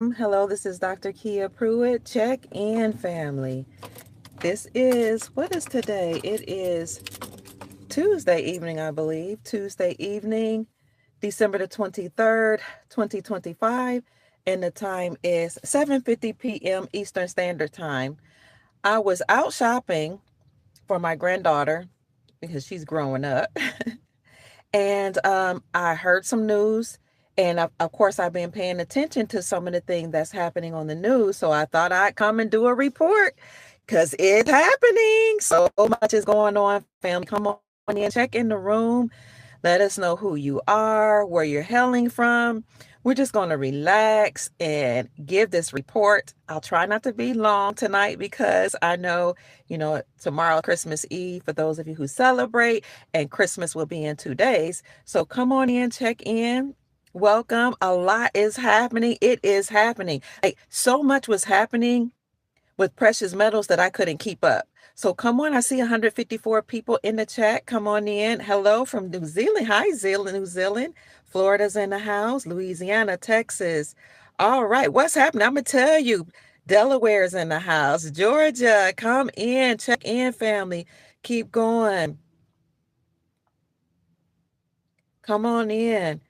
Hello, this is Dr. Kia Pruitt. Check in, family. What is today? It is Tuesday evening, I believe. Tuesday evening, December the 23rd, 2025. And the time is 7:50 p.m. Eastern Standard Time. I was out shopping for my granddaughter because she's growing up. And I heard some news. And of course, I've been paying attention to some of the things that's happening on the news. So I thought I'd come and do a report because it's happening. So much is going on, family. Come on in, check in the room. Let us know who you are, where you're hailing from. We're just going to relax and give this report. I'll try not to be long tonight because I know, tomorrow, Christmas Eve, for those of you who celebrate, and Christmas will be in 2 days. So come on in, check in. Welcome. A lot is happening. It is happening. So much was happening with precious metals that I couldn't keep up. So come on, I see 154 people in the chat. Come on in. Hello from New Zealand. Hi, New Zealand. Florida's in the house. Louisiana, Texas. All right, what's happening? I'm going to tell you. Delaware's in the house. Georgia, come in. Check in, family. Keep going. Come on in.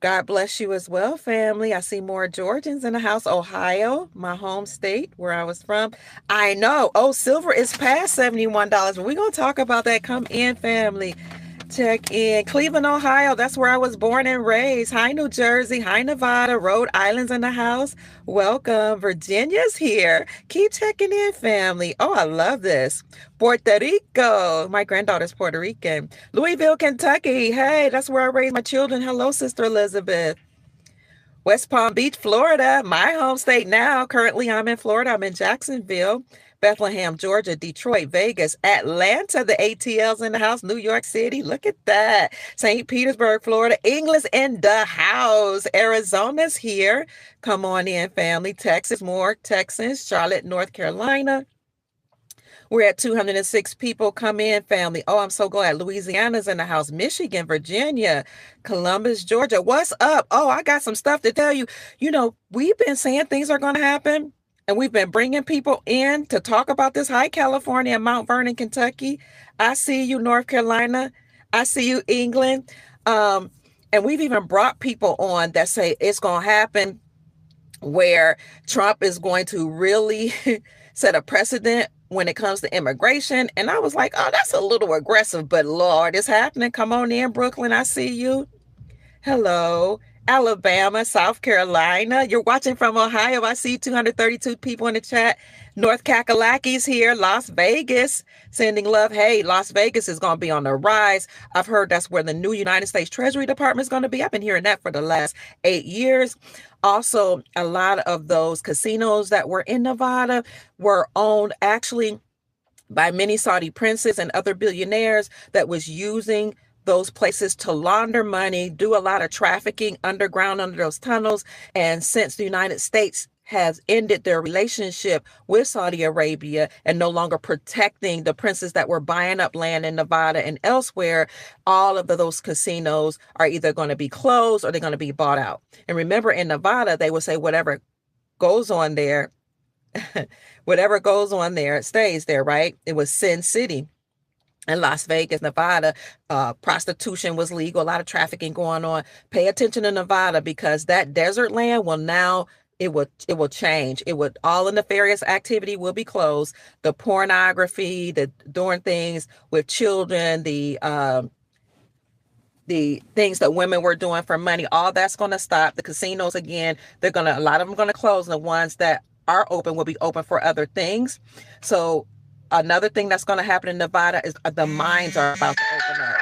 God bless you as well, family. I see more Georgians in the house. Ohio, my home state, where I was from. I know. Oh, silver is past $71. But we're going to talk about that. Come in, family. Check in. Cleveland, Ohio. That's where I was born and raised. Hi, New Jersey. Hi, Nevada. Rhode Island's in the house. Welcome. Virginia's here. Keep checking in, family. Oh, I love this. Puerto Rico. My granddaughter's Puerto Rican. Louisville, Kentucky. Hey, that's where I raised my children. Hello, Sister Elizabeth. West Palm Beach, Florida, my home state now. Currently, I'm in Florida. I'm in Jacksonville, Bethlehem, Georgia, Detroit, Vegas, Atlanta, the ATL's in the house, New York City. Look at that. St. Petersburg, Florida, England's in the house. Arizona's here. Come on in, family. Texas, more Texans, Charlotte, North Carolina. We're at 206 people. Come in, family. Oh, I'm so glad. Louisiana's in the house. Michigan, Virginia, Columbus, Georgia. What's up? Oh, I got some stuff to tell you. We've been saying things are going to happen, and we've been bringing people in to talk about this. Hi, California and Mount Vernon, Kentucky. I see you, North Carolina. I see you, England. And we've even brought people on that say it's going to happen, where Trump is going to really set a precedent when it comes to immigration. And I was like, oh, that's a little aggressive, but Lord, it's happening. Come on in, Brooklyn. I see you. Hello. Alabama, South Carolina. You're watching from Ohio. I see 232 people in the chat. North Kakalaki's here. Las Vegas, sending love. Hey, Las Vegas is going to be on the rise. I've heard that's where the new United States Treasury Department is going to be. I've been hearing that for the last 8 years. Also, a lot of those casinos that were in Nevada were owned actually by many Saudi princes and other billionaires that was using those places to launder money, do a lot of trafficking underground under those tunnels. And since the United States has ended their relationship with Saudi Arabia and no longer protecting the princes that were buying up land in Nevada and elsewhere, all of those casinos are either going to be closed or they're going to be bought out. And remember, in Nevada, they would say whatever goes on there, whatever goes on there, it stays there, right? It was Sin City. In Las Vegas, Nevada, prostitution was legal, a lot of trafficking going on. Pay attention to Nevada, because that desert land will now, it will change. All the nefarious activity will be closed. The pornography, the doing things with children, the things that women were doing for money, all that's going to stop. The casinos, again, a lot of them going to close. And the ones that are open will be open for other things. So another thing that's going to happen in Nevada is the mines are about to open up.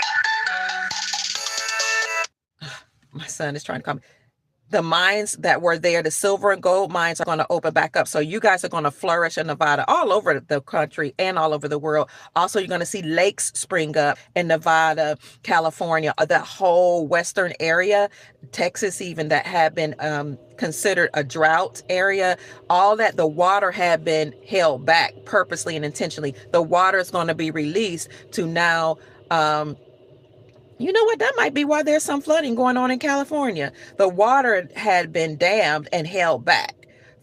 My son is trying to come. The mines that were there, the silver and gold mines, are going to open back up. So you guys are going to flourish in Nevada, all over the country and all over the world. Also, you're going to see lakes spring up in Nevada, California, that whole western area, Texas even, that had been considered a drought area. All that, the water had been held back purposely and intentionally. The water is going to be released to now You know what? That might be why there's some flooding going on in California. The water had been dammed and held back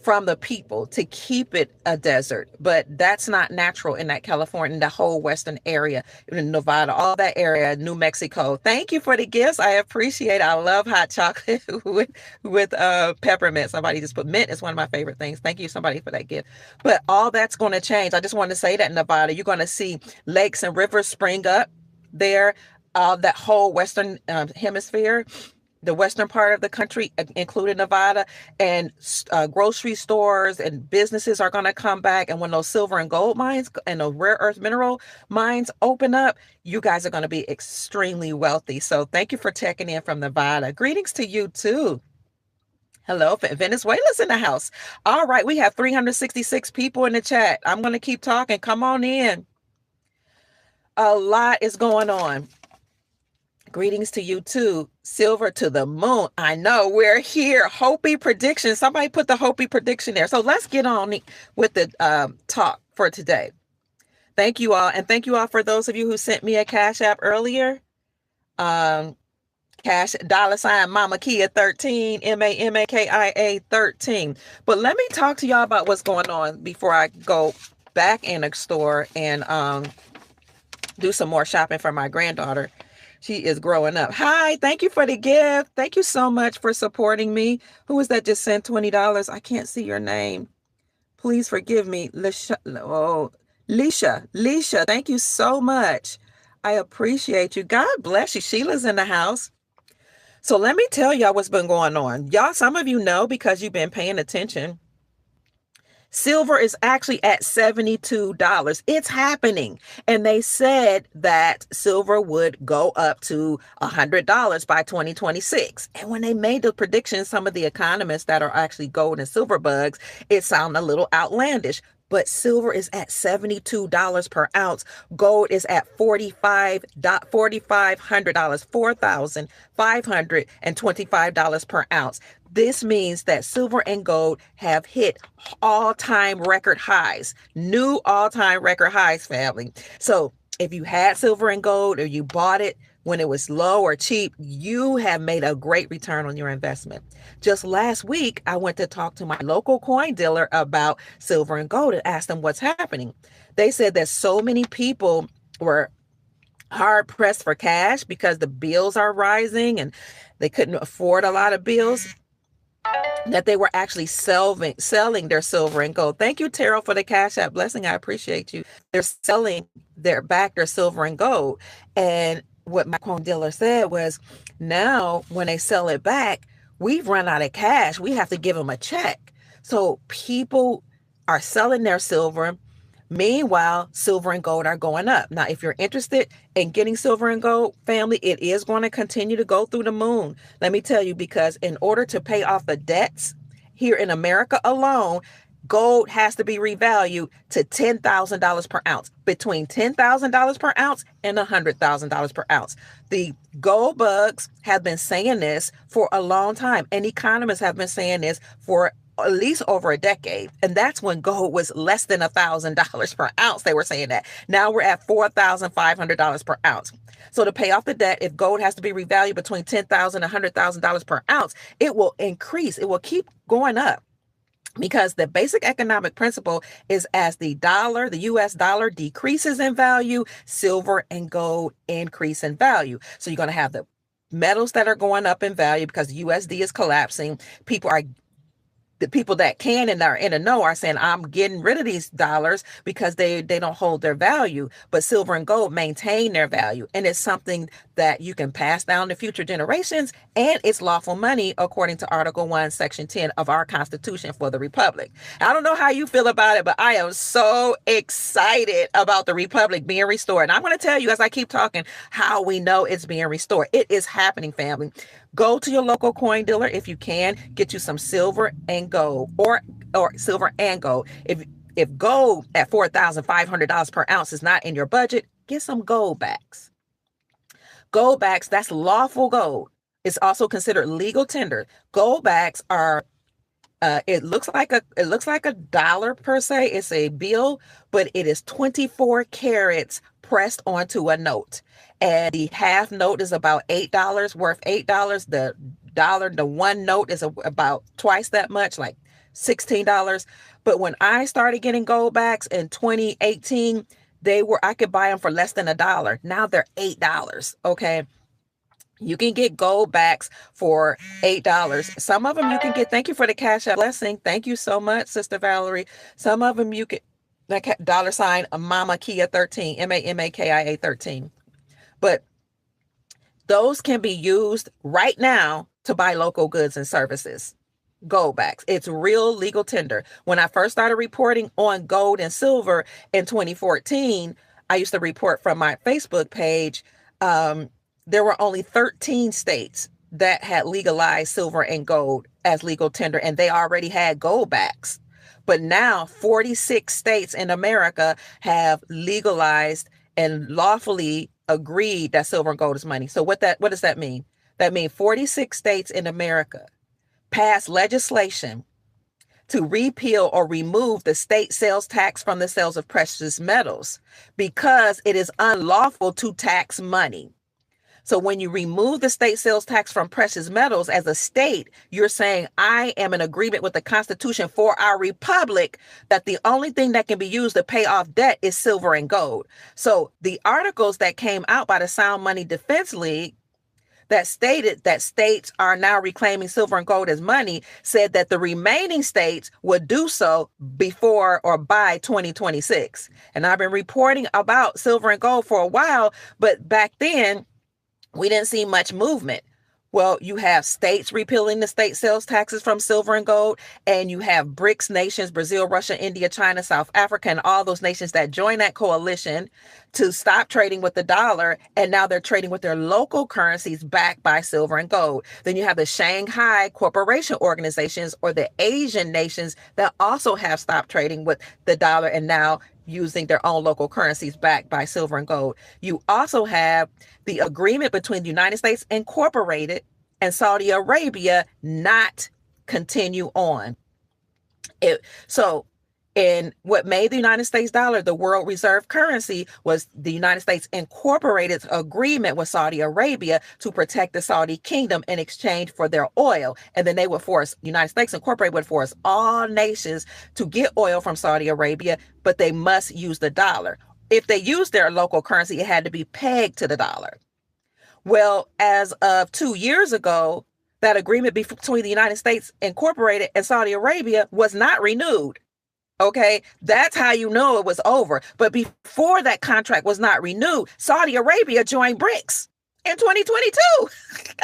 from the people to keep it a desert, but that's not natural in that California, the whole western area, in Nevada, all that area, New Mexico. Thank you for the gifts. I appreciate it. I love hot chocolate with peppermint. Somebody just put mint is one of my favorite things. Thank you, somebody, for that gift. But all that's going to change. I just want to say that in Nevada, you're going to see lakes and rivers spring up there. That whole western hemisphere, the western part of the country, including Nevada, and grocery stores and businesses are going to come back. And when those silver and gold mines and those rare earth mineral mines open up, you guys are going to be extremely wealthy. So thank you for checking in from Nevada. Greetings to you too. Hello, Venezuela's in the house. All right, we have 366 people in the chat. I'm going to keep talking. Come on in. A lot is going on. Greetings to you too. Silver to the moon. I know we're here. Hopi prediction. Somebody put the Hopi prediction there. So let's get on with the talk for today. Thank you all. And thank you all for those of you who sent me a Cash App earlier. Cash $ Mama Kia 13, MAMAKIA 13. But let me talk to y'all about what's going on before I go back in the store and do some more shopping for my granddaughter. She is growing up. Hi, thank you for the gift. Thank you so much for supporting me. Who is that just sent $20? I can't see your name. Please forgive me. Lisha, thank you so much. I appreciate you. God bless you. Sheila's in the house. So let me tell y'all what's been going on. Y'all, some of you know because you've been paying attention. Silver is actually at $72. It's happening. And they said that silver would go up to $100 by 2026. And when they made the predictions, some of the economists that are actually gold and silver bugs, it sounded a little outlandish. But silver is at $72 per ounce. Gold is at $4,500, $4,525 per ounce. This means that silver and gold have hit all-time record highs, new all-time record highs, family. So if you had silver and gold or you bought it when it was low or cheap, you have made a great return on your investment. Just last week, I went to talk to my local coin dealer about silver and gold and asked them what's happening. They said that so many people were hard pressed for cash because the bills are rising and they couldn't afford a lot of bills, that they were actually selling their silver and gold. Thank you, Terrell, for the Cash App blessing. I appreciate you. They're selling their silver and gold. And what my coin dealer said was, now when they sell it back, we've run out of cash. We have to give them a check. So people are selling their silver. Meanwhile, silver and gold are going up. Now, if you're interested in getting silver and gold, family, it is going to continue to go through the moon. Let me tell you, because in order to pay off the debts here in America alone, gold has to be revalued to $10,000 per ounce, between $10,000 per ounce and $100,000 per ounce. The gold bugs have been saying this for a long time, and economists have been saying this for at least over a decade. And that's when gold was less than $1,000 per ounce. They were saying that. Now we're at $4,500 per ounce. So to pay off the debt, if gold has to be revalued between $10,000 and $100,000 per ounce, it will increase. It will keep going up. Because the basic economic principle is, as the dollar, the US dollar, decreases in value, silver and gold increase in value. So you're going to have the metals that are going up in value because the USD is collapsing. The people that can and are in the know are saying, I'm getting rid of these dollars because they don't hold their value. But silver and gold maintain their value. And it's something that you can pass down to future generations. And it's lawful money according to Article 1, Section 10 of our Constitution for the Republic. I don't know how you feel about it, but I am so excited about the Republic being restored. And I'm going to tell you, as I keep talking, how we know it's being restored. It is happening, family. Go to your local coin dealer if you can. Get you some silver and gold, or silver and gold. If gold at $4,500 per ounce is not in your budget, get some gold backs. Gold backs, that's lawful gold. It's also considered legal tender. Gold backs are It looks like a dollar per se. It's a bill, but it is 24 carats pressed onto a note. And the half note is about $8, worth $8. The one note is about twice that much, like $16. But when I started getting gold backs in 2018, I could buy them for less than $1. Now they're $8. Okay. You can get gold backs for $8. Some of them you can get. Thank you for the Cash App blessing. Thank you so much, Sister Valerie. Some of them you can, like dollar sign Mama Kia 13, MAMAKIA 13. But those can be used right now to buy local goods and services. Gold backs. It's real legal tender. When I first started reporting on gold and silver in 2014, I used to report from my Facebook page. There were only 13 states that had legalized silver and gold as legal tender, and they already had gold backs. But now 46 states in America have legalized and lawfully agreed that silver and gold is money. So what does that mean? That means 46 states in America passed legislation to repeal or remove the state sales tax from the sales of precious metals because it is unlawful to tax money. So when you remove the state sales tax from precious metals as a state, you're saying, I am in agreement with the Constitution for our republic that the only thing that can be used to pay off debt is silver and gold. So the articles that came out by the Sound Money Defense League that stated that states are now reclaiming silver and gold as money said that the remaining states would do so before or by 2026. And I've been reporting about silver and gold for a while, but back then, we didn't see much movement. Well, you have states repealing the state sales taxes from silver and gold, and you have BRICS nations, Brazil, Russia, India, China, South Africa, and all those nations that joined that coalition to stop trading with the dollar, and now they're trading with their local currencies backed by silver and gold. Then you have the Shanghai Cooperation Organizations, or the Asian nations, that also have stopped trading with the dollar and now using their own local currencies backed by silver and gold. You also have the agreement between the United States Incorporated and Saudi Arabia not continue on. And what made the United States dollar the world reserve currency was the United States Incorporated's agreement with Saudi Arabia to protect the Saudi kingdom in exchange for their oil. And then United States Incorporated would force all nations to get oil from Saudi Arabia, but they must use the dollar. If they used their local currency, it had to be pegged to the dollar. Well, as of 2 years ago, that agreement between the United States Incorporated and Saudi Arabia was not renewed. Okay, that's how you know it was over. But before that contract was not renewed, Saudi Arabia joined BRICS in 2022.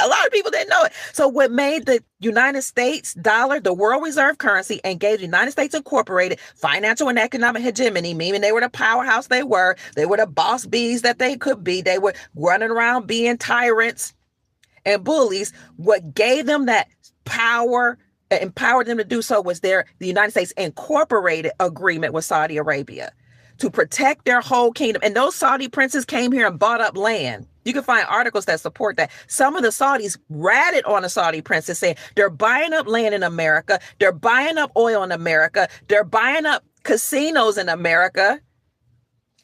A lot of people didn't know it. So what made the United States dollar the world reserve currency and gave the United States Incorporated financial and economic hegemony, meaning they were the powerhouse they were the boss bees that they could be. They were running around being tyrants and bullies. What gave them that power, empowered them to do so, was the United States Incorporated agreement with Saudi Arabia to protect their whole kingdom. And those Saudi princes came here and bought up land. You can find articles that support that. Some of the Saudis ratted on the Saudi princes, saying they're buying up land in America, they're buying up oil in America, they're buying up casinos in America,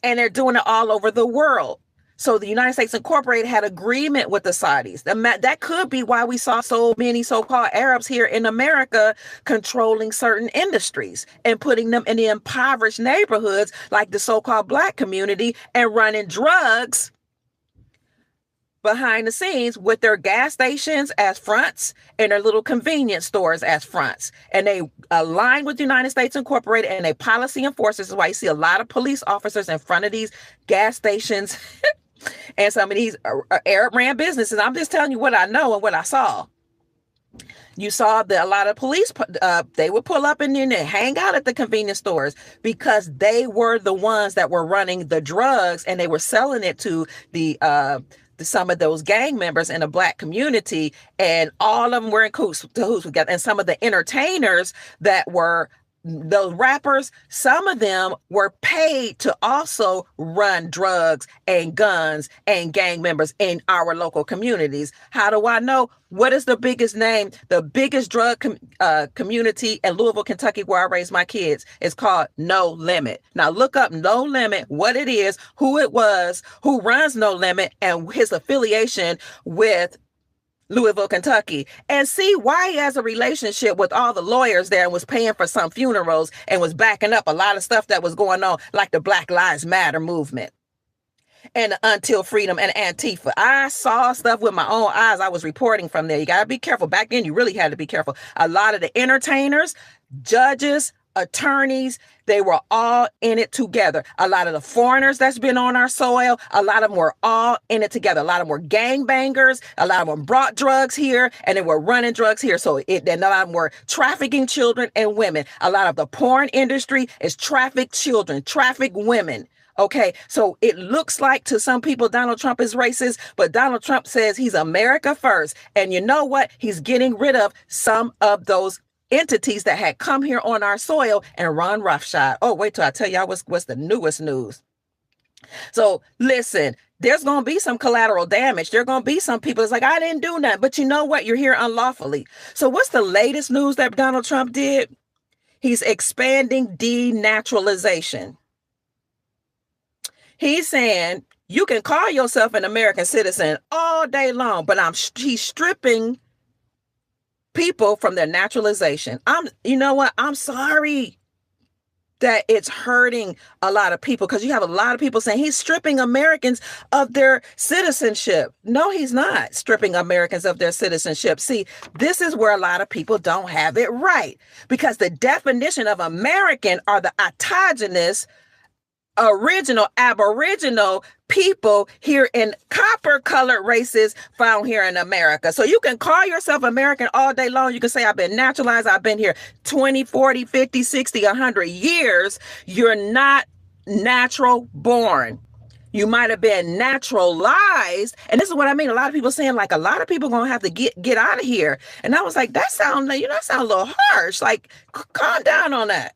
and they're doing it all over the world. So the United States Incorporated had agreement with the Saudis. That could be why we saw so many so-called Arabs here in America controlling certain industries and putting them in the impoverished neighborhoods like the so-called Black community and running drugs behind the scenes with their gas stations as fronts and their little convenience stores as fronts. And they align with the United States Incorporated and they policy enforcers. That's why you see a lot of police officers in front of these gas stations and some of these Arab ran businesses. I'm just telling you what I know and what I saw. You saw that a lot of police, they would pull up and then hang out at the convenience stores because they were the ones that were running the drugs and they were selling it to some of those gang members in the Black community, and all of them were in cahoots together. And some of the entertainers that were those rappers, some of them were paid to also run drugs and guns and gang members in our local communities. How do I know? What is the biggest name? The biggest drug community in Louisville, Kentucky, where I raised my kids, is called No Limit. Now look up No Limit, what it is, who it was, who runs No Limit, and his affiliation with Louisville, Kentucky, and see why he has a relationship with all the lawyers there and was paying for some funerals and was backing up a lot of stuff that was going on, like the Black Lives Matter movement and Until Freedom and Antifa. I saw stuff with my own eyes. I was reporting from there. You got to be careful. Back then, you really had to be careful. A lot of the entertainers, judges, attorneys, they were all in it together. A lot of the foreigners that's been on our soil, a lot of them were all in it together. A lot of them were gangbangers. A lot of them brought drugs here and they were running drugs here. And a lot of them were trafficking children and women. A lot of the porn industry is trafficked children, trafficked women. Okay, so it looks like to some people Donald Trump is racist, but Donald Trump says he's America first. And you know what? He's getting rid of some of those entities that had come here on our soil and run roughshod. Oh, wait till I tell y'all what's the newest news. So listen, there's going to be some collateral damage. There are going to be some people that's like, I didn't do nothing. But you know what? You're here unlawfully. So what's the latest news that Donald Trump did? He's expanding denaturalization. He's saying you can call yourself an American citizen all day long, but he's stripping people from their naturalization. You know what? I'm sorry that it's hurting a lot of people, because you have a lot of people saying he's stripping Americans of their citizenship. No, he's not stripping Americans of their citizenship. See, this is where a lot of people don't have it right, because the definition of American are the autogenous original Aboriginal people here in copper-colored races found here in America. So you can call yourself American all day long. You can say, I've been naturalized. I've been here 20, 40, 50, 60, 100 years. You're not natural born. You might have been naturalized. And this is what I mean. A lot of people saying, like, a lot of people going to have to get out of here. And I was like, that sound a little harsh. Like, calm down on that.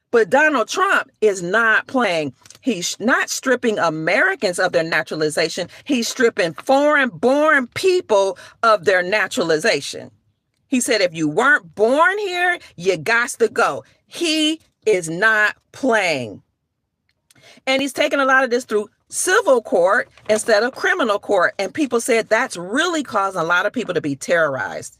But Donald Trump is not playing. He's not stripping Americans of their naturalization. He's stripping foreign-born people of their naturalization. He said, if you weren't born here, you got to go. He is not playing. And he's taking a lot of this through civil court instead of criminal court. And people said that's really causing a lot of people to be terrorized.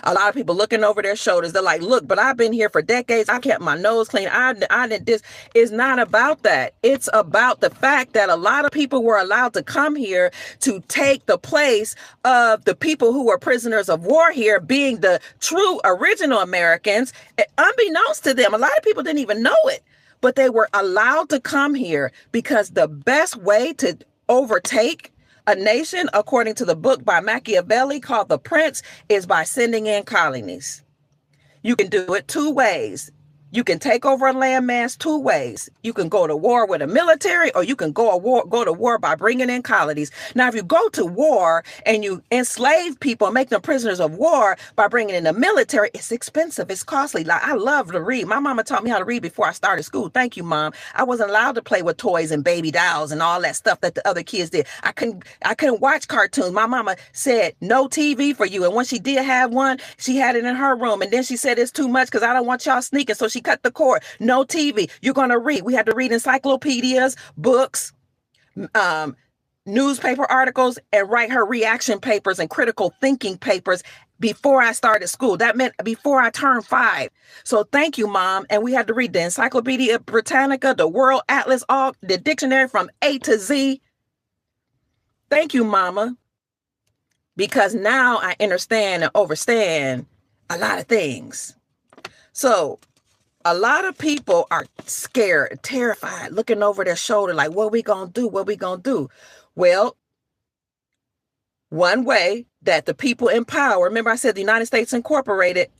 A lot of people looking over their shoulders. They're like, look, but I've been here for decades. I kept my nose clean. I did this. It's not about that. It's about the fact that a lot of people were allowed to come here to take the place of the people who were prisoners of war here, being the true original Americans. Unbeknownst to them, a lot of people didn't even know it, but they were allowed to come here because the best way to overtake a nation, according to the book by Machiavelli called The Prince, is by sending in colonies. You can do it two ways. You can take over a landmass two ways. You can go to war with a military, or you can go to war by bringing in colonies. Now, if you go to war and you enslave people and make them prisoners of war by bringing in the military, it's expensive. It's costly. Like, I love to read. My mama taught me how to read before I started school. Thank you, Mom. I wasn't allowed to play with toys and baby dolls and all that stuff that the other kids did. I couldn't watch cartoons. My mama said no TV for you. And when she did have one, she had it in her room. And then she said it's too much because I don't want y'all sneaking. So she cut the cord. No TV. You're going to read. We had to read encyclopedias, books, newspaper articles, and write her reaction papers and critical thinking papers before I started school. That meant before I turned 5. So thank you, Mom. And we had to read the Encyclopedia Britannica, the World Atlas, all the dictionary from A to Z. Thank you, Mama. Because now I understand and understand a lot of things. So a lot of people are scared, terrified, looking over their shoulder like, what we gonna do? What we gonna do? Well, one way that the people in power, remember I said the United States Incorporated,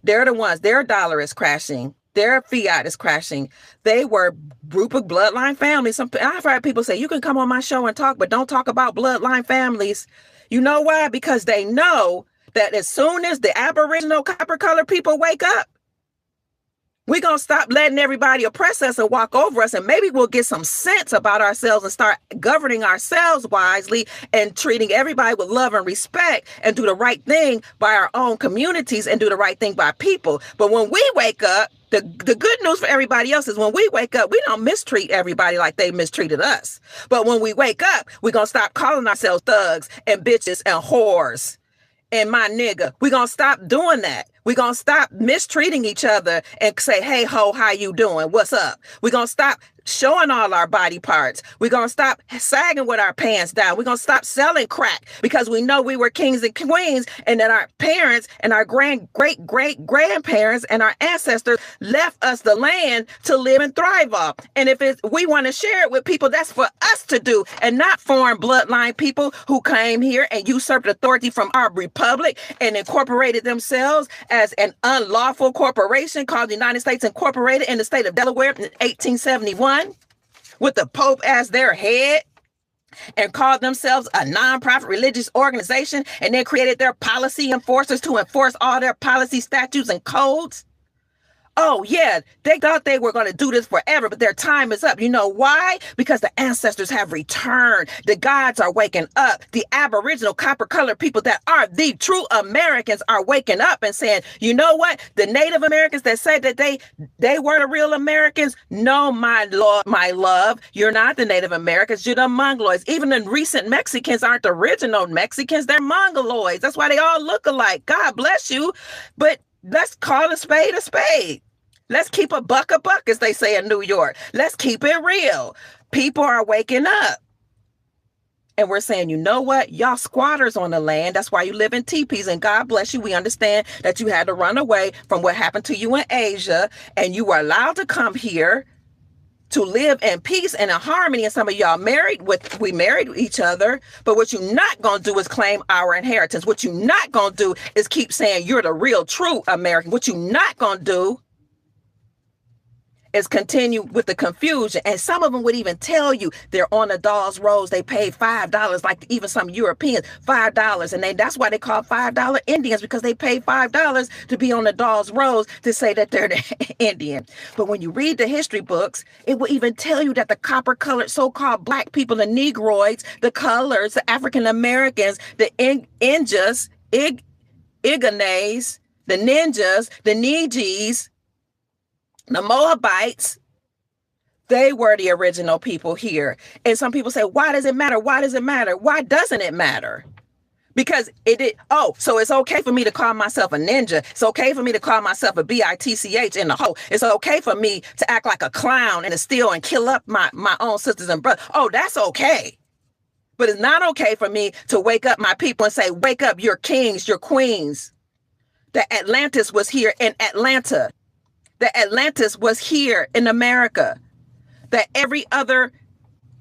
they're the ones, their dollar is crashing. Their fiat is crashing. They were group of bloodline families. I've heard people say, you can come on my show and talk, but don't talk about bloodline families. You know why? Because they know that as soon as the Aboriginal copper-colored people wake up, We're going to stop letting everybody oppress us and walk over us. And maybe we'll get some sense about ourselves and start governing ourselves wisely and treating everybody with love and respect and do the right thing by our own communities and do the right thing by people. But when we wake up, the good news for everybody else is when we wake up, we don't mistreat everybody like they mistreated us. But when we wake up, we're going to stop calling ourselves thugs and bitches and whores and my nigga. We're going to stop doing that. We're going to stop mistreating each other and say, hey, ho, how you doing? What's up? We're going to stop showing all our body parts. We're going to stop sagging with our pants down. We're going to stop selling crack because we know we were kings and queens and that our parents and our great-great-great-grandparents and our ancestors left us the land to live and thrive off. And if we want to share it with people, that's for us to do and not foreign bloodline people who came here and usurped authority from our republic and incorporated themselves as an unlawful corporation called the United States Incorporated in the state of Delaware in 1871 with the Pope as their head and called themselves a nonprofit religious organization and then created their policy enforcers to enforce all their policy statutes and codes. Oh, yeah, they thought they were going to do this forever, but their time is up. You know why? Because the ancestors have returned. The gods are waking up. The Aboriginal copper-colored people that are the true Americans are waking up and saying, you know what? The Native Americans that said that they were the real Americans, no, my love, you're not the Native Americans. You're the Mongoloids. Even the recent Mexicans aren't the original Mexicans. They're Mongoloids. That's why they all look alike. God bless you. But let's call a spade a spade. Let's keep a buck, as they say in New York. Let's keep it real. People are waking up. And we're saying, you know what? Y'all squatters on the land. That's why you live in teepees. And God bless you. We understand that you had to run away from what happened to you in Asia. And you were allowed to come here to live in peace and in harmony. And some of y'all we married each other. But what you're not going to do is claim our inheritance. What you're not going to do is keep saying you're the real, true American. What you're not going to do is continue with the confusion. And some of them would even tell you they're on the Dawes Roads. They paid $5, like even some Europeans, $5. And that's why they call $5 Indians, because they pay $5 to be on the Dawes Roads to say that they're the Indian. But when you read the history books, it will even tell you that the copper-colored so-called black people, the Negroids, the colors, the African Americans, the Injas, Iganes, the Ninjas, the Nijis, the Moabites, they were the original people here. And some people say, why does it matter? Why does it matter? Why doesn't it matter? Because so it's okay for me to call myself a ninja. It's okay for me to call myself a bitch in the hole. It's okay for me to act like a clown and to steal and kill up my own sisters and brothers. Oh, that's okay. But it's not okay for me to wake up my people and say, wake up, your kings, your queens. The Atlantis was here in Atlanta. The Atlantis was here in America. That every other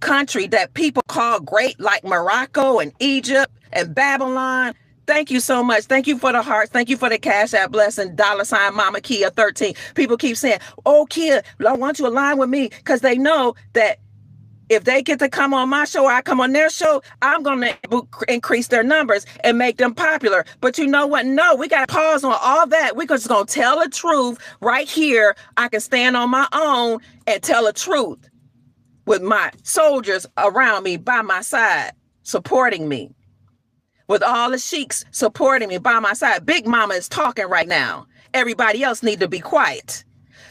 country that people call great, like Morocco and Egypt and Babylon. Thank you so much. Thank you for the hearts. Thank you for the Cash App blessing. $ Mama Kia 13. People keep saying, oh, Kia, I want you to align with me, because they know that if they get to come on my show or I come on their show, I'm going to increase their numbers and make them popular. But you know what? No, we got to pause on all that. We're just going to tell the truth right here. I can stand on my own and tell the truth with my soldiers around me by my side, supporting me. With all the sheiks supporting me by my side. Big Mama is talking right now. Everybody else need to be quiet.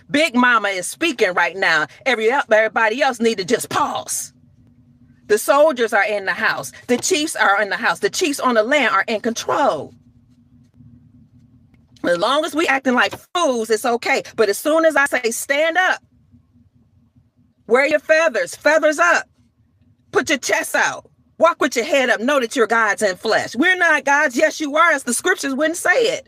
Big Mama is speaking right now. Everybody else need to just pause. The soldiers are in the house. The chiefs are in the house. The chiefs on the land are in control. As long as we acting like fools, it's okay. But as soon as I say stand up, wear your feathers up, put your chest out, walk with your head up, know that you're gods in flesh. We're not gods. Yes, you are, as the scriptures wouldn't say it.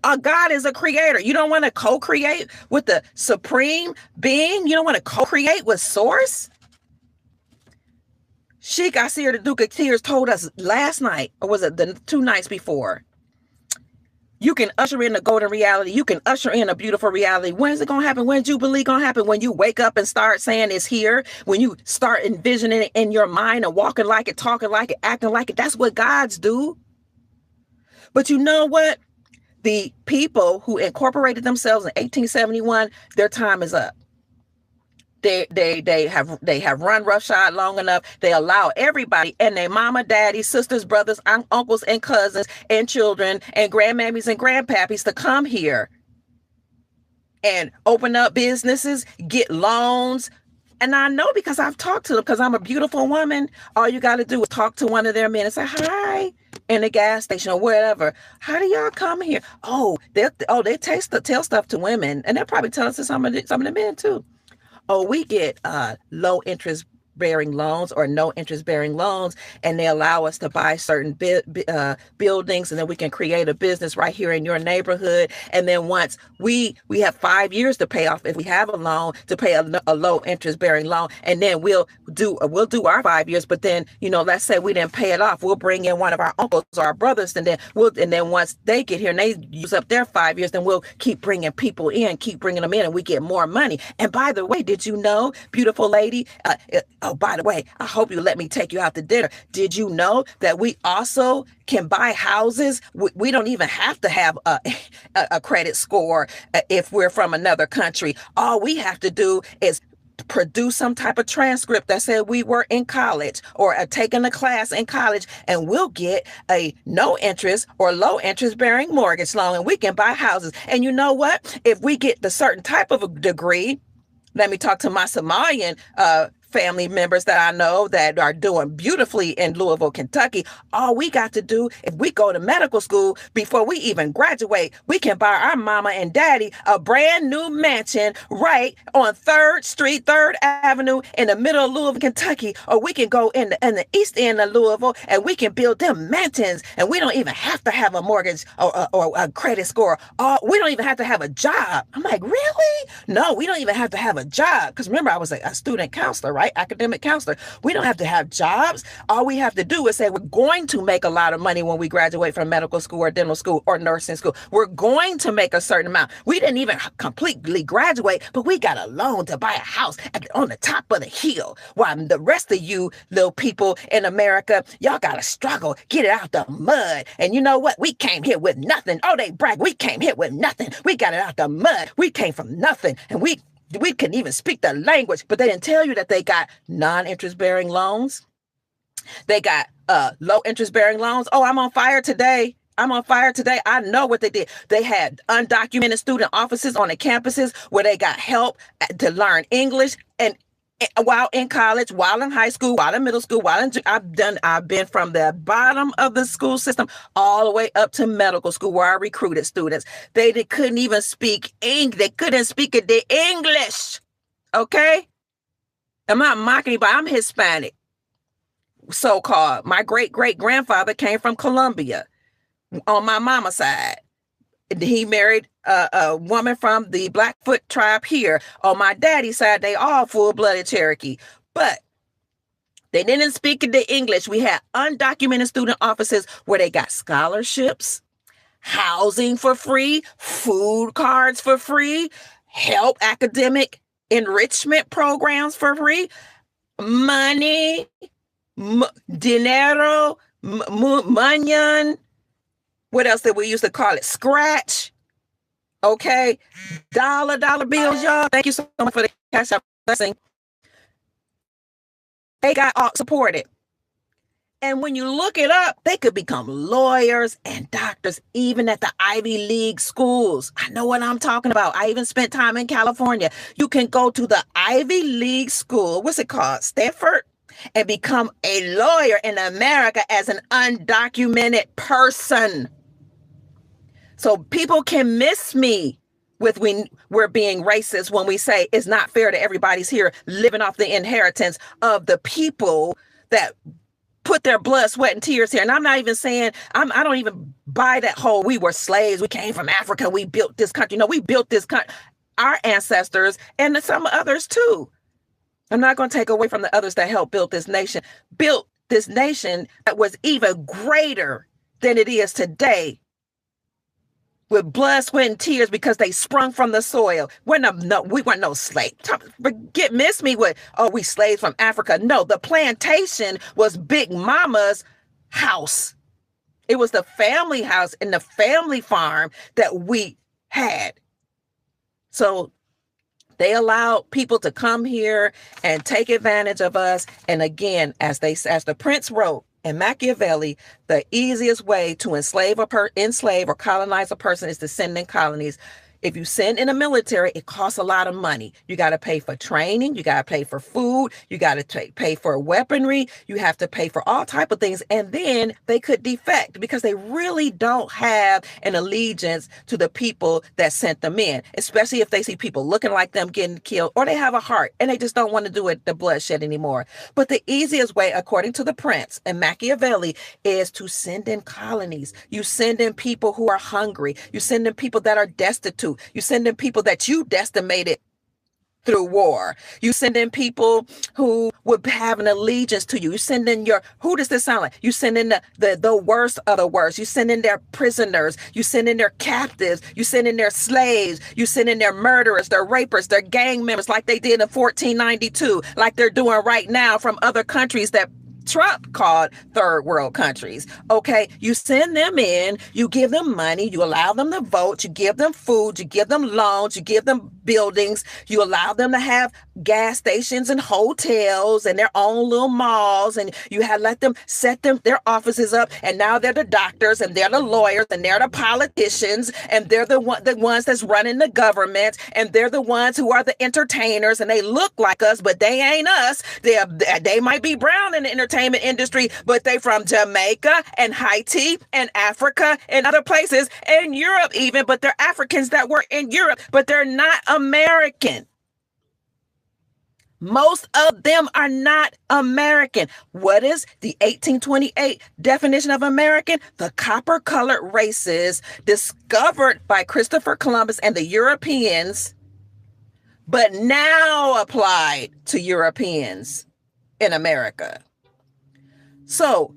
A God is a creator. You don't want to co-create with the supreme being. You don't want to co-create with source. Sheik Asir, the Duke of Tears, told us last night, or was it the 2 nights before? You can usher in the golden reality. You can usher in a beautiful reality. When's it going to happen? When Jubilee going to happen? When you wake up and start saying it's here. When you start envisioning it in your mind and walking like it, talking like it, acting like it. That's what gods do. But you know what? The people who incorporated themselves in 1871, their time is up. They have run roughshod long enough. They allow everybody and their mama, daddy, sisters, brothers, uncles, and cousins, and children, and grandmammies and grandpappies to come here and open up businesses, get loans. And I know because I've talked to them, because I'm a beautiful woman. All you got to do is talk to one of their men and say, hi, in the gas station or wherever. How do y'all come here? They tell stuff to women, and they'll probably tell us to some of the men too. We get low interest bearing loans or no interest bearing loans, and they allow us to buy certain buildings, and then we can create a business right here in your neighborhood. And then once we have 5 years to pay off, if we have a loan, to pay a low interest bearing loan, and then we'll do our 5 years. But then, let's say we didn't pay it off, we'll bring in one of our uncles or our brothers, and then once they get here and they use up their 5 years, then we'll keep bringing people in, keep bringing them in, and we get more money. And by the way, did you know, beautiful lady, by the way, I hope you let me take you out to dinner. Did you know that we also can buy houses? We don't even have to have a credit score if we're from another country. All we have to do is produce some type of transcript that said we were in college or taking a class in college, and we'll get a no interest or low interest bearing mortgage loan, and we can buy houses. And you know what? If we get the certain type of a degree, let me talk to my Somalian family members that I know that are doing beautifully in Louisville, Kentucky. All we got to do, if we go to medical school before we even graduate, we can buy our mama and daddy a brand new mansion right on 3rd Street, 3rd Avenue in the middle of Louisville, Kentucky. Or we can go in the east end of Louisville and we can build them mansions, and we don't even have to have a mortgage or a credit score. We don't even have to have a job. I'm like, really? No, we don't even have to have a job. Because remember, I was a student counselor, right? Academic counselor. We don't have to have jobs. All we have to do is say we're going to make a lot of money when we graduate from medical school or dental school or nursing school. We're going to make a certain amount. We didn't even completely graduate, but we got a loan to buy a house on the top of the hill. While the rest of you little people in America, y'all got to struggle, get it out the mud. And you know what? We came here with nothing. Oh, they brag. We came here with nothing. We got it out the mud. We came from nothing. And we couldn't even speak the language, but they didn't tell you that they got non-interest bearing loans. They got low interest bearing loans. Oh, I'm on fire today. I know what they did. They had undocumented student offices on the campuses where they got help to learn English, and while in college, while in high school, while in middle school, I've been from the bottom of the school system all the way up to medical school where I recruited students. They couldn't even speak English. They couldn't speak the English. Okay? I'm not mocking anybody. I'm Hispanic, so-called. My great-great-grandfather came from Colombia on my mama's side. He married a woman from the Blackfoot tribe here. On my daddy's side, they all full-blooded Cherokee. But they didn't speak the English. We had undocumented student offices where they got scholarships, housing for free, food cards for free, help academic enrichment programs for free, money, dinero, manyan. What else did we used to call it? Scratch. Okay. Dollar bills, y'all. Thank you so much for the cash out blessing. They got all supported. And when you look it up, they could become lawyers and doctors, even at the Ivy League schools. I know what I'm talking about. I even spent time in California. You can go to the Ivy League school. What's it called? Stanford? And become a lawyer in America as an undocumented person. So people can miss me with when we're being racist when we say it's not fair to everybody's here living off the inheritance of the people that put their blood, sweat, and tears here. And I'm not even saying, I don't even buy that whole we were slaves, we came from Africa, we built this country. No, we built this country. Our ancestors and some others too. I'm not going to take away from the others that helped build this nation that was even greater than it is today, with blood, sweat, and tears because they sprung from the soil. We weren't no slave. Miss me with, we slaves from Africa. No, the plantation was Big Mama's house. It was the family house and the family farm that we had. So they allowed people to come here and take advantage of us. And again, as the prince wrote in Machiavelli, the easiest way to enslave or colonize a person is to send in colonies. If you send in a military, it costs a lot of money. You got to pay for training. You got to pay for food. You got to pay for weaponry. You have to pay for all type of things. And then they could defect because they really don't have an allegiance to the people that sent them in, especially if they see people looking like them getting killed, or they have a heart and they just don't want to do it, the bloodshed anymore. But the easiest way, according to the prince and Machiavelli, is to send in colonies. You send in people who are hungry. You send in people that are destitute. You send in people that you decimated through war. You send in people who would have an allegiance to you. You send in who does this sound like? You send in the worst of the worst. You send in their prisoners. You send in their captives. You send in their slaves. You send in their murderers, their rapists, their gang members, like they did in 1492, like they're doing right now from other countries that Trump called third world countries. Okay, you send them in, you give them money, you allow them to vote, you give them food, you give them loans, you give them buildings, you allow them to have gas stations and hotels and their own little malls, and you have let them set their offices up, and now they're the doctors and they're the lawyers and they're the politicians and they're the ones that's running the government, and they're the ones who are the entertainers, and they look like us but they ain't us. They might be brown in the entertainment industry, but they from Jamaica and Haiti and Africa and other places, and Europe even, but they're Africans that were in Europe, but they're not American. Most of them are not American. What is the 1828 definition of American? The copper-colored races discovered by Christopher Columbus and the Europeans, but now applied to Europeans in America. So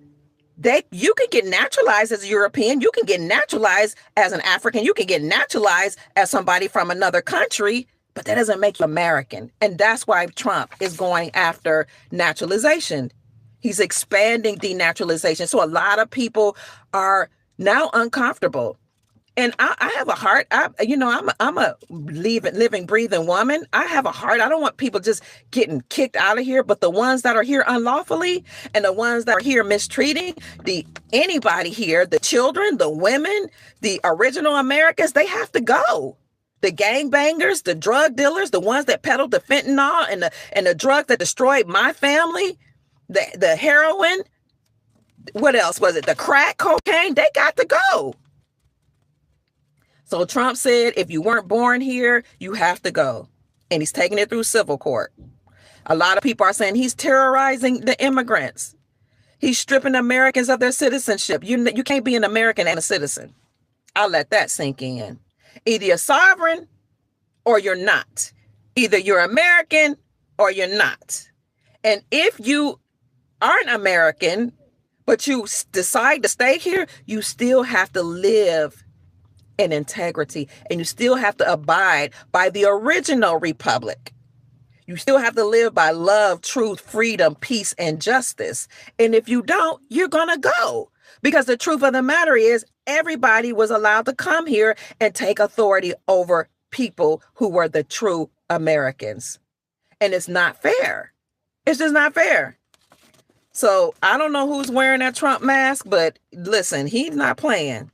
you can get naturalized as a European, you can get naturalized as an African, you can get naturalized as somebody from another country, but that doesn't make you American. And that's why Trump is going after naturalization. He's expanding denaturalization. So a lot of people are now uncomfortable. And I have a heart. I'm a living, breathing woman. I have a heart. I don't want people just getting kicked out of here. But the ones that are here unlawfully and the ones that are here mistreating anybody here, the children, the women, the original Americans, they have to go. The gangbangers, the drug dealers, the ones that peddled the fentanyl and the drugs that destroyed my family, the heroin, what else was it? The crack cocaine, they got to go. So Trump said, if you weren't born here, you have to go. And he's taking it through civil court. A lot of people are saying he's terrorizing the immigrants. He's stripping Americans of their citizenship. You can't be an American and a citizen. I'll let that sink in. Either you're sovereign or you're not. Either you're American or you're not. And if you aren't American, but you decide to stay here, you still have to live in integrity, and you still have to abide by the original republic. You still have to live by love, truth, freedom, peace, and justice. And if you don't, you're going to go. Because the truth of the matter is, everybody was allowed to come here and take authority over people who were the true Americans. And it's not fair. It's just not fair. So I don't know who's wearing that Trump mask, but listen, he's not playing.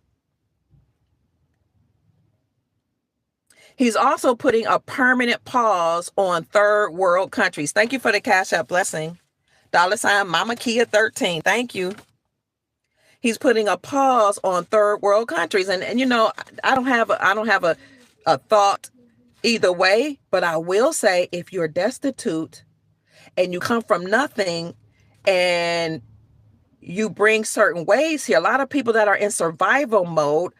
He's also putting a permanent pause on third world countries. Thank you for the Cash App blessing. $ Mama Kia 13. Thank you. He's putting a pause on third world countries. And I don't have a thought either way, but I will say, if you're destitute and you come from nothing and you bring certain ways here, a lot of people that are in survival mode,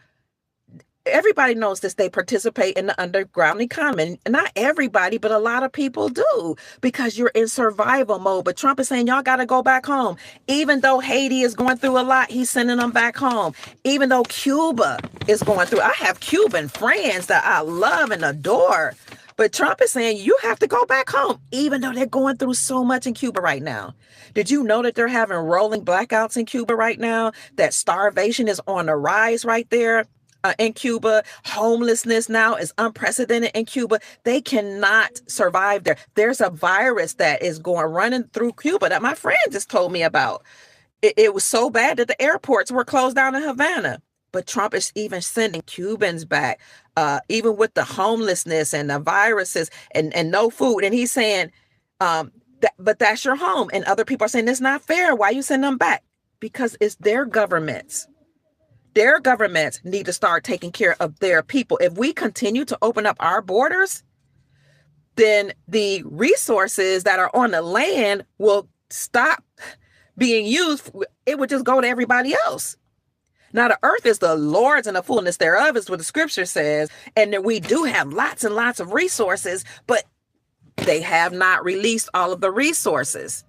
everybody knows this, they participate in the underground economy. Not everybody, but a lot of people do, because you're in survival mode. But Trump is saying, y'all got to go back home. Even though Haiti is going through a lot, he's sending them back home. Even though Cuba is going through, I have Cuban friends that I love and adore. But Trump is saying you have to go back home, even though they're going through so much in Cuba right now. Did you know that they're having rolling blackouts in Cuba right now? That starvation is on the rise right there in Cuba. Homelessness now is unprecedented in Cuba. They cannot survive there. There's a virus that is going running through Cuba that my friend just told me about. It was so bad that the airports were closed down in Havana. But Trump is even sending Cubans back, even with the homelessness and the viruses and no food. And he's saying, but that's your home. And other people are saying, it's not fair. Why you send them back? Because it's their governments. Their governments need to start taking care of their people. If we continue to open up our borders, then the resources that are on the land will stop being used. It would just go to everybody else. Now, the earth is the Lord's and the fullness thereof is what the scripture says. And that we do have lots and lots of resources, but they have not released all of the resources.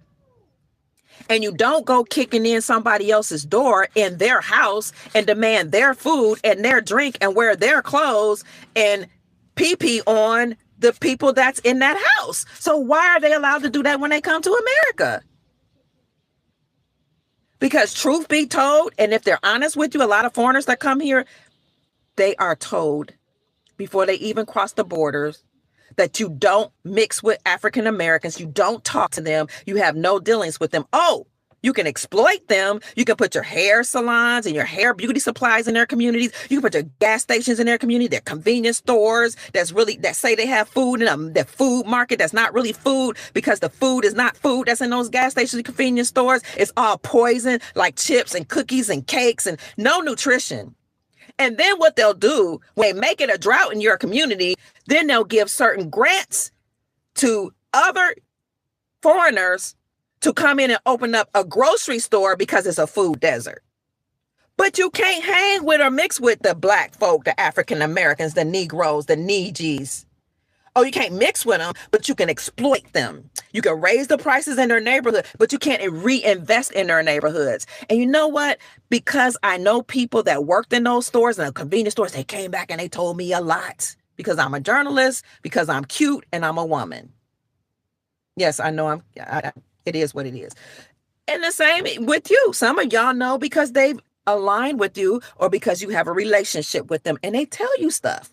And you don't go kicking in somebody else's door in their house and demand their food and their drink and wear their clothes and pee on the people that's in that house. So why are they allowed to do that when they come to America? Because truth be told, and if they're honest with you, a lot of foreigners that come here, they are told before they even cross the borders that you don't mix with African Americans. You don't talk to them. You have no dealings with them. Oh, you can exploit them. You can put your hair salons and your hair beauty supplies in their communities. You can put your gas stations in their community, their convenience stores that say they have food in them, the food market that's not really food because the food is not food that's in those gas stations and convenience stores. It's all poison like chips and cookies and cakes and no nutrition. And then what they'll do when they make it a drought in your community, then they'll give certain grants to other foreigners to come in and open up a grocery store because it's a food desert. But you can't hang with or mix with the black folk, the African Americans, the Negroes, the Neegies. Oh, you can't mix with them, but you can exploit them. You can raise the prices in their neighborhood, but you can't reinvest in their neighborhoods. And you know what? Because I know people that worked in those stores and the convenience stores, they came back and they told me a lot because I'm a journalist, because I'm cute and I'm a woman. Yes, I know it is what it is. And the same with you. Some of y'all know because they've aligned with you or because you have a relationship with them and they tell you stuff.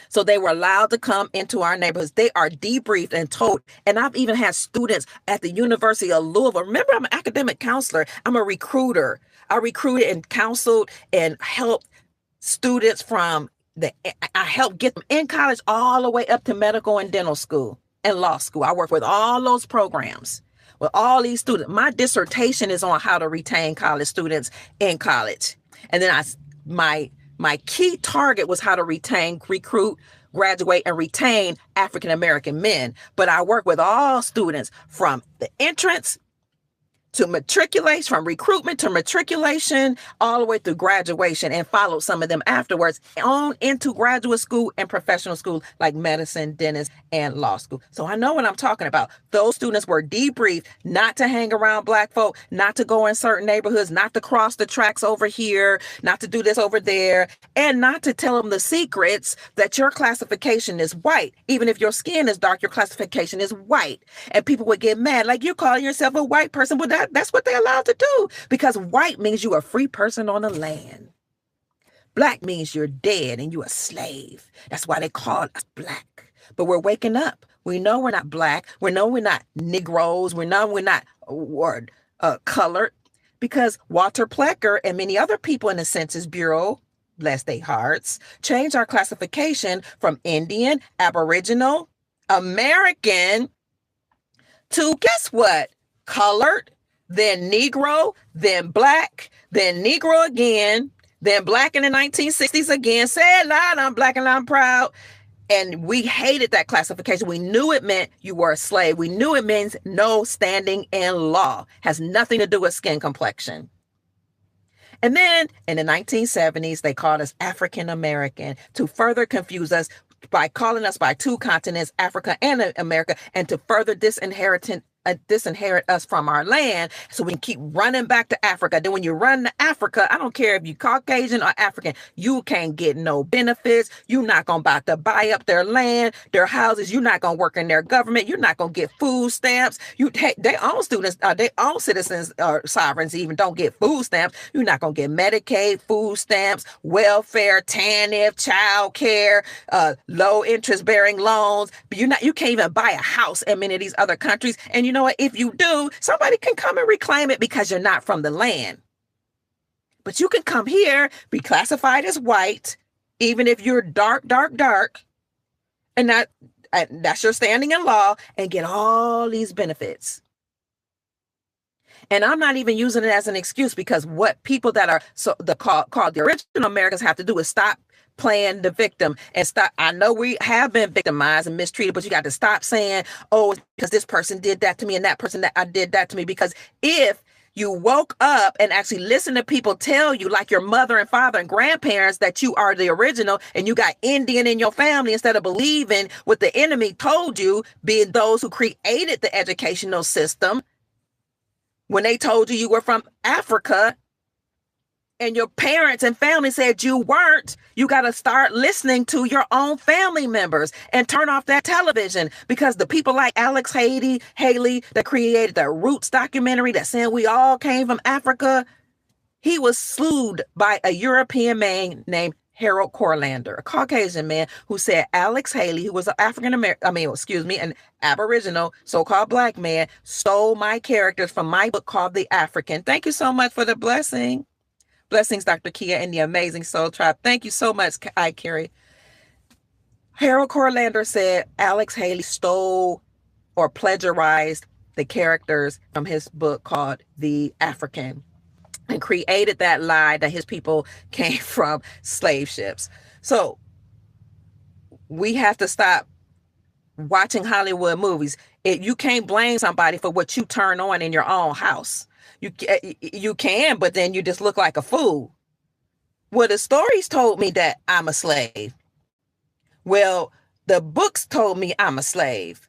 So they were allowed to come into our neighborhoods. They are debriefed and told. And I've even had students at the University of Louisville. Remember, I'm an academic counselor. I'm a recruiter. I recruited and counseled and helped students I helped get them in college all the way up to medical and dental school and law school. I work with all those programs with all these students. My dissertation is on how to retain college students in college. And then my key target was how to recruit, graduate, and retain African-American men. But I work with all students from the entrance to matriculation, from recruitment to matriculation, all the way through graduation, and followed some of them afterwards on into graduate school and professional school like medicine, dentist, and law school. So I know what I'm talking about. Those students were debriefed not to hang around black folk, not to go in certain neighborhoods, not to cross the tracks over here, not to do this over there, and not to tell them the secrets that your classification is white. Even if your skin is dark, your classification is white. And people would get mad, like you're calling yourself a white person. Well, that's what they're allowed to do because white means you're a free person on the land. Black means you're dead and you're a slave. That's why they call us black. But we're waking up. We know we're not black. We know we're not Negroes. We know we're not colored because Walter Plecker and many other people in the Census Bureau, bless their hearts, changed our classification from Indian, Aboriginal, American to guess what? Colored, then Negro, then black, then Negro again, then black in the 1960s again. Say it loud, I'm black and I'm proud. And we hated that classification. We knew it meant you were a slave. We knew it means no standing in law. Has nothing to do with skin complexion. And then in the 1970s, they called us African American to further confuse us by calling us by two continents, Africa and America, and to further disinherit disinherit us from our land so we can keep running back to Africa. Then when you run to Africa, I don't care if you're Caucasian or African, you can't get no benefits. You're not going to buy up their land, their houses. You're not going to work in their government. You're not going to get food stamps. They own students, they own citizens or sovereigns even don't get food stamps. You're not going to get Medicaid, food stamps, welfare, TANF, child care, low interest bearing loans. But you can't even buy a house in many of these other countries. And you know what? If you do, somebody can come and reclaim it because you're not from the land. But you can come here, be classified as white, even if you're dark, and that's your standing in law, and get all these benefits. And I'm not even using it as an excuse, because what people that are called the original Americans have to do is stop playing the victim and stop. I know we have been victimized and mistreated, but you got to stop saying, oh, it's because this person did that to me and that person that I did that to me. Because if you woke up and actually listen to people tell you, like your mother and father and grandparents, that you are the original and you got Indian in your family, instead of believing what the enemy told you, being those who created the educational system, when they told you were from Africa, and your parents and family said you weren't, you got to start listening to your own family members and turn off that television. Because the people like Alex Haley that created the Roots documentary that said we all came from Africa, he was slewed by a European man named Harold Corlander, a Caucasian man, who said Alex Haley, who was an an Aboriginal, so-called black man, stole my characters from my book called The African. Thank you so much for the blessing. Blessings, Dr. Kia and the Amazing Soul Tribe. Thank you so much, Carrie. Harold Corlander said Alex Haley stole or plagiarized the characters from his book called The African, and created that lie that his people came from slave ships. So we have to stop watching Hollywood movies. You can't blame somebody for what you turn on in your own house. You can, but then you just look like a fool. Well, the stories told me that I'm a slave. Well, the books told me I'm a slave.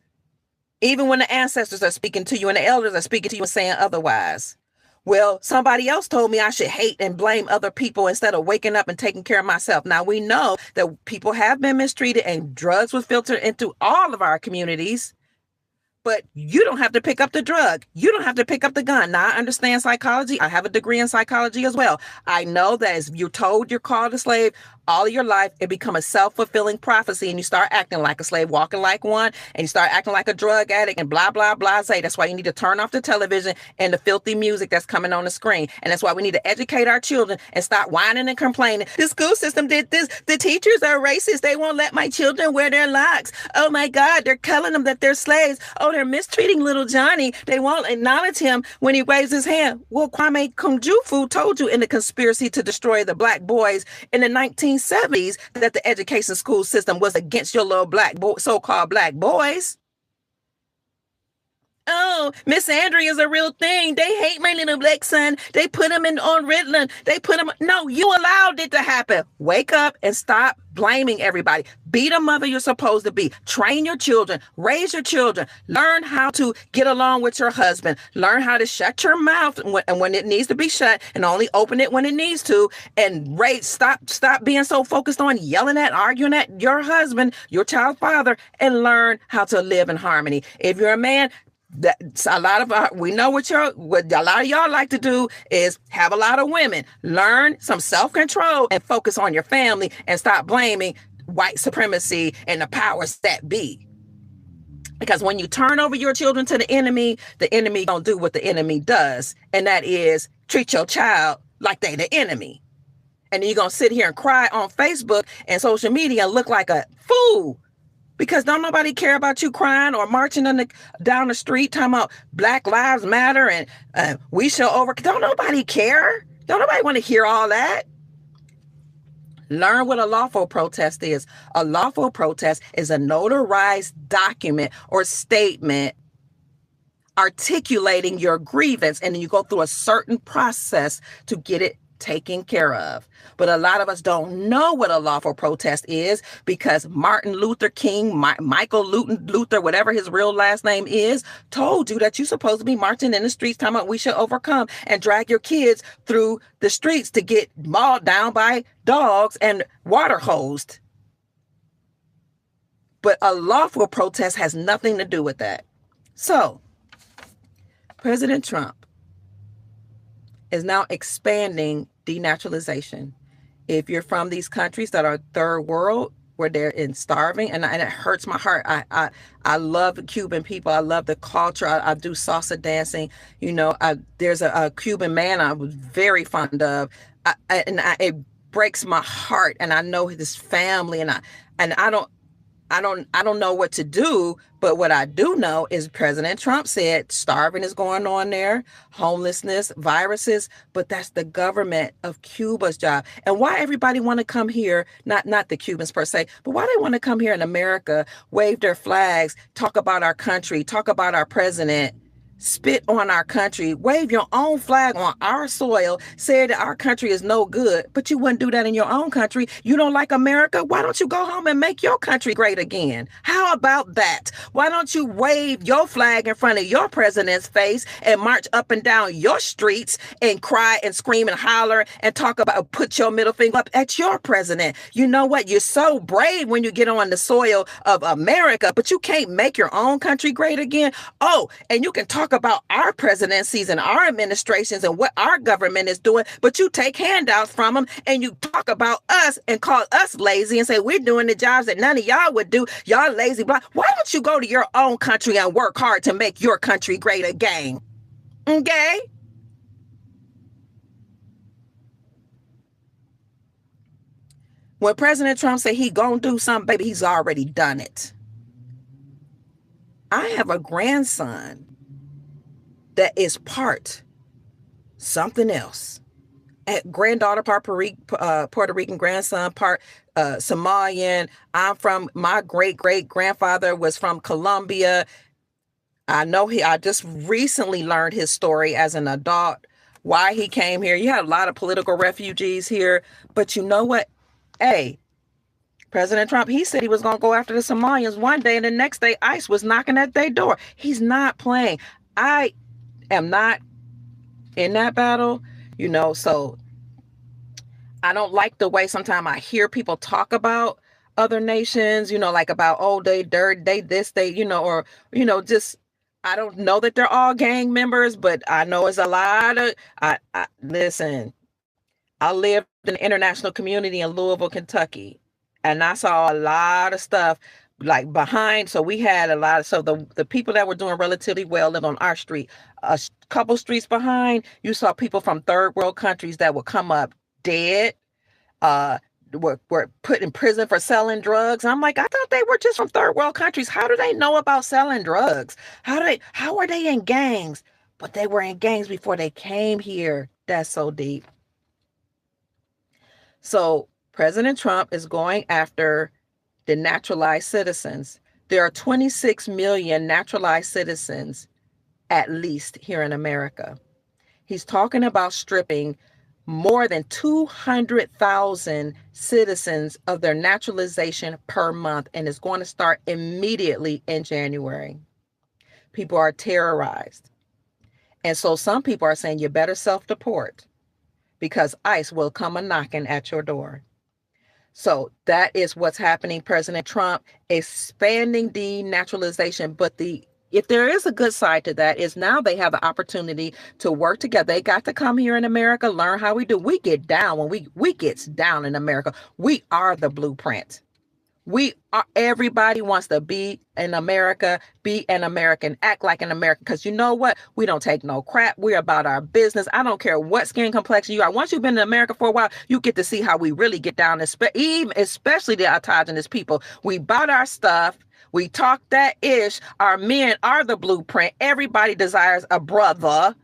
Even when the ancestors are speaking to you and the elders are speaking to you and saying otherwise. Well, somebody else told me I should hate and blame other people instead of waking up and taking care of myself. Now, we know that people have been mistreated and drugs was filtered into all of our communities. But you don't have to pick up the drug. You don't have to pick up the gun. Now, I understand psychology. I have a degree in psychology as well. I know that as you're told you're called a slave all of your life, it becomes a self-fulfilling prophecy, and you start acting like a slave, walking like one, and you start acting like a drug addict and blah, blah, blah. That's why you need to turn off the television and the filthy music that's coming on the screen. And that's why we need to educate our children and stop whining and complaining. The school system did this. The teachers are racist. They won't let my children wear their locks. Oh my God, they're telling them that they're slaves. Oh, they're mistreating little Johnny. They won't acknowledge him when he waves his hand. Well, Kwame Kunjufu told you in the conspiracy to destroy the black boys in the 1970s that the education school system was against your little so-called black boys. Oh, Miss Andrea is a real thing. They hate my little black son. They put him on Ritalin. They put him. No, you allowed it to happen. Wake up and stop blaming everybody. Be the mother you're supposed to be. Train your children. Raise your children. Learn how to get along with your husband. Learn how to shut your mouth when it needs to be shut, and only open it when it needs to. And stop being so focused on yelling at, arguing at your husband, your child's father, and learn how to live in harmony. If you're a man, that's a lot of we know what a lot of y'all like to do is have a lot of women. Learn some self-control and focus on your family, and stop blaming white supremacy and the powers that be. Because when you turn over your children to the enemy gonna do what the enemy does, and that is treat your child like they the enemy. And then you're gonna sit here and cry on Facebook and social media and look like a fool. Because don't nobody care about you crying or marching down the street talking about Black Lives Matter and we shall over. Don't nobody care. Don't nobody want to hear all that. Learn what a lawful protest is. A lawful protest is a notarized document or statement articulating your grievance, and then you go through a certain process to get it taken care of. But a lot of us don't know what a lawful protest is because Martin Luther King, Michael Luther, whatever his real last name is, told you that you're supposed to be marching in the streets, talking about we should overcome, and drag your kids through the streets to get mauled down by dogs and water hosed. But a lawful protest has nothing to do with that. So, President Trump is now expanding denaturalization. If you're from these countries that are third world, where they're in starving, and it hurts my heart. I love the Cuban people. I love the culture. I do salsa dancing. You know, there's a Cuban man I was very fond of, it breaks my heart. And I know his family, and I don't know what to do, but what I do know is President Trump said starving is going on there, homelessness, viruses, but that's the government of Cuba's job. And why everybody want to come here, not the Cubans per se, but why they want to come here in America, wave their flags, talk about our country, talk about our president, spit on our country, wave your own flag on our soil, say that our country is no good, but you wouldn't do that in your own country. You don't like America? Why don't you go home and make your country great again? How about that? Why don't you wave your flag in front of your president's face and march up and down your streets and cry and scream and holler and talk about, put your middle finger up at your president? You know what? You're so brave when you get on the soil of America, but you can't make your own country great again. Oh, and you can talk about our presidencies and our administrations and what our government is doing, but you take handouts from them and you talk about us and call us lazy and say we're doing the jobs that none of y'all would do. Y'all lazy. Blah. Why don't you go to your own country and work hard to make your country great again? Okay? When President Trump said he gonna do something, baby, he's already done it. I have a grandson that is part something else. Granddaughter, part Puerto Rican, grandson, part Somalian. My great-great-grandfather was from Colombia. I just recently learned his story as an adult, why he came here. You had a lot of political refugees here, but you know what? Hey, President Trump, he said he was going to go after the Somalians one day, and the next day ICE was knocking at their door. He's not playing. I am not in that battle, so I don't like the way sometimes I hear people talk about other nations, like about, oh, they dirt, they this, they, just, I don't know that they're all gang members, but I know it's a lot of, listen, I lived in the international community in Louisville, Kentucky, and I saw a lot of stuff like behind. So we had a lot of, so the people that were doing relatively well live on our street. A couple streets behind, you saw people from third world countries that would come up dead, were put in prison for selling drugs. And I'm like, I thought they were just from third world countries. How do they know about selling drugs? How are they in gangs? But they were in gangs before they came here. That's so deep. So President Trump is going after the naturalized citizens. There are 26 million naturalized citizens, at least here in America. He's talking about stripping more than 200,000 citizens of their naturalization per month, and it's going to start immediately in January. People are terrorized. And so some people are saying you better self-deport because ICE will come a-knocking at your door. So that is what's happening. President Trump expanding denaturalization. But if there is a good side to that, is now they have the opportunity to work together. They got to come here in America, learn how we do. We get down when we gets down in America. We are the blueprint. Everybody wants to be in America, be an American, act like an American. Because you know what? We don't take no crap. We're about our business. I don't care what skin complexion you are. Once you've been in America for a while, you get to see how we really get down, especially the autogenous people. We bought our stuff. We talk that ish. Our men are the blueprint. Everybody desires a brother.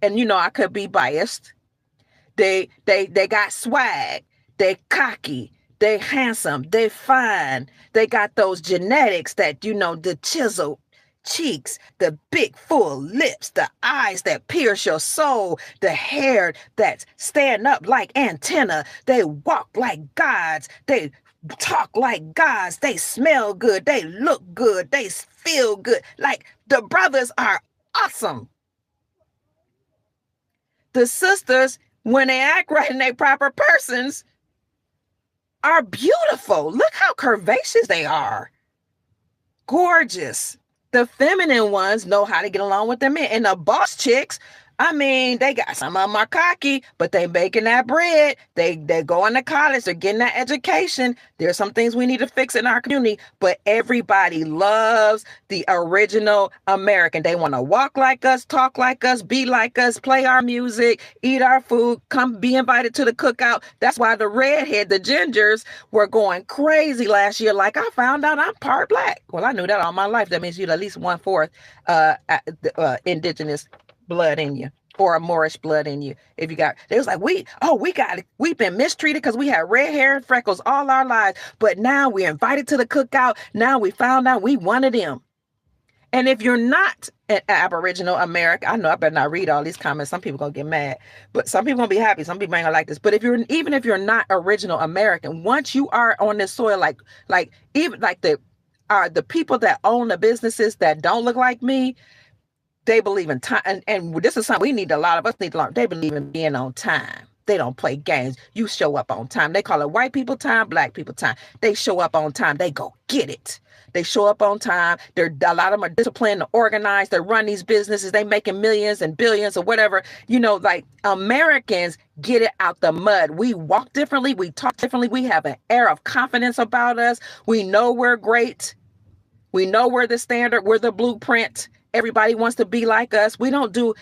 And I could be biased. They got swag. They cocky. They handsome, they fine, they got those genetics that, the chisel. cheeks, the big full lips, the eyes that pierce your soul, the hair that stand up like antenna. They walk like gods. They talk like gods. They smell good. They look good. They feel good. Like the brothers are awesome. The sisters, when they act right and they proper persons, are beautiful. Look how curvaceous they are. Gorgeous. The feminine ones know how to get along with their men. And the boss chicks, I mean, they got some of them are cocky, but they making that bread. They're going to college. They're getting that education. There's some things we need to fix in our community, but everybody loves the original American. They want to walk like us, talk like us, be like us, play our music, eat our food, come be invited to the cookout. That's why the redhead, the gingers were going crazy last year. Like, I found out I'm part Black. Well, I knew that all my life. That means you're at least 1/4 indigenous blood in you, or a Moorish blood in you. If you got, they was like, we've been mistreated because we had red hair and freckles all our lives, but now we're invited to the cookout. Now we found out we one of them. And if you're not an Aboriginal American, I know I better not read all these comments. Some people gonna get mad, but some people gonna be happy. Some people ain't gonna like this. But even if you're not original American, once you are on this soil, like even like the people that own the businesses that don't look like me, they believe in time, and this is something a lot of us need to learn. They believe in being on time. They don't play games. You show up on time. They call it white people time, Black people time. They show up on time. They go get it. They show up on time. A lot of them are disciplined, organized. They run these businesses. They making millions and billions or whatever. Like Americans get it out the mud. We walk differently. We talk differently. We have an air of confidence about us. We know we're great. We know we're the standard. We're the blueprint. Everybody wants to be like us. We don't do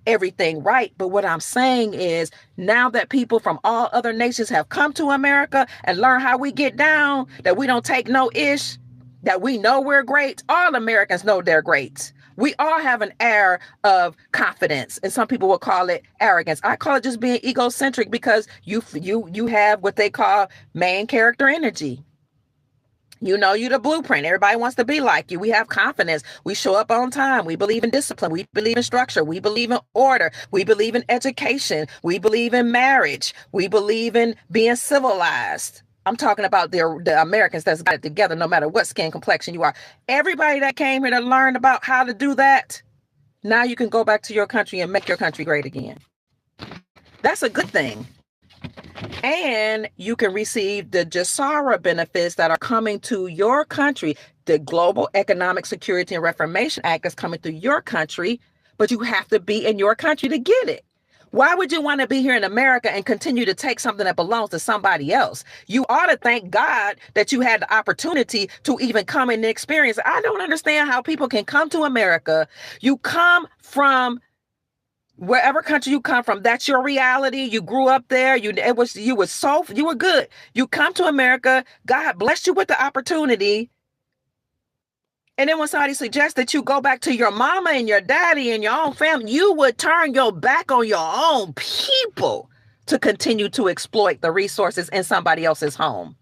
everything right. But what I'm saying is, now that people from all other nations have come to America and learn how we get down, that we don't take no ish, that we know we're great. All Americans know they're great. We all have an air of confidence, and some people will call it arrogance. I call it just being egocentric, because you have what they call main character energy. You the blueprint. Everybody wants to be like you. We have confidence. We show up on time. We believe in discipline. We believe in structure. We believe in order. We believe in education. We believe in marriage. We believe in being civilized. I'm talking about the Americans that's got it together, no matter what skin complexion you are. Everybody that came here to learn about how to do that, now you can go back to your country and make your country great again. That's a good thing. And you can receive the GESARA benefits that are coming to your country. The Global Economic Security and Reformation Act is coming to your country, but you have to be in your country to get it. Why would you want to be here in America and continue to take something that belongs to somebody else? You ought to thank God that you had the opportunity to even come and experience. I don't understand how people can come to America. You come from wherever country you come from, that's your reality. You grew up there. You were good. You come to America. God blessed you with the opportunity. And then when somebody suggests that you go back to your mama and your daddy and your own family, you would turn your back on your own people to continue to exploit the resources in somebody else's home.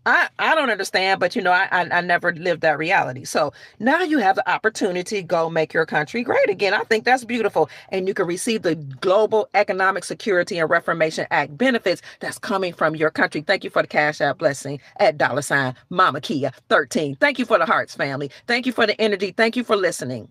I don't understand, but I never lived that reality. So now you have the opportunity to go make your country great again. I think that's beautiful. And you can receive the Global Economic Security and Reformation Act benefits that's coming from your country. Thank you for the Cash App blessing at $ Mama Kia 13. Thank you for the hearts, family. Thank you for the energy. Thank you for listening.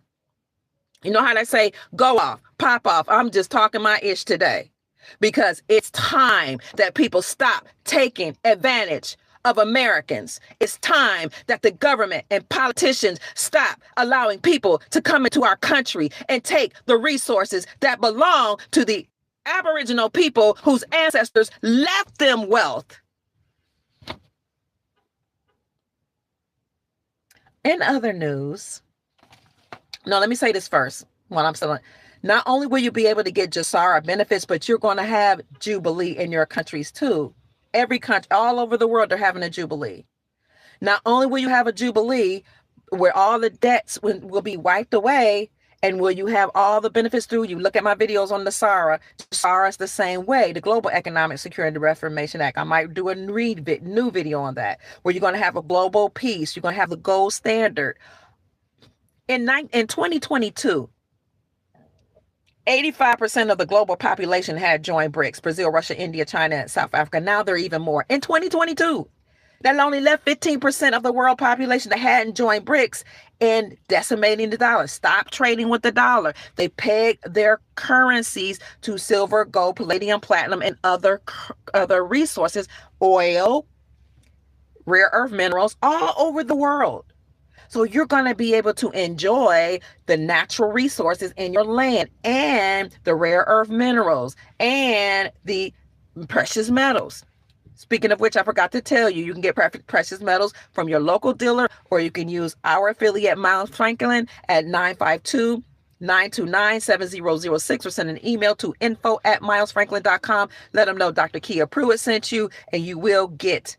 You know how they say, go off, pop off. I'm just talking my ish today, because it's time that people stop taking advantage of Americans. It's time that the government and politicians stop allowing people to come into our country and take the resources that belong to the Aboriginal people whose ancestors left them wealth. In other news, let me say this first while I'm still on. Not only will you be able to get GESARA benefits, but you're going to have Jubilee in your countries too. Every country, all over the world, they're having a Jubilee. Not only will you have a Jubilee where all the debts will be wiped away, and will you have all the benefits through. You look at my videos on the SARA. SARA is the same way. The Global Economic Security and Reformation Act. I might do a new video on that, where you're going to have a global peace. You're going to have the gold standard. In 2022, 85% of the global population had joined BRICS: Brazil, Russia, India, China, and South Africa. Now they're even more. In 2022, that only left 15% of the world population that hadn't joined BRICS and decimating the dollar. Stop trading with the dollar. They peg their currencies to silver, gold, palladium, platinum, and other resources, oil, rare earth minerals, all over the world. So you're going to be able to enjoy the natural resources in your land and the rare earth minerals and the precious metals. Speaking of which, I forgot to tell you, you can get precious metals from your local dealer, or you can use our affiliate, Miles Franklin, at 952-929-7006, or send an email to info@milesfranklin.com. Let them know Dr. Kia Pruitt sent you, and you will get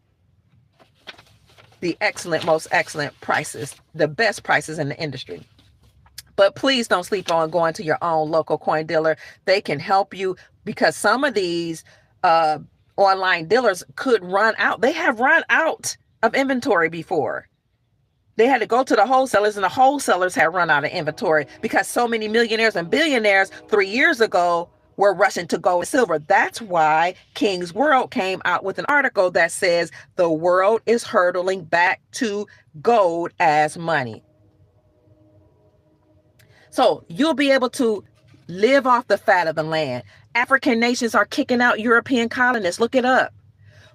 the most excellent prices, the best prices in the industry. But please don't sleep on going to your own local coin dealer. They can help you, because some of these online dealers could run out. They have run out of inventory before. They had to go to the wholesalers, and the wholesalers had run out of inventory because so many millionaires and billionaires 3 years ago were rushing to gold and silver. That's why King's World came out with an article that says the world is hurtling back to gold as money. So you'll be able to live off the fat of the land. African nations are kicking out European colonists. Look it up.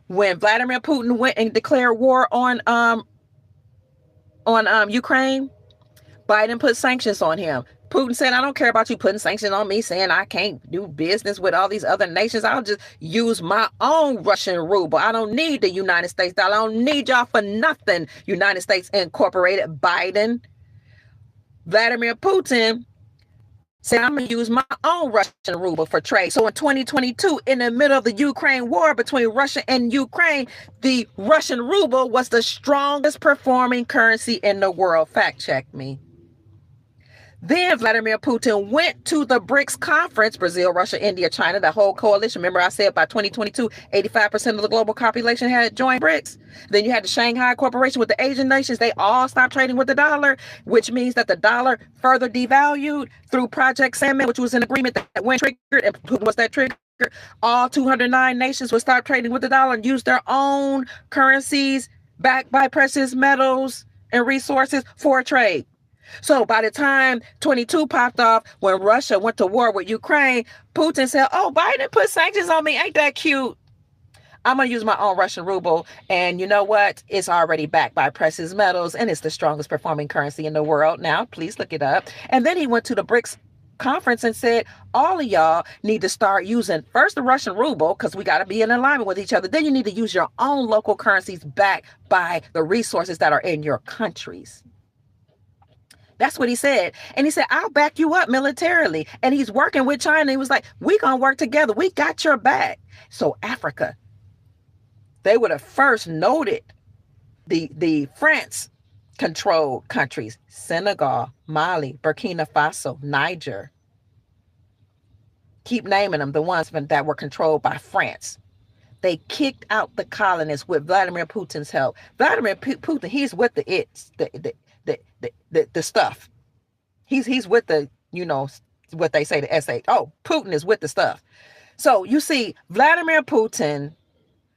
When Vladimir Putin went and declared war on Ukraine, Biden put sanctions on him. Putin said, I don't care about you putting sanctions on me, saying I can't do business with all these other nations. I'll just use my own Russian ruble. I don't need the United States dollar. I don't need y'all for nothing. United States Incorporated. Biden, Vladimir Putin said, I'm going to use my own Russian ruble for trade. So in 2022, in the middle of the Ukraine war between Russia and Ukraine, the Russian ruble was the strongest performing currency in the world. Fact check me. Then Vladimir Putin went to the BRICS conference, Brazil, Russia, India, China, the whole coalition. Remember I said by 2022, 85% of the global population had joined BRICS. Then you had the Shanghai Corporation with the Asian nations. They all stopped trading with the dollar, which means that the dollar further devalued through Project Sandman, which was an agreement that went triggered. And Putin was that trigger. All 209 nations would stop trading with the dollar and use their own currencies backed by precious metals and resources for trade. So by the time 22 popped off, when Russia went to war with Ukraine, Putin said, oh, Biden put sanctions on me. Ain't that cute? I'm going to use my own Russian ruble. And you know what? It's already backed by precious metals, and it's the strongest performing currency in the world. Now, please look it up. And then he went to the BRICS conference and said, all of y'all need to start using first the Russian ruble, because we got to be in alignment with each other. Then you need to use your own local currencies backed by the resources that are in your countries. That's what he said. And he said, I'll back you up militarily. And he's working with China. He was like, we going to work together. We got your back. So Africa, they would have first noted the France-controlled countries: Senegal, Mali, Burkina Faso, Niger. Keep naming them, the ones that were controlled by France. They kicked out the colonists with Vladimir Putin's help. Vladimir Putin, he's with the stuff. He's with the, what they say, the S8. Oh, Putin is with the stuff. So you see, Vladimir Putin,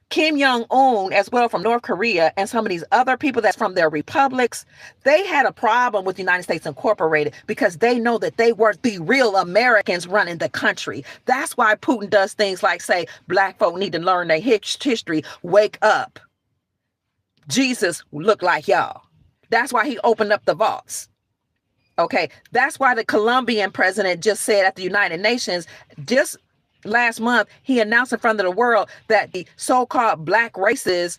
Kim Jong-un as well from North Korea, and some of these other people that's from their republics, they had a problem with the United States Incorporated because they know that they were the real Americans running the country. That's why Putin does things like say, black folk need to learn their history, wake up. Jesus looked like y'all. That's why he opened up the vaults. Okay, that's why the Colombian president just said at the United Nations, just last month, he announced in front of the world that the so-called black races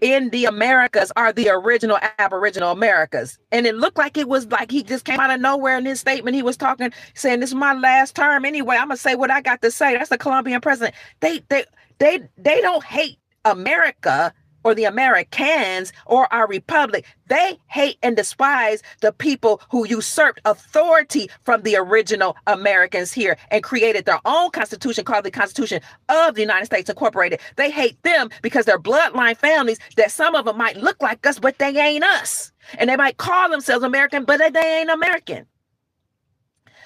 in the Americas are the original Aboriginal Americas. And it looked like it was like he just came out of nowhere in his statement. He was talking, saying, this is my last term anyway. I'm going to say what I got to say. That's the Colombian president. They don't hate America or the Americans or our republic. They hate and despise the people who usurped authority from the original Americans here and created their own constitution called the Constitution of the United States Incorporated. They hate them because they're bloodline families that some of them might look like us, but they ain't us. And they might call themselves American, but they ain't American.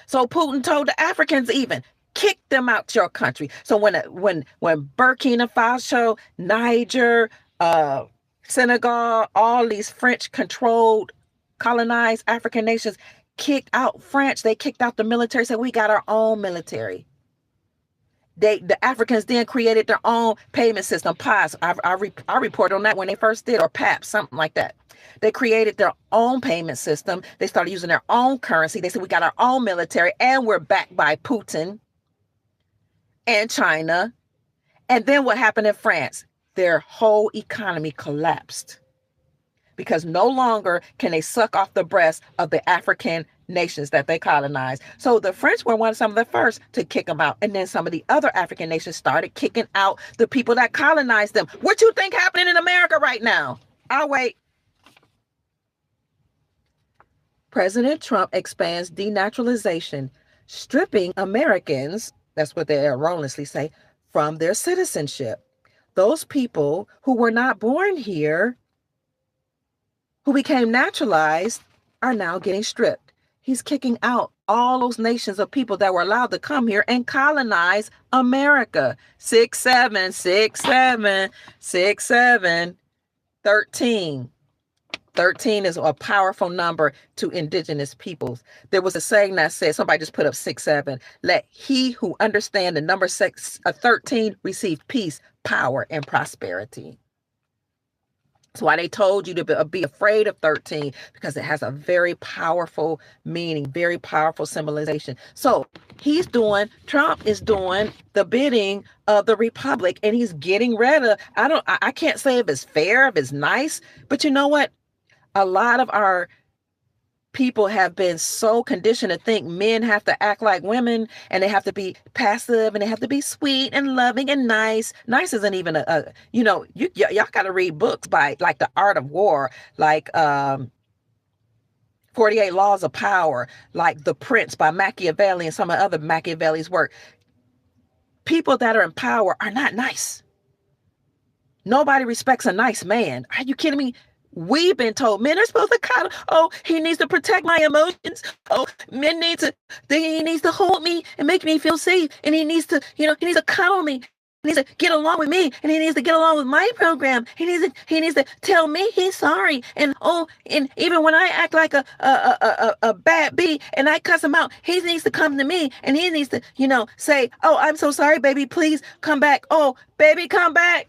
So Putin told the Africans even, kick them out your country. So when Burkina Faso, Niger, Senegal, all these French-controlled, colonized African nations kicked out French, they kicked out the military, said we got our own military. The Africans then created their own payment system, PAS. I reported on that when they first did, or PAP, something like that. They created their own payment system. They started using their own currency. They said we got our own military and we're backed by Putin and China. And then what happened in France? Their whole economy collapsed because no longer can they suck off the breast of the African nations that they colonized. So the French were some of the first to kick them out. And then some of the other African nations started kicking out the people that colonized them. What you think happening in America right now? I'll wait. President Trump expands denaturalization, stripping Americans, that's what they erroneously say, from their citizenship. Those people who were not born here, who became naturalized, are now getting stripped. He's kicking out all those nations of people that were allowed to come here and colonize America. 6'7", 6'7", 6'7", 13. 13 is a powerful number to indigenous peoples. There was a saying that said, somebody just put up 6'7", let he who understand the number 13 receive peace, power, and prosperity. That's why they told you to be afraid of 13, because it has a very powerful meaning, very powerful symbolization. So Trump is doing the bidding of the Republic, and he's getting rid of, I can't say if it's fair, if it's nice, but you know what? A lot of our people have been so conditioned to think men have to act like women, and they have to be passive, and they have to be sweet and loving and nice. Nice isn't even y'all got to read books by like The Art of War, like 48 Laws of Power, like The Prince by Machiavelli and some of other Machiavelli's work. People that are in power are not nice. Nobody respects a nice man. Are you kidding me? We've been told men are supposed to cuddle. Oh, he needs to protect my emotions. Oh, he needs to hold me and make me feel safe. And he needs to, he needs to cuddle me. He needs to get along with me. And he needs to get along with my program. He needs to tell me he's sorry. And even when I act like a bad bee and I cuss him out, he needs to come to me and he needs to, say, oh, I'm so sorry, baby. Please come back. Oh, baby, come back.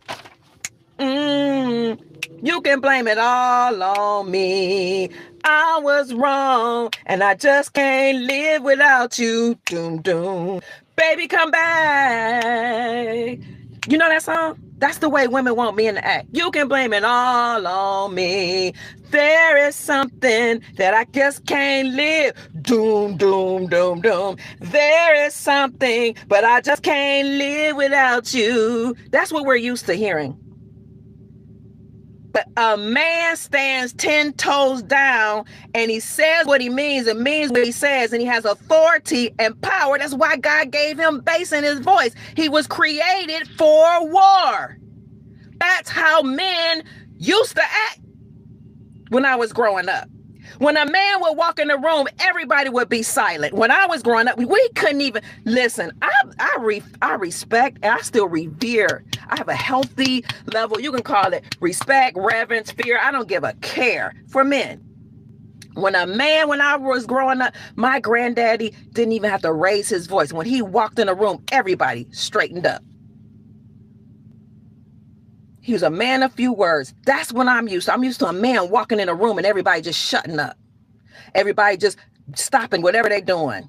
You can blame it all on me. I was wrong, and I just can't live without you. Doom, doom. Baby, come back. You know that song? That's the way women want men to act. You can blame it all on me. There is something that I just can't live. Doom, doom, doom, doom. There is something, but I just can't live without you. That's what we're used to hearing. But a man stands 10 toes down and he says what he means and means what he says, and he has authority and power. That's why God gave him bass in his voice. He was created for war. That's how men used to act when I was growing up. When a man would walk in the room, everybody would be silent. When I was growing up, we couldn't even listen. I respect and I still revere. I have a healthy level. You can call it respect, reverence, fear. I don't give a care for men. When I was growing up, my granddaddy didn't even have to raise his voice. When he walked in a room, everybody straightened up. He was a man of few words. That's what I'm used to. I'm used to a man walking in a room and everybody just shutting up. Everybody just stopping whatever they're doing.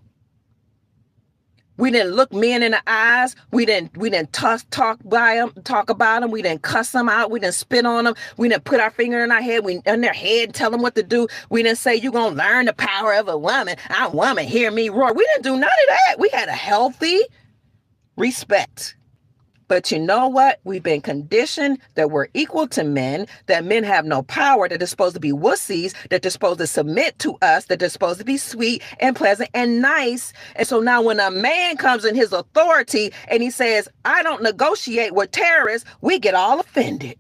We didn't look men in the eyes. We didn't talk about them. We didn't cuss them out. We didn't spit on them. We didn't put our finger in our head. In their head and tell them what to do. We didn't say, you're going to learn the power of a woman. I'm a woman. Hear me roar. We didn't do none of that. We had a healthy respect. But you know what? We've been conditioned that we're equal to men, that men have no power, that they're supposed to be wussies, that they're supposed to submit to us, that they're supposed to be sweet and pleasant and nice. And so now when a man comes in his authority and he says, I don't negotiate with terrorists, we get all offended.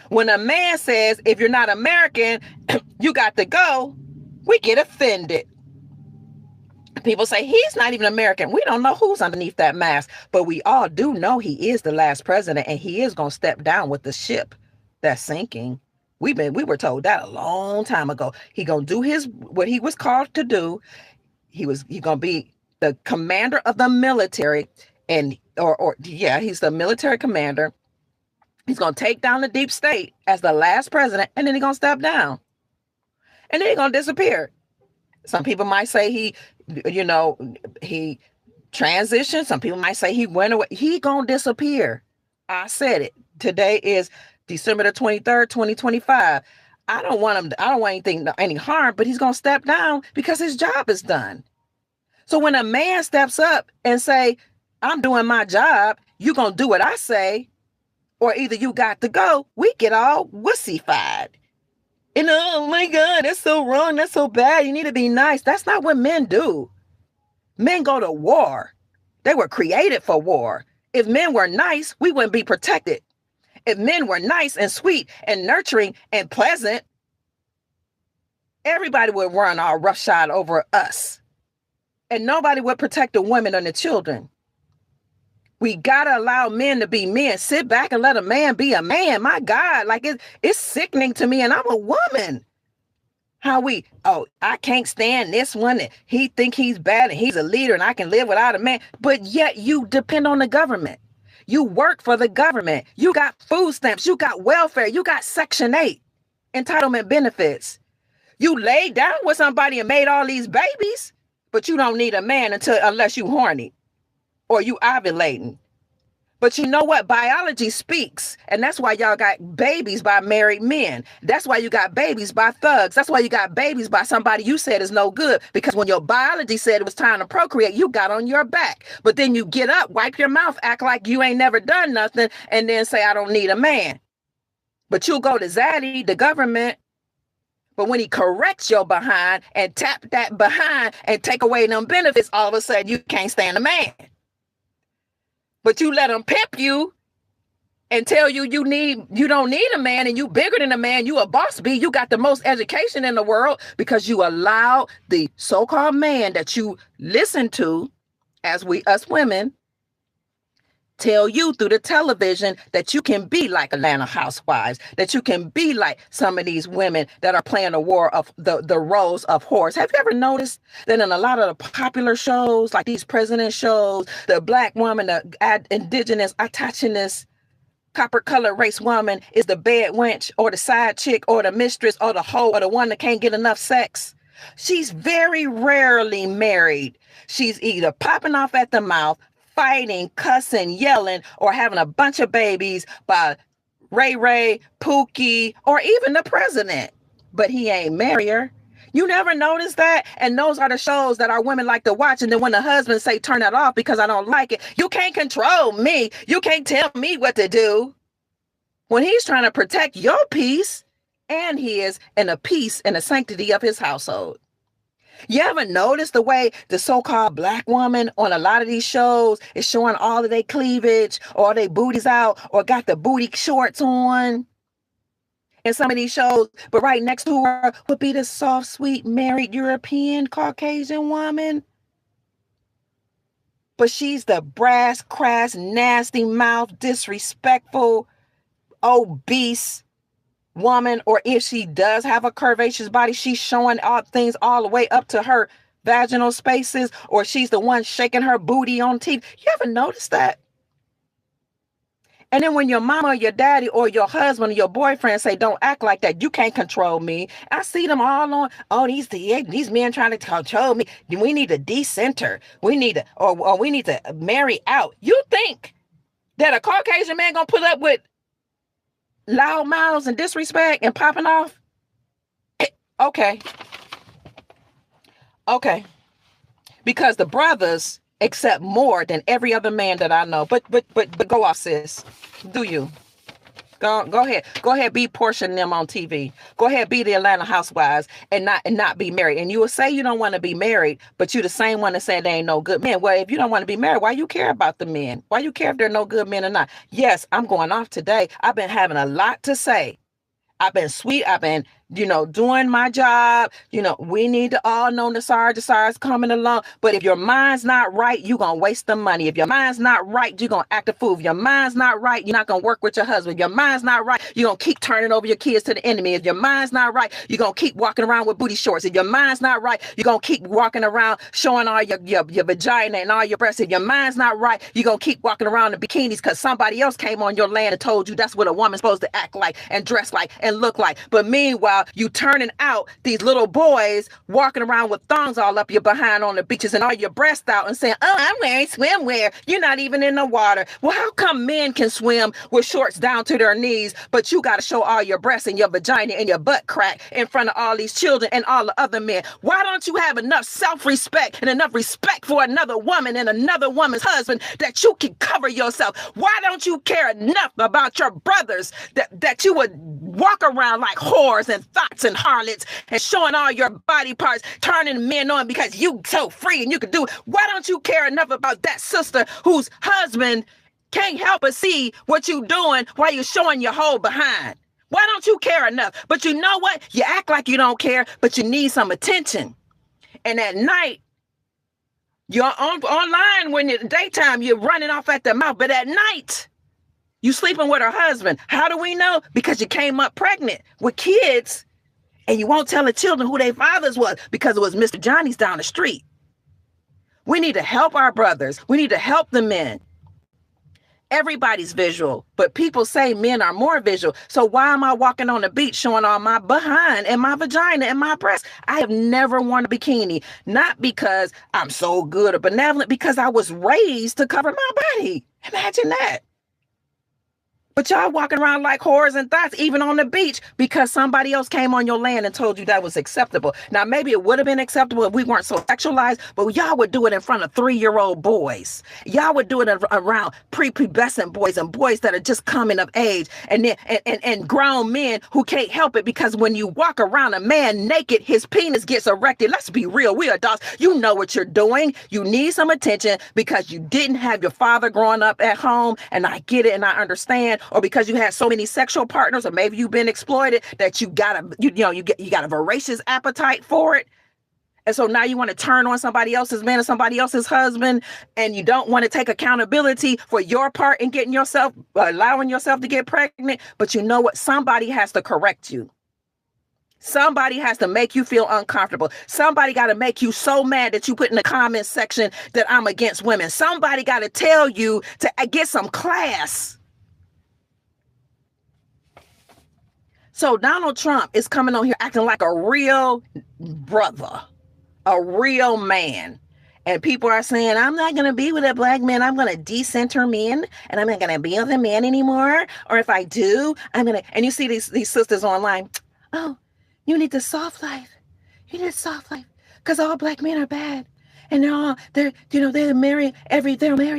When a man says, if you're not American, you got to go, we get offended. People say he's not even American. We don't know who's underneath that mask, but we all do know he is the last president, and he is going to step down with the ship that's sinking. We were told that a long time ago. He going to do what he was called to do. He's going to be the commander of the military, and he's the military commander. He's going to take down the deep state as the last president, and then he's going to step down. And then he's going to disappear. Some people might say he transitioned. Some people might say he went away. He going to disappear. I said it. Today is December the 23rd, 2025. I don't want any harm, but he's going to step down because his job is done. So when a man steps up and say, I'm doing my job, you're going to do what I say, or either you got to go, we get all wussified. And oh my God, that's so wrong. That's so bad. You need to be nice. That's not what men do. Men go to war. They were created for war. If men were nice, we wouldn't be protected. If men were nice and sweet and nurturing and pleasant, everybody would run all roughshod over us. And nobody would protect the women and the children. We got to allow men to be men. Sit back and let a man be a man. My God, like it's sickening to me, and I'm a woman. I can't stand this one. He think he's bad and he's a leader and I can live without a man. But yet you depend on the government. You work for the government. You got food stamps. You got welfare. You got Section 8 entitlement benefits. You laid down with somebody and made all these babies, but you don't need a man unless you horny. Or you ovulating. But you know what? Biology speaks. And that's why y'all got babies by married men. That's why you got babies by thugs. That's why you got babies by somebody you said is no good. Because when your biology said it was time to procreate, you got on your back. But then you get up, wipe your mouth, act like you ain't never done nothing, and then say, I don't need a man. But you'll go to Zaddy, the government. But when he corrects your behind and tap that behind and take away them benefits, all of a sudden you can't stand a man. But you let them pimp you and tell you you don't need a man and you bigger than a man. You a boss bee. You got the most education in the world because you allow the so-called man that you listen to, as us women, tell you through the television that you can be like Atlanta Housewives, that you can be like some of these women that are playing the war of the roles of whores. Have you ever noticed that in a lot of the popular shows, like these president shows, the black woman, the indigenous, autochthonous, copper color race woman is the bed wench or the side chick or the mistress or the hoe or the one that can't get enough sex? She's very rarely married. She's either popping off at the mouth, fighting, cussing, yelling, or having a bunch of babies by Ray, Pookie, or even the president. But he ain't marry her. You never notice that? And those are the shows that our women like to watch. And then when the husband say, turn that off because I don't like it, you can't control me. You can't tell me what to do. When he's trying to protect your peace and his and the peace and the sanctity of his household. You ever notice the way the so-called black woman on a lot of these shows is showing all of their cleavage or their booties out or got the booty shorts on in some of these shows, but right next to her would be the soft, sweet, married European Caucasian woman. But she's the brass, crass, nasty mouth, disrespectful, obese woman, or if she does have a curvaceous body, she's showing things all the way up to her vaginal spaces, or she's the one shaking her booty on TV. You ever notice that? And then when your mama or your daddy or your husband or your boyfriend say, don't act like that, you can't control me. I see them all on, these men trying to control me. We need to decenter. We need to, or we need to marry out. You think that a Caucasian man gonna put up with loud mouths and disrespect and popping off? Okay. Because the brothers accept more than every other man that I know. But go off, sis. Do you? Go ahead. Go ahead, be Portia and them on TV. Go ahead, be the Atlanta Housewives and not be married. And you will say you don't want to be married, but you the same one that said they ain't no good men. Well, if you don't want to be married, why you care about the men? Why you care if they're no good men or not? Yes, I'm going off today. I've been having a lot to say. I've been sweet. I've been, doing my job. We need to all know Nasara's coming along. But if your mind's not right, you're going to waste the money. If your mind's not right, you're going to act a fool. If your mind's not right, you're not going to work with your husband. If your mind's not right, you're going to keep turning over your kids to the enemy. If your mind's not right, you're going to keep walking around with booty shorts. If your mind's not right, you're going to keep walking around showing all your vagina and all your breasts. If your mind's not right, you're going to keep walking around in bikinis because somebody else came on your land and told you that's what a woman's supposed to act like and dress like and look like. But meanwhile, you turning out these little boys walking around with thongs all up your behind on the beaches and all your breasts out and saying, oh, I'm wearing swimwear. You're not even in the water. Well, how come men can swim with shorts down to their knees, but you got to show all your breasts and your vagina and your butt crack in front of all these children and all the other men? Why don't you have enough self-respect and enough respect for another woman and another woman's husband that you can cover yourself? Why don't you care enough about your brothers that you would walk around like whores and thoughts and harlots and showing all your body parts, turning men on because you so free and you can do it? Why don't you care enough about that sister whose husband can't help but see what you doing while you're showing your whole behind? Why don't you care enough? But you know what? You act like you don't care, but you need some attention. And at night, you're online when in the daytime you're running off at the mouth, but at night, you sleeping with her husband. How do we know? Because you came up pregnant with kids and you won't tell the children who their fathers was because it was Mr. Johnny's down the street. We need to help our brothers. We need to help the men. Everybody's visual, but people say men are more visual. So why am I walking on the beach showing all my behind and my vagina and my breasts? I have never worn a bikini, not because I'm so good or benevolent, because I was raised to cover my body. Imagine that. But y'all walking around like whores and thoughts, even on the beach, because somebody else came on your land and told you that was acceptable. Now, maybe it would have been acceptable if we weren't so sexualized, but y'all would do it in front of 3-year-old boys. Y'all would do it around prepubescent boys and boys that are just coming of age, and then and grown men who can't help it because when you walk around a man naked, his penis gets erected. Let's be real. We adults. You know what you're doing. You need some attention because you didn't have your father growing up at home, and I get it and I understand. Or because you had so many sexual partners, or maybe you've been exploited that you got a voracious appetite for it. And so now you want to turn on somebody else's man or somebody else's husband, and you don't want to take accountability for your part in allowing yourself to get pregnant. But you know what? Somebody has to correct you. Somebody has to make you feel uncomfortable. Somebody got to make you so mad that you put in the comment section that I'm against women. Somebody got to tell you to get some class. So Donald Trump is coming on here acting like a real brother, a real man. And people are saying, I'm not going to be with a black man. I'm going to decenter men and I'm not going to be with a man anymore. Or if I do, I'm going to. And you see these sisters online. Oh, you need the soft life. You need soft life because all black men are bad. And they'll marry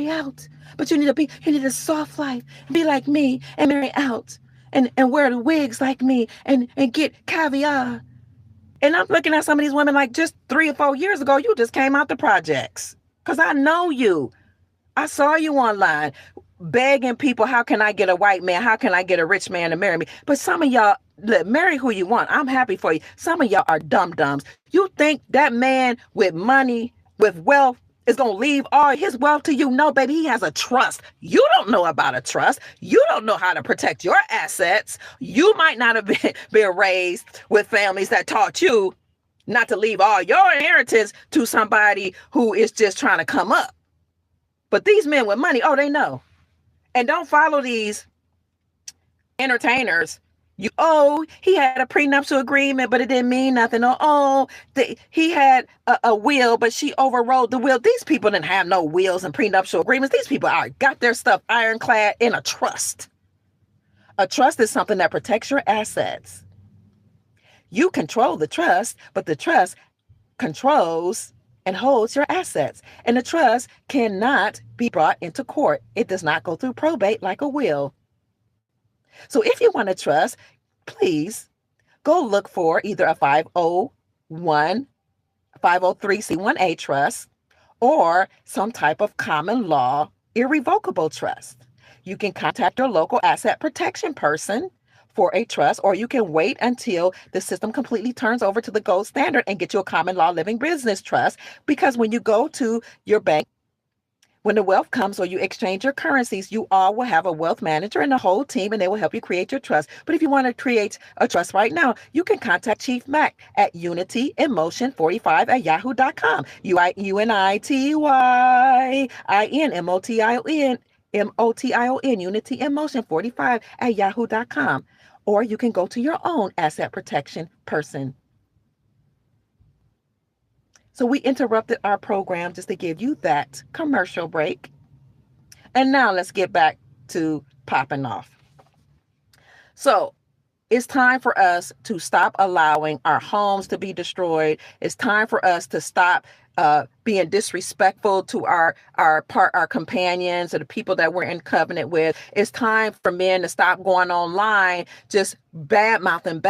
out. But you need a soft life. Be like me and marry out. And wear the wigs like me and get caviar. And I'm looking at some of these women like just 3 or 4 years ago, you just came out the projects. Because I know you. I saw you online begging people, how can I get a white man? How can I get a rich man to marry me? But some of y'all, marry who you want. I'm happy for you. Some of y'all are dum-dums. You think that man with money, with wealth, is going to leave all his wealth to you? No, baby, he has a trust. You don't know about a trust. You don't know how to protect your assets. You might not have been raised with families that taught you not to leave all your inheritance to somebody who is just trying to come up. But these men with money, they know. And don't follow these entertainers. He had a prenuptial agreement, but it didn't mean nothing. He had a will, but she overrode the will. These people didn't have no wills and prenuptial agreements. These people got their stuff ironclad in a trust. A trust is something that protects your assets. You control the trust, but the trust controls and holds your assets. And the trust cannot be brought into court. It does not go through probate like a will. So if you want to trust, please go look for either a 503c1A trust or some type of common law irrevocable trust. You can contact your local asset protection person for a trust, or you can wait until the system completely turns over to the gold standard and get you a common law living business trust. Because when you go to your bank, when the wealth comes or you exchange your currencies, you all will have a wealth manager and a whole team, and they will help you create your trust. But if you want to create a trust right now, you can contact Chief Mac at unityemotion45@yahoo.com. UNITYINMOTION, unityemotion45@yahoo.com. Or you can go to your own asset protection person. So we interrupted our program just to give you that commercial break. And now let's get back to popping off. So it's time for us to stop allowing our homes to be destroyed. It's time for us to stop being disrespectful to our companions or the people that we're in covenant with. It's time for men to stop going online just bad mouthing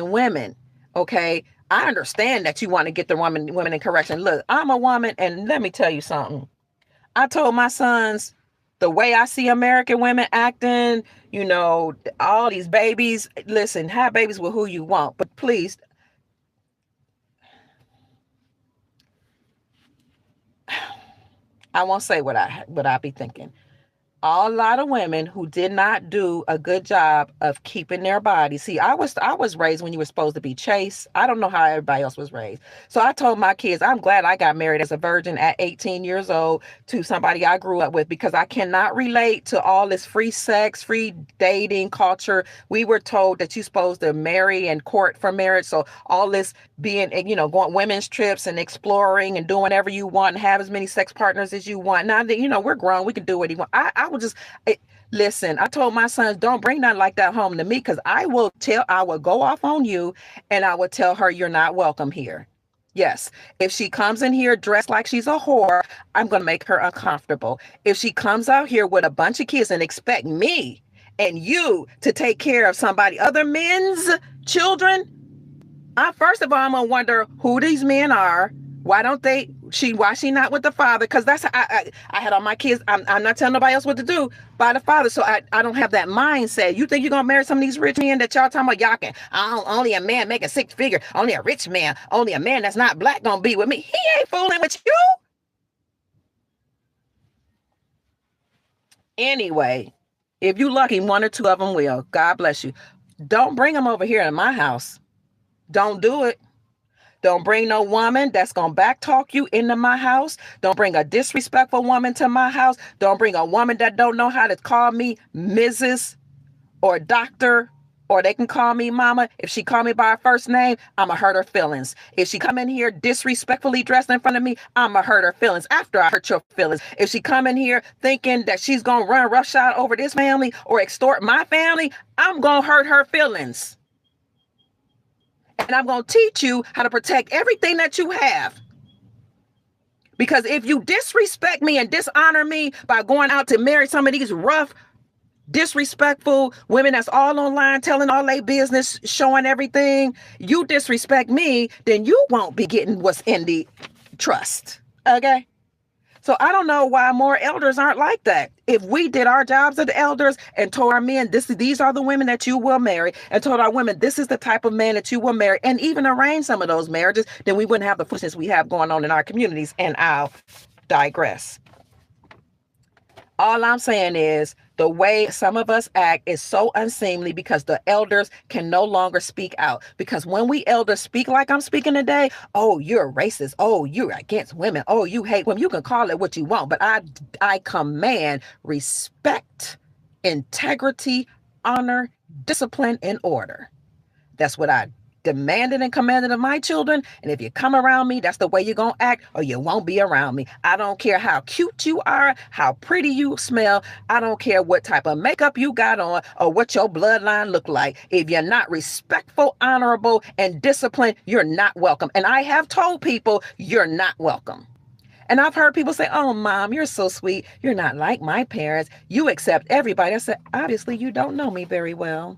women. Okay. I understand that you want to get the women in correction. Look, I'm a woman, and let me tell you something. I told my sons the way I see American women acting, all these babies. Listen, have babies with who you want, but please, I won't say what I be thinking. A lot of women who did not do a good job of keeping their body. See, I was raised when you were supposed to be chaste. I don't know how everybody else was raised. So I told my kids, I'm glad I got married as a virgin at 18 years old to somebody I grew up with, because I cannot relate to all this free sex, free dating culture. We were told that you're supposed to marry and court for marriage. So all this being, going women's trips and exploring and doing whatever you want and have as many sex partners as you want. Now that, we're grown, we can do what you want. Listen, I told my sons, don't bring nothing like that home to me, because I will go off on you, and I will tell her you're not welcome here. Yes. If she comes in here dressed like she's a whore, I'm going to make her uncomfortable. If she comes out here with a bunch of kids and expect me and you to take care of somebody, other men's children, first of all, I'm going to wonder who these men are. Why she not with the father? Because that's I had all my kids. I'm not telling nobody else what to do by the father. So I don't have that mindset. You think you're gonna marry some of these rich men that y'all talking about? Y'all can only a man make a six figure. Only a rich man. Only a man that's not black gonna be with me. He ain't fooling with you. Anyway, if you lucky, one or two of them will. God bless you. Don't bring them over here in my house. Don't do it. Don't bring no woman that's going to backtalk you into my house. Don't bring a disrespectful woman to my house. Don't bring a woman that don't know how to call me Mrs. or Doctor, or they can call me Mama. If she call me by her first name, I'm going to hurt her feelings. If she come in here disrespectfully dressed in front of me, I'm going to hurt her feelings after I hurt your feelings. If she come in here thinking that she's going to run roughshod over this family or extort my family, I'm going to hurt her feelings. And I'm going to teach you how to protect everything that you have. Because if you disrespect me and dishonor me by going out to marry some of these rough, disrespectful women that's all online telling all their business, showing everything, you disrespect me, then you won't be getting what's in the trust. Okay? So I don't know why more elders aren't like that. If we did our jobs as the elders and told our men, these are the women that you will marry, and told our women, this is the type of man that you will marry, and even arrange some of those marriages, then we wouldn't have the foolishness we have going on in our communities. And I'll digress. All I'm saying is the way some of us act is so unseemly because the elders can no longer speak out. Because when we elders speak like I'm speaking today, oh, you're a racist. Oh, you're against women. Oh, you hate women. You can call it what you want, but I command respect, integrity, honor, discipline, and order. That's what I demanded and commanded of my children. And if you come around me, that's the way you're going to act, or you won't be around me. I don't care how cute you are, how pretty you smell. I don't care what type of makeup you got on or what your bloodline look like. If you're not respectful, honorable, and disciplined, you're not welcome. And I have told people you're not welcome. And I've heard people say, oh, mom, you're so sweet. You're not like my parents. You accept everybody. I said, obviously, you don't know me very well.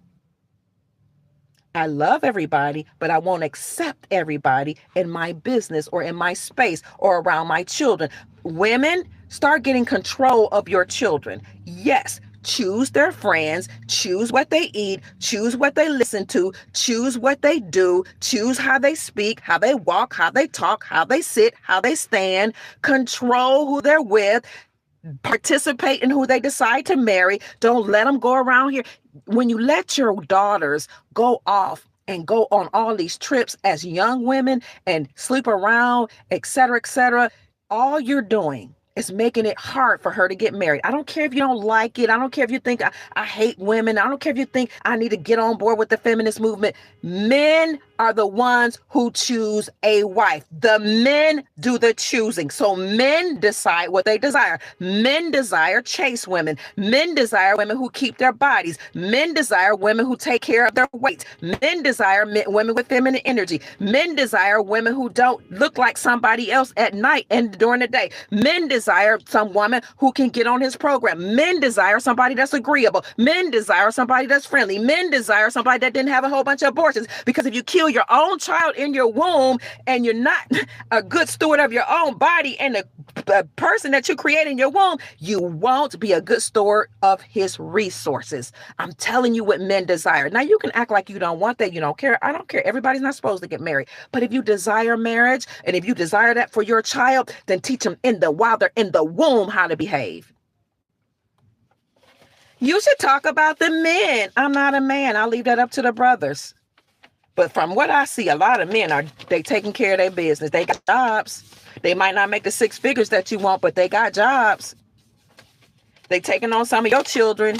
I love everybody, but I won't accept everybody in my business or in my space or around my children. Women, start getting control of your children. Yes, choose their friends, choose what they eat, choose what they listen to, choose what they do, choose how they speak, how they walk, how they talk, how they sit, how they stand, control who they're with, participate in who they decide to marry. Don't let them go around here. When you let your daughters go off and go on all these trips as young women and sleep around, etc., all you're doing is making it hard for her to get married. I don't care if you don't like it. I don't care if you think I hate women. I don't care if you think I need to get on board with the feminist movement. Men are the ones who choose a wife. The men do the choosing. So men decide what they desire. Men desire chaste women. Men desire women who keep their bodies. Men desire women who take care of their weight. Men desire women with feminine energy. Men desire women who don't look like somebody else at night and during the day. Men desire some woman who can get on his program. Men desire somebody that's agreeable. Men desire somebody that's friendly. Men desire somebody that didn't have a whole bunch of abortions. Because if you kill your own child in your womb and you're not a good steward of your own body and the person that you create in your womb, you won't be a good steward of his resources. I'm telling you what men desire. Now you can act like you don't want that, you don't care. I don't care. Everybody's not supposed to get married. But if you desire marriage and if you desire that for your child, then teach them while they're in the womb how to behave. You should talk about the men. I'm not a man. I'll leave that up to the brothers. But from what I see, a lot of men they taking care of their business. They got jobs. They might not make the 6 figures that you want, but they got jobs. They taking on some of your children.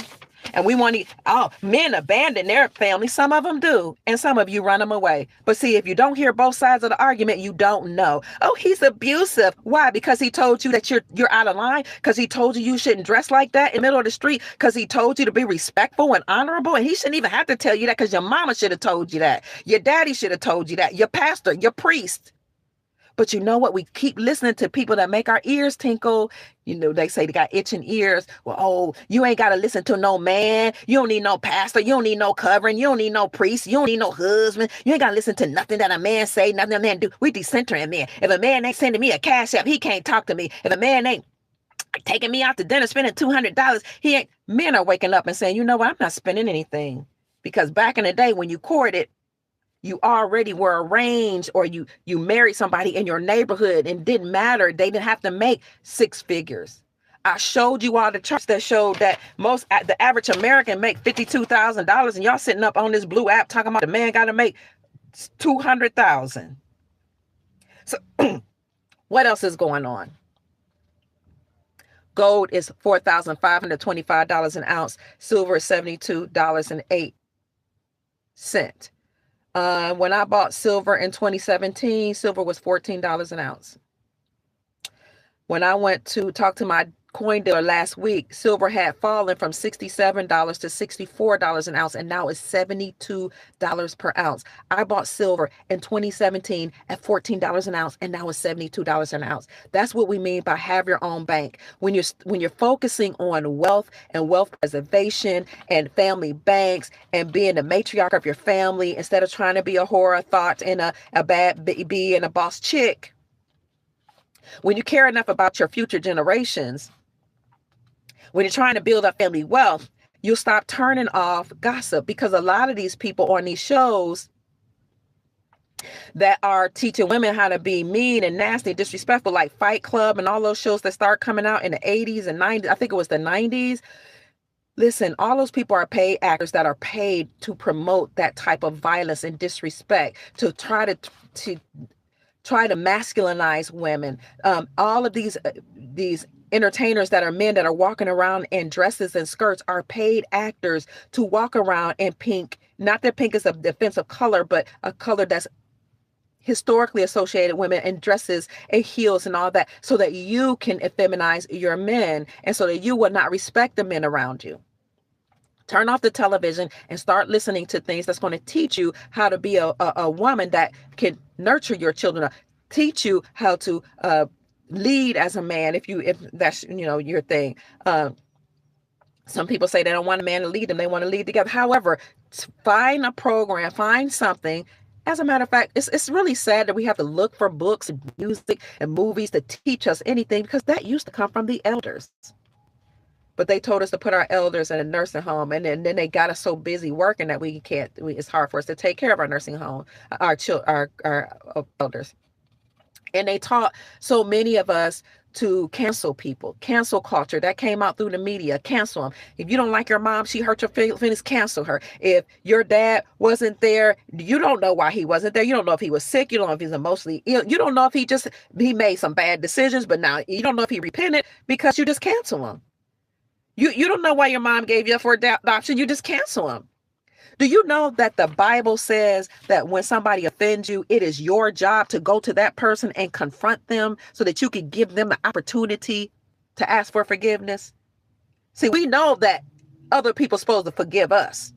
And we want to, men abandon their family. Some of them do. And some of you run them away. But see, if you don't hear both sides of the argument, you don't know. Oh, he's abusive. Why? Because he told you that you're out of line. Because he told you shouldn't dress like that in the middle of the street. Because he told you to be respectful and honorable. And he shouldn't even have to tell you that because your mama should have told you that. Your daddy should have told you that. Your pastor, your priest. But you know what? We keep listening to people that make our ears tinkle. You know, they say they got itching ears. Well, you ain't got to listen to no man. You don't need no pastor. You don't need no covering. You don't need no priest. You don't need no husband. You ain't got to listen to nothing that a man say, nothing a man do. We decentering men. If a man ain't sending me a cash app, he can't talk to me. If a man ain't taking me out to dinner, spending $200, he ain't. Men are waking up and saying, you know what? I'm not spending anything. Because back in the day when you courted, you already were arranged or you married somebody in your neighborhood and didn't matter. They didn't have to make 6 figures. I showed you all the charts that showed that the average American make $52,000 and y'all sitting up on this blue app talking about the man got to make $200,000. So what else is going on? Gold is $4,525 an ounce. Silver is $72.08. When I bought silver in 2017, silver was $14 an ounce. When I went to talk to my coin dealer last week, silver had fallen from $67 to $64 an ounce, and now it's $72 per ounce. I bought silver in 2017 at $14 an ounce, and now it's $72 an ounce. That's what we mean by have your own bank. When you're focusing on wealth and wealth preservation and family banks and being the matriarch of your family instead of trying to be a whore, a thought, and a bad bee and a boss chick. When you care enough about your future generations, when you're trying to build up family wealth, you'll stop turning off gossip, because a lot of these people on these shows that are teaching women how to be mean and nasty and disrespectful, like Fight Club and all those shows that start coming out in the 80s and 90s, I think it was the 90s. Listen, all those people are paid actors that are paid to promote that type of violence and disrespect, to try to masculinize women. All of these entertainers that are men that are walking around in dresses and skirts are paid actors to walk around in pink. Not that pink is a defensive color, but a color that's historically associated women in dresses and heels and all that, so that you can effeminize your men and so that you will not respect the men around you. Turn off the television and start listening to things that's going to teach you how to be a woman that can nurture your children, teach you how to lead as a man if that's your thing. Some people say they don't want a man to lead them, they want to lead together. However, find a program, find something. As a matter of fact, it's really sad that we have to look for books and music and movies to teach us anything, because that used to come from the elders. But they told us to put our elders in a nursing home, and then they got us so busy working that it's hard for us to take care of our nursing home, our elders. And they taught so many of us to cancel people, cancel culture. That came out through the media. Cancel them. If you don't like your mom, she hurt your feelings, cancel her. If your dad wasn't there, you don't know why he wasn't there. You don't know if he was sick. You don't know if he's emotionally ill. You don't know if he made some bad decisions, but now you don't know if he repented, because you just cancel him. You don't know why your mom gave you up for adoption. You just cancel him. Do you know that the Bible says that when somebody offends you, it is your job to go to that person and confront them so that you can give them the opportunity to ask for forgiveness? See, we know that other people are supposed to forgive us.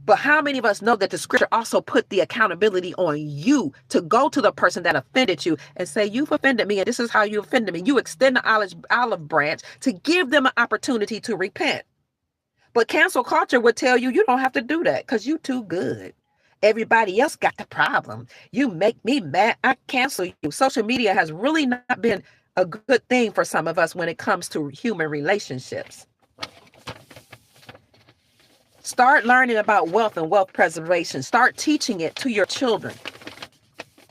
But how many of us know that the scripture also put the accountability on you to go to the person that offended you and say, you've offended me, and this is how you offended me. You extend the olive branch to give them an opportunity to repent. But cancel culture would tell you don't have to do that because you too good. Everybody else got the problem. You make me mad, I cancel you. Social media has really not been a good thing for some of us when it comes to human relationships. Start learning about wealth and wealth preservation. Start teaching it to your children.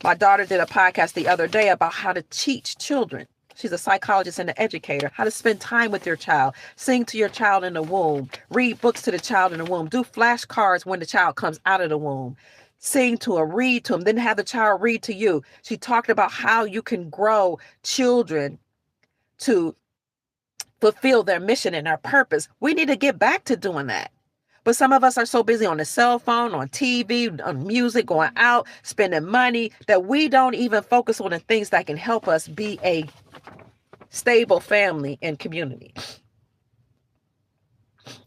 My daughter did a podcast the other day about how to teach children. She's a psychologist and an educator. How to spend time with your child. Sing to your child in the womb. Read books to the child in the womb. Do flashcards when the child comes out of the womb. Sing to them, read to them, then have the child read to you. She talked about how you can grow children to fulfill their mission and their purpose. We need to get back to doing that. But some of us are so busy on the cell phone, on TV, on music, going out, spending money, that we don't even focus on the things that can help us be a stable family and community.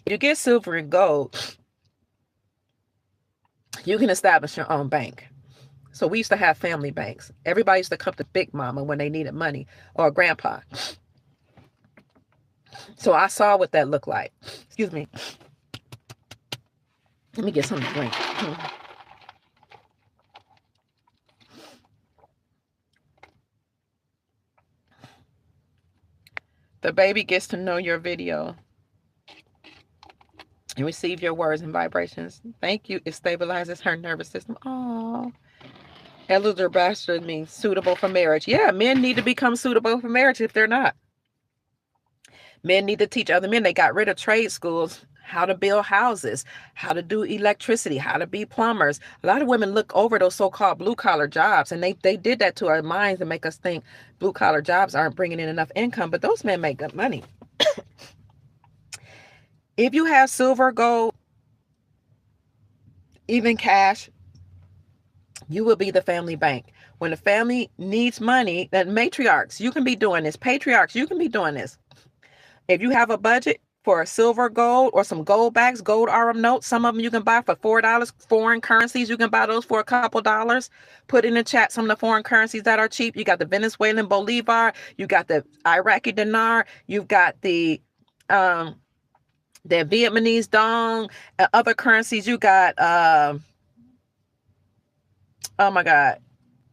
You get silver and gold, you can establish your own bank. So we used to have family banks. Everybody used to come to Big Mama when they needed money, or Grandpa. So I saw what that looked like. Excuse me. Let me get something to drink. The baby gets to know your video and receive your words and vibrations. Thank you. It stabilizes her nervous system. Oh, elder bastard means suitable for marriage. Yeah, men need to become suitable for marriage if they're not. Men need to teach other men. They got rid of trade schools. How to build houses, how to do electricity, how to be plumbers. A lot of women look over those so-called blue-collar jobs, and they did that to our minds and make us think blue-collar jobs aren't bringing in enough income, but those men make good money. If you have silver, gold, even cash, you will be the family bank. When the family needs money, that matriarchs, you can be doing this. Patriarchs, you can be doing this. If you have a budget for silver, gold, or some gold backs, gold RM notes. Some of them you can buy for $4. Foreign currencies, you can buy those for a couple dollars. Put in the chat some of the foreign currencies that are cheap. You got the Venezuelan Bolivar, you got the Iraqi dinar, you've got the Vietnamese dong, other currencies. You got oh my God,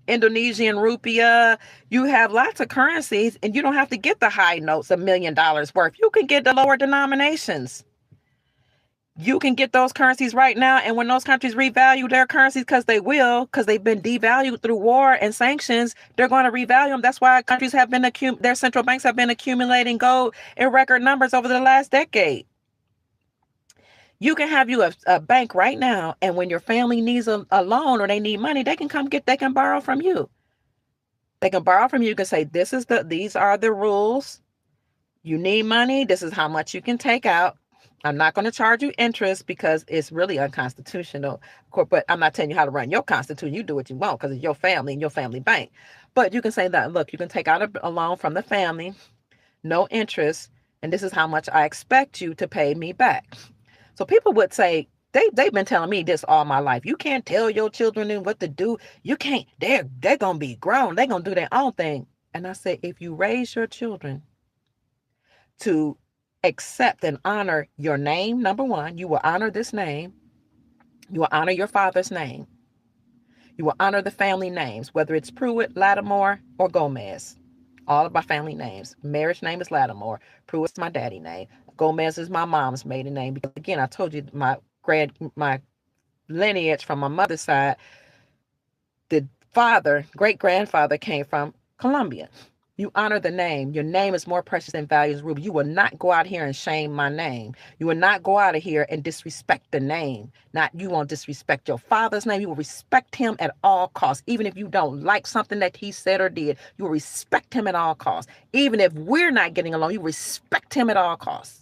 Indonesian rupiah. You have lots of currencies, and you don't have to get the high notes, $1 million worth. You can get the lower denominations. You can get those currencies right now. And when those countries revalue their currencies, because they've been devalued through war and sanctions, they're going to revalue them. That's why countries have been their central banks have been accumulating gold in record numbers over the last decade. You can have a bank right now, and when your family needs a loan or they need money, they can borrow from you. They can borrow from you. You can say, these are the rules. You need money. This is how much you can take out. I'm not going to charge you interest because it's really unconstitutional. But I'm not telling you how to run your constitution. You do what you want because it's your family and your family bank. But you can say that, look, you can take out a loan from the family, no interest, and this is how much I expect you to pay me back. So people would say, they've been telling me this all my life. You can't tell your children what to do. You can't, they're going to be grown. They're going to do their own thing. And I said, if you raise your children to accept and honor your name, number one, you will honor this name. You will honor your father's name. You will honor the family names, whether it's Pruitt, Lattimore, or Gomez. All of my family names. Marriage name is Lattimore. Pruitt's my daddy name. Gomez is my mom's maiden name. Because again, I told you my lineage from my mother's side, the great grandfather came from Colombia. You honor the name. Your name is more precious than values, Ruby. You will not go out here and shame my name. You will not go out of here and disrespect the name. You won't disrespect your father's name. You will respect him at all costs. Even if you don't like something that he said or did, you will respect him at all costs. Even if we're not getting along, you respect him at all costs.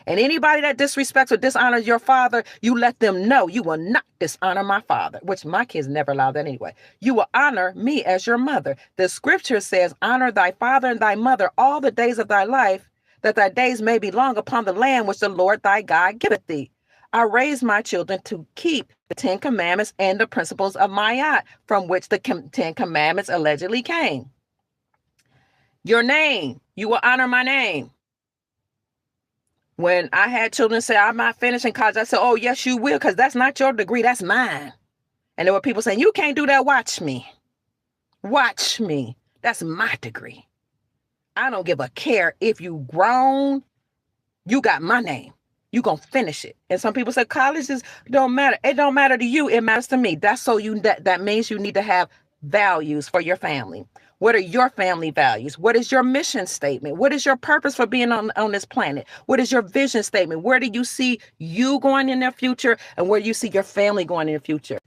And anybody that disrespects or dishonors your father, you let them know you will not dishonor my father, which my kids never allow that anyway. You will honor me as your mother. The scripture says, honor thy father and thy mother all the days of thy life, that thy days may be long upon the land which the Lord thy God giveth thee. I raised my children to keep the 10 Commandments and the principles of Ma'at, from which the 10 Commandments allegedly came. Your name, you will honor my name. When I had children say, I'm not finishing college, I said, oh, yes, you will, because that's not your degree, that's mine. And there were people saying, you can't do that, watch me. Watch me. That's my degree. I don't give a care if you grown, you got my name. You gonna finish it. And some people say colleges don't matter. It don't matter to you, it matters to me. That's so that means you need to have values for your family. What are your family values? What is your mission statement? What is your purpose for being on this planet? What is your vision statement? Where do you see you going in the future? And where do you see your family going in the future?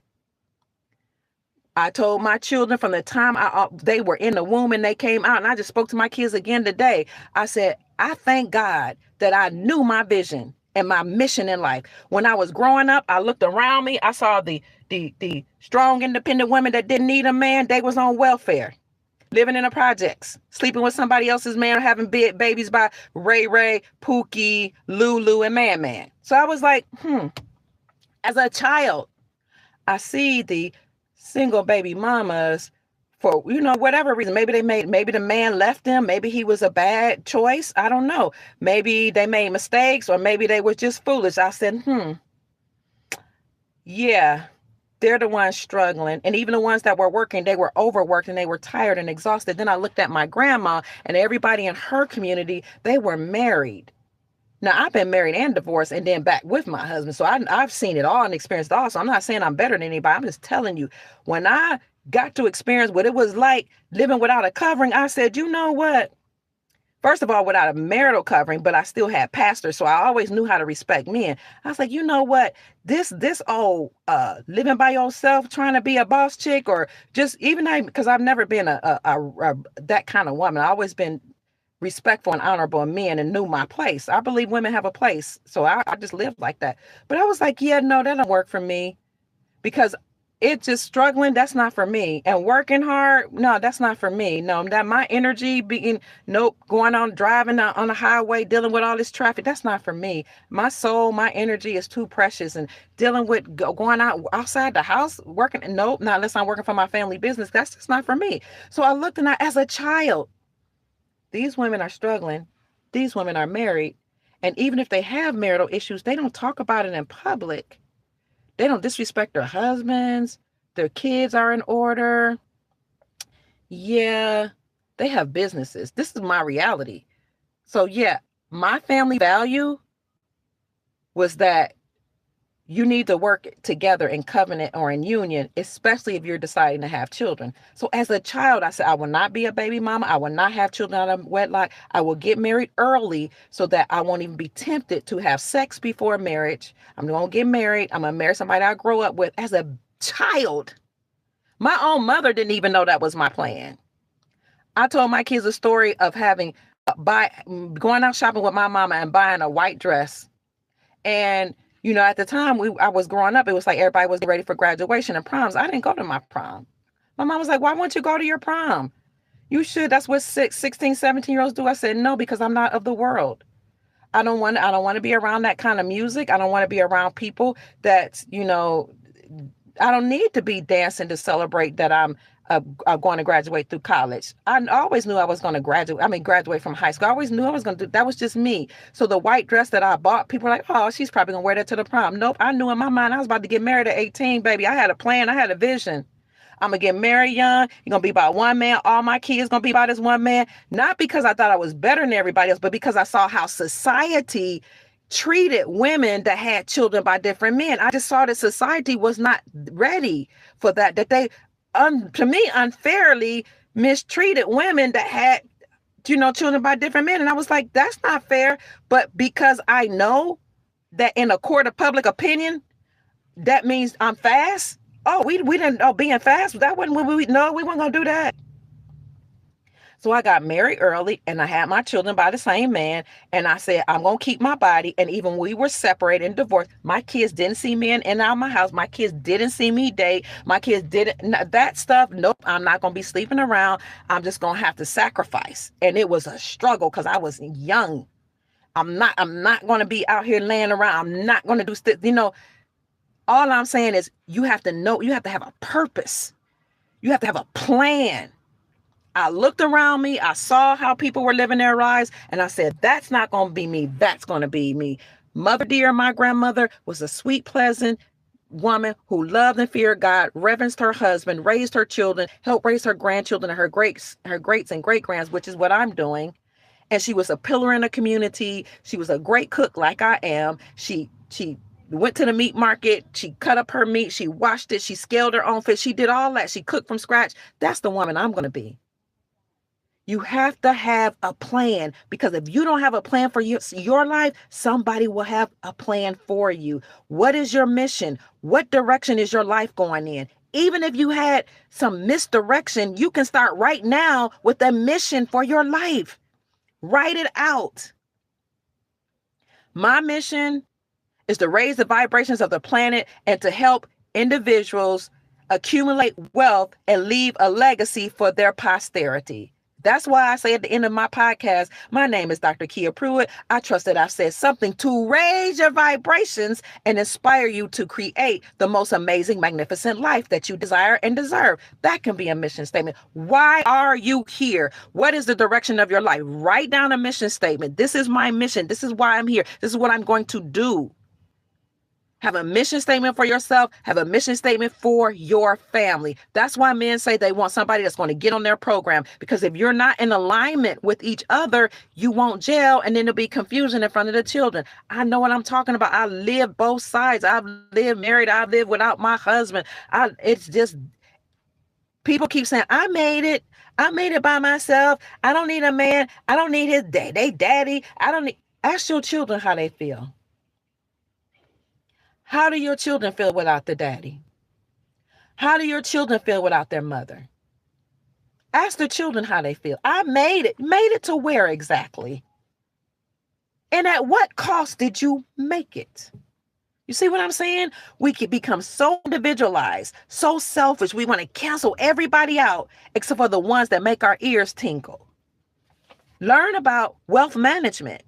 I told my children from the time they were in the womb and they came out, and I just spoke to my kids again today. I said, I thank God that I knew my vision and my mission in life. When I was growing up, I looked around me. I saw the strong, independent women that didn't need a man. They was on welfare, living in the projects, sleeping with somebody else's man, or having babies by Ray, Pookie, Lulu, and Man. So I was like, as a child, I see the single baby mamas for, whatever reason. Maybe the man left them. Maybe he was a bad choice. I don't know. Maybe they made mistakes, or maybe they were just foolish. I said, yeah, they're the ones struggling. And even the ones that were working, they were overworked and they were tired and exhausted. Then I looked at my grandma and everybody in her community, they were married. Now, I've been married and divorced and then back with my husband. So I've seen it all and experienced it all. So I'm not saying I'm better than anybody. I'm just telling you, when I got to experience what it was like living without a covering, I said, you know what? First of all, without a marital covering, but I still had pastors. So I always knew how to respect men. I was like, you know what? This old living by yourself, trying to be a boss chick, or just because I've never been a that kind of woman. I've always been respectful and honorable men and knew my place. I believe women have a place. So I just lived like that. But I was like, yeah, no, that don't work for me, because it's just struggling. That's not for me. And working hard. No, that's not for me. No, that my energy being, going on driving on the highway, dealing with all this traffic. That's not for me. My soul, my energy is too precious, and dealing with going outside the house, working. Nope, not unless I'm working for my family business. That's just not for me. So I looked, and as a child, these women are struggling. These women are married. And even if they have marital issues, they don't talk about it in public. They don't disrespect their husbands. Their kids are in order. Yeah, they have businesses. This is my reality. So yeah, my family value was that you need to work together in covenant or in union, especially if you're deciding to have children. So as a child, I said, I will not be a baby mama. I will not have children out of wedlock. I will get married early so that I won't even be tempted to have sex before marriage. I'm going to get married. I'm going to marry somebody I grew up with. As a child, my own mother didn't even know that was my plan. I told my kids a story of having going out shopping with my mama and buying a white dress. And at the time I was growing up, it was like everybody was ready for graduation and proms. I didn't go to my prom. My mom was like, why won't you go to your prom? You should. That's what 16, 17-year-olds do. I said, no, because I'm not of the world. I don't want to be around that kind of music. I don't want to be around people that, I don't need to be dancing to celebrate that I'm going to graduate through college. I always knew I was going to graduate from high school. I always knew I was going to do that. Was just me. So the white dress that I bought, people were like, oh, she's probably going to wear that to the prom. Nope. I knew in my mind I was about to get married at 18, baby. I had a plan. I had a vision. I'm going to get married young. You're going to be by one man. All my kids going to be by this one man. Not because I thought I was better than everybody else, but because I saw how society treated women that had children by different men. I just saw that society was not ready for that they, to me, unfairly mistreated women that had, children by different men. And I was like, that's not fair. But because I know that in a court of public opinion, that means I'm fast. Oh, we didn't know being fast. That wasn't what we weren't going to do that. So I got married early and I had my children by the same man. And I said, I'm going to keep my body. And even when we were separated and divorced, my kids didn't see me in and out of my house. My kids didn't see me date. My kids didn't, that stuff. Nope. I'm not going to be sleeping around. I'm just going to have to sacrifice. And it was a struggle because I was young. I'm not going to be out here laying around. I'm not going to do all I'm saying is you have to know, you have to have a purpose. You have to have a plan. I looked around me. I saw how people were living their lives. And I said, that's not going to be me. That's going to be me. Mother dear, my grandmother was a sweet, pleasant woman who loved and feared God, reverenced her husband, raised her children, helped raise her grandchildren and her greats and great grands, which is what I'm doing. And she was a pillar in the community. She was a great cook like I am. She went to the meat market. She cut up her meat. She washed it. She scaled her own fish. She did all that. She cooked from scratch. That's the woman I'm going to be. You have to have a plan, because if you don't have a plan for your life, somebody will have a plan for you. What is your mission? What direction is your life going in? Even if you had some misdirection, you can start right now with a mission for your life. Write it out. My mission is to raise the vibrations of the planet and to help individuals accumulate wealth and leave a legacy for their posterity. That's why I say at the end of my podcast, my name is Dr. Kia Pruitt. I trust that I've said something to raise your vibrations and inspire you to create the most amazing, magnificent life that you desire and deserve. That can be a mission statement. Why are you here? What is the direction of your life? Write down a mission statement. This is my mission. This is why I'm here. This is what I'm going to do. Have a mission statement for yourself. Have a mission statement for your family. That's why men say they want somebody that's going to get on their program. Because if you're not in alignment with each other, you won't gel, and then there'll be confusion in front of the children. I know what I'm talking about. I live both sides. I've lived married. I've lived without my husband. It's just, people keep saying, I made it. I made it by myself. I don't need a man. I don't need his daddy. Ask your children how they feel. How do your children feel without the daddy? How do your children feel without their mother? Ask the children how they feel. I made it. Made it to where exactly? And at what cost did you make it? You see what I'm saying? We can become so individualized, so selfish. We want to cancel everybody out except for the ones that make our ears tingle. Learn about wealth management,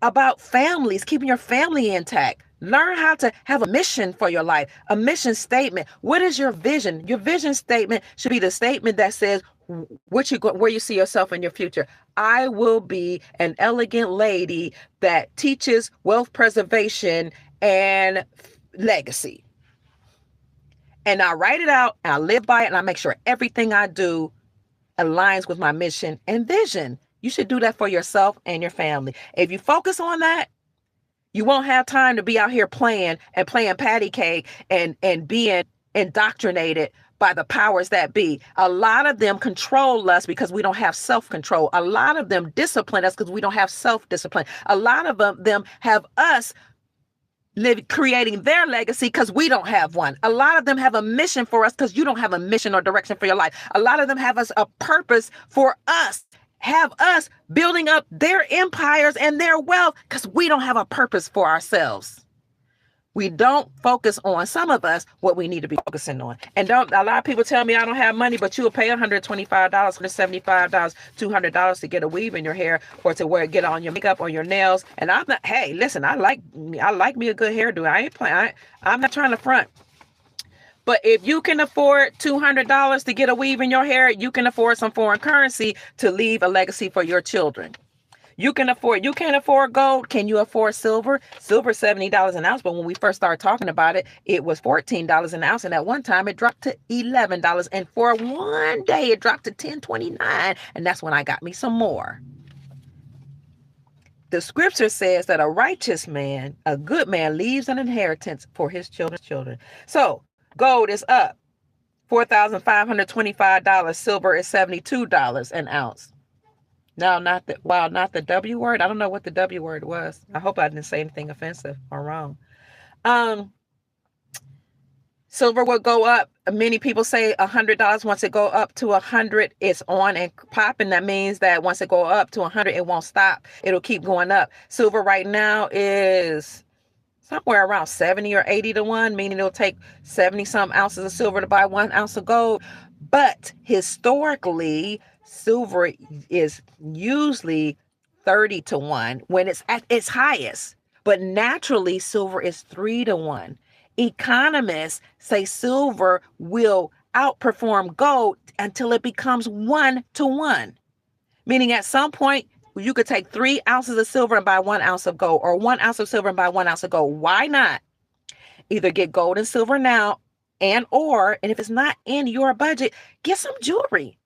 about families, keeping your family intact. Learn how to have a mission for your life, a mission statement. What is your vision? Your vision statement should be the statement that says where you see yourself in your future. I will be an elegant lady that teaches wealth preservation and legacy. And I write it out, and I live by it, and I make sure everything I do aligns with my mission and vision. You should do that for yourself and your family. If you focus on that, you won't have time to be out here playing patty cake and being indoctrinated by the powers that be. A lot of them control us because we don't have self-control. A lot of them discipline us because we don't have self-discipline. A lot of them have us creating their legacy because we don't have one. A lot of them have a mission for us because you don't have a mission or direction for your life. A lot of them have a purpose for us. Have us building up their empires and their wealth because we don't have a purpose for ourselves. We don't focus on, some of us, what we need to be focusing on. And a lot of people tell me I don't have money, but you will pay $125, $175, $200 to get a weave in your hair or to get on your makeup or your nails. And I'm not, hey, listen, I like me a good hairdo. I ain't playing. I'm not trying to front. But if you can afford $200 to get a weave in your hair, you can afford some foreign currency to leave a legacy for your children. You can't afford gold. Can you afford silver? Silver $70 an ounce. But when we first started talking about it, it was $14 an ounce. And at one time it dropped to $11. And for one day it dropped to $10.29. And that's when I got me some more. The scripture says that a righteous man, a good man, leaves an inheritance for his children's children. So gold is up $4,525. Silver is $72 an ounce. No, not the W word. I don't know what the W word was. I hope I didn't say anything offensive or wrong. Silver will go up. Many people say $100. Once it go up to 100, it's on and popping. That means that once it go up to 100, it won't stop. It'll keep going up. Silver right now is somewhere around 70 or 80 to 1, meaning it'll take 70 some ounces of silver to buy 1 ounce of gold. But historically, silver is usually 30 to 1 when it's at its highest. But naturally, silver is 3 to 1. Economists say silver will outperform gold until it becomes 1 to 1. Meaning at some point, you could take 3 ounces of silver and buy 1 ounce of gold, or 1 ounce of silver and buy 1 ounce of gold. Why not? Either get gold and silver now, and if it's not in your budget, get some jewelry.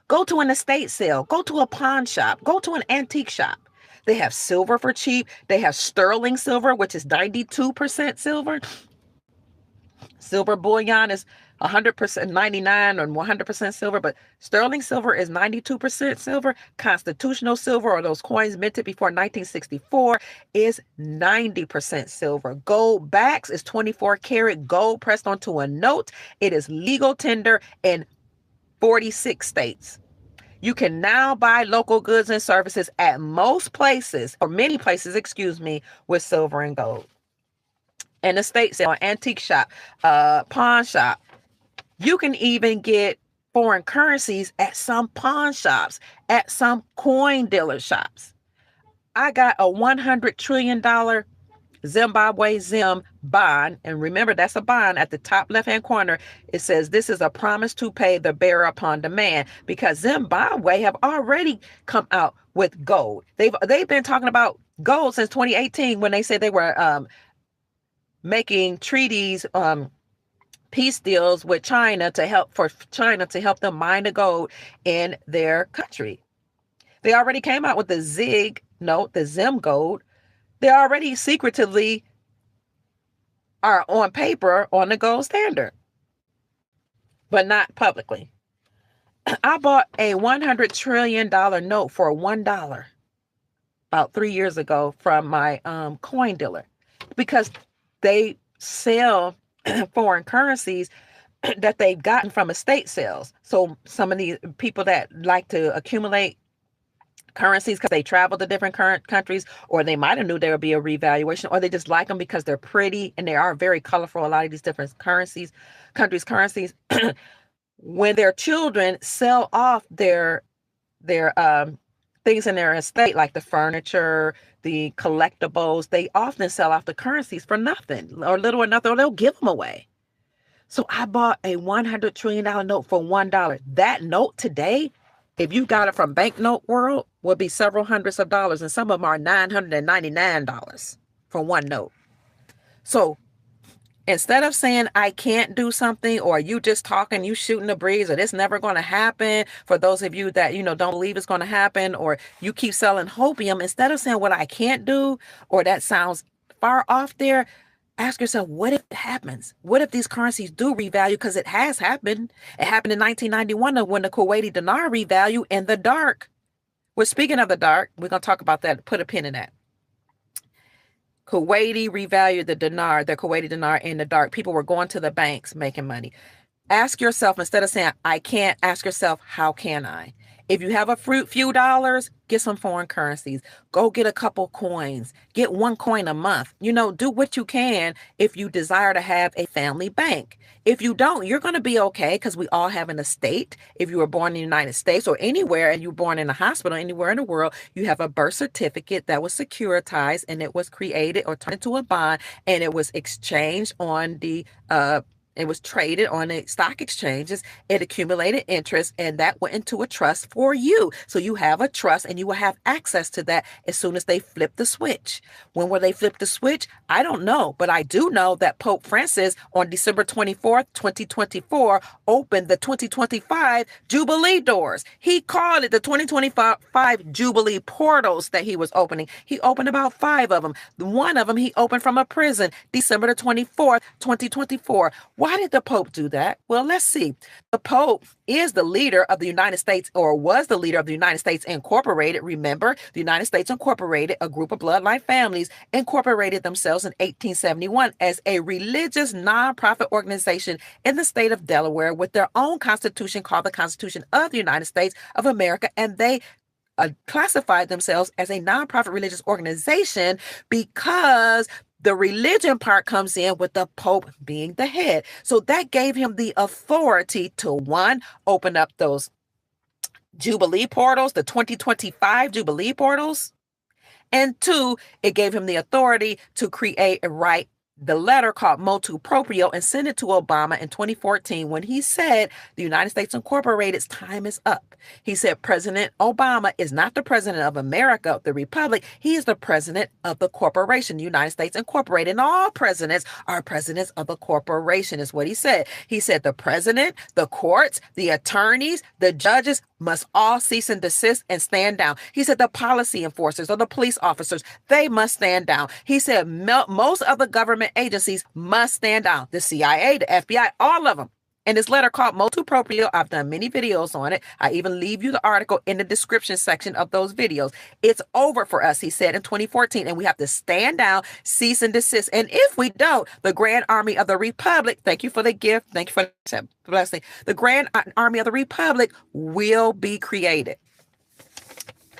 Go to an estate sale. Go to a pawn shop. Go to an antique shop. They have silver for cheap. They have sterling silver, which is 92% silver. Silver bullion is 100%, 99 or 100% silver, but sterling silver is 92% silver. Constitutional silver, or those coins minted before 1964, is 90% silver. Gold backs is 24 karat gold pressed onto a note. It is legal tender in 46 states. You can now buy local goods and services at most places, or many places, with silver and gold. An estate sale, antique shop, pawn shop. You can even get foreign currencies at some pawn shops, at some coin dealer shops. I got a $100 trillion Zimbabwe Zim bond. And remember, that's a bond. At the top left-hand corner, it says this is a promise to pay the bearer upon demand, because Zimbabwe have already come out with gold. They've been talking about gold since 2018 when they said they were making treaties, peace deals with China to help them mine the gold in their country. They already came out with the ZIG note, the Zim gold. They already secretively are on paper on the gold standard, but not publicly. I bought a $100 trillion note for $1 about 3 years ago from my coin dealer, because they sell foreign currencies that they've gotten from estate sales. So some of these people that like to accumulate currencies because they travel to different countries, or they might have knew there would be a revaluation, or they just like them because they're pretty and they are very colorful. A lot of these different countries' currencies, when their children sell off their things in their estate, like the furniture, the collectibles, they often sell off the currencies for nothing, or little or nothing, or they'll give them away. So I bought a $100 trillion note for $1. That note today, if you got it from Banknote World, would be several hundreds of dollars, and some of them are $999 for one note. So instead of saying I can't do something, or you just talking, you shooting the breeze, or this never going to happen, for those of you that don't believe it's going to happen, or you keep selling hopium, instead of saying what I can't do, or that sounds far off there, ask yourself, what if it happens? What if these currencies do revalue? Because it has happened. It happened in 1991 when the Kuwaiti dinar revalued in the dark. Well, speaking of the dark, we're going to talk about that. Put a pin in that. Kuwaiti revalued the Kuwaiti dinar in the dark. People were going to the banks making money. Ask yourself, instead of saying, I can't, ask yourself, how can I? If you have a few dollars, get some foreign currencies. Go get a couple coins. Get one coin a month. Do what you can if you desire to have a family bank. If you don't, you're going to be okay, because we all have an estate. If you were born in the United States or anywhere, and you were born in a hospital anywhere in the world, you have a birth certificate that was securitized, and it was created or turned into a bond, and it was exchanged on the It was traded on the stock exchanges. It accumulated interest, and that went into a trust for you. So you have a trust, and you will have access to that as soon as they flip the switch. When will they flip the switch? I don't know, but I do know that Pope Francis on December 24th, 2024, opened the 2025 Jubilee doors. He called it the 2025 Jubilee portals that he was opening. He opened about 5 of them. One of them he opened from a prison, December the 24th, 2024. Why did the Pope do that? Well, let's see. The Pope is the leader of the United States, or was the leader of the United States Incorporated. Remember, the United States Incorporated, a group of bloodline families, incorporated themselves in 1871 as a religious nonprofit organization in the state of Delaware with their own constitution called the Constitution of the United States of America. And they classified themselves as a nonprofit religious organization because the religion part comes in with the Pope being the head. So that gave him the authority to, one, open up those Jubilee portals, the 2025 Jubilee portals. And two, it gave him the authority to create and write the letter called Motu Proprio and send it to Obama in 2014 when he said the United States Incorporated's time is up. He said President Obama is not the president of America, the Republic. He is the president of the corporation, the United States Incorporated. And all presidents are presidents of the corporation, is what he said. He said the president, the courts, the attorneys, the judges must all cease and desist and stand down. He said the policy enforcers or the police officers, they must stand down. He said most of the government agencies must stand down. The CIA, the FBI, all of them. In this letter called Motu Proprio, I've done many videos on it. I even leave you the article in the description section of those videos. It's over for us, he said in 2014, and we have to stand down, cease and desist. And if we don't, the Grand Army of the Republic, thank you for the gift, thank you for the blessing, the Grand Army of the Republic will be created.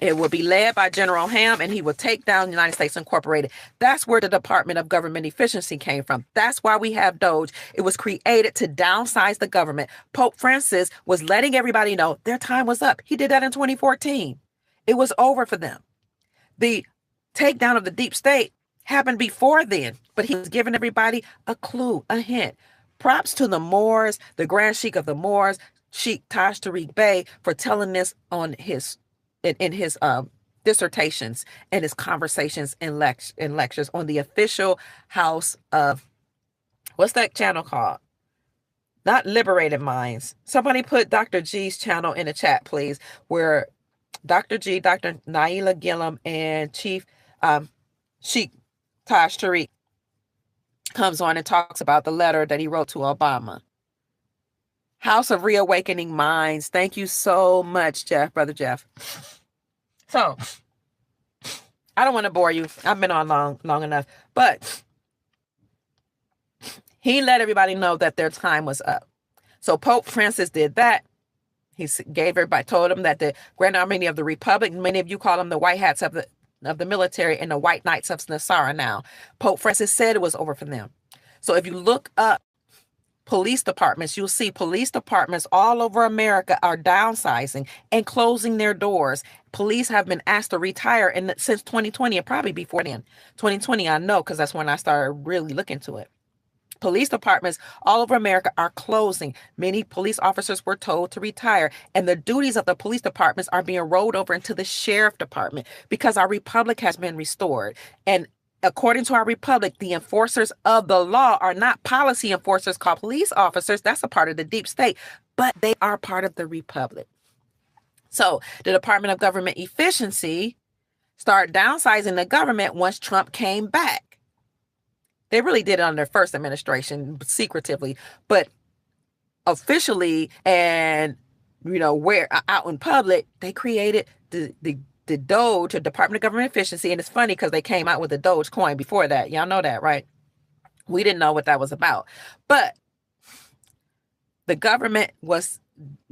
It will be led by General Ham, and he will take down the United States Incorporated. That's where the Department of Government Efficiency came from. That's why we have DOGE. It was created to downsize the government. Pope Francis was letting everybody know their time was up. He did that in 2014. It was over for them. The takedown of the deep state happened before then, but he was giving everybody a clue, a hint. Props to the Moors, the Grand Sheikh of the Moors, Sheikh Taj Tariq Bey, for telling this on his dissertations and his conversations and lectures on the official house of, what's that channel called? Not Liberated Minds. Somebody put Dr. G's channel in the chat, please, where Dr. G, Dr. Naila Gillum, and Chief Sheikh Taj Tariq comes on and talks about the letter that he wrote to Obama. House of Reawakening Minds. Thank you so much, Jeff, Brother Jeff. So, I don't want to bore you. I've been on long enough. But he let everybody know that their time was up. So Pope Francis did that. He gave everybody, told them that the Grand Army of the Republic, many of you call them the white hats of the military and the white knights of Nasara now. Pope Francis said it was over for them. So if you look up police departments, you'll see police departments all over America are downsizing and closing their doors. Police have been asked to retire since 2020, and probably before then. 2020, I know, because that's when I started really looking into it. Police departments all over America are closing. Many police officers were told to retire, and the duties of the police departments are being rolled over into the sheriff department because our republic has been restored. And according to our republic, the enforcers of the law are not policy enforcers called police officers. That's a part of the deep state, but they are part of the republic. So the Department of Government Efficiency started downsizing the government once Trump came back. They really did it on their first administration, secretively, but officially and, where out in public, they created the DOGE, the Department of Government Efficiency. And it's funny because they came out with the Doge coin before that. Y'all know that, right? We didn't know what that was about. But the government was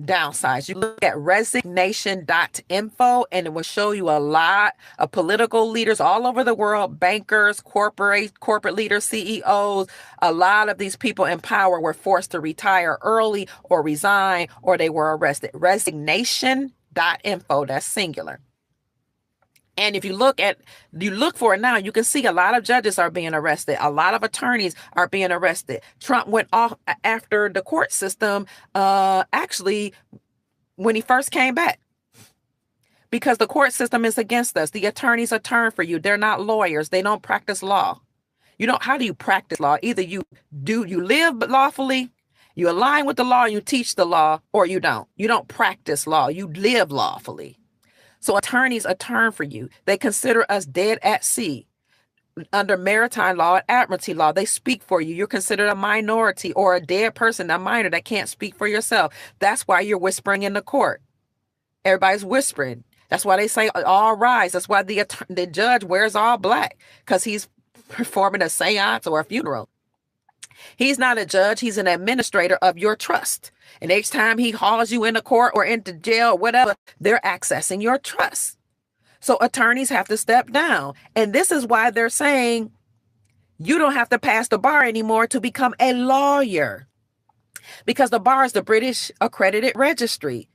downsized. You look at resignation.info and it will show you a lot of political leaders all over the world, bankers, corporate leaders, CEOs. A lot of these people in power were forced to retire early or resign, or they were arrested. Resignation.info, that's singular. And if you look for it now, you can see a lot of judges are being arrested. A lot of attorneys are being arrested. Trump went off after the court system, actually, when he first came back, because the court system is against us. The attorneys are turned for you. They're not lawyers. They don't practice law. How do you practice law? Either you live lawfully, you align with the law, you teach the law, or you don't. You don't practice law. You live lawfully. So attorneys are turned for you. They consider us dead at sea. Under maritime law and admiralty law, they speak for you. You're considered a minority or a dead person, a minor that can't speak for yourself. That's why you're whispering in the court. Everybody's whispering. That's why they say all rise. That's why the judge wears all black, because he's performing a seance or a funeral. He's not a judge. He's an administrator of your trust. And each time he hauls you into court or into jail or whatever, they're accessing your trust. So attorneys have to step down. And this is why they're saying you don't have to pass the bar anymore to become a lawyer, because the bar is the British accredited registry.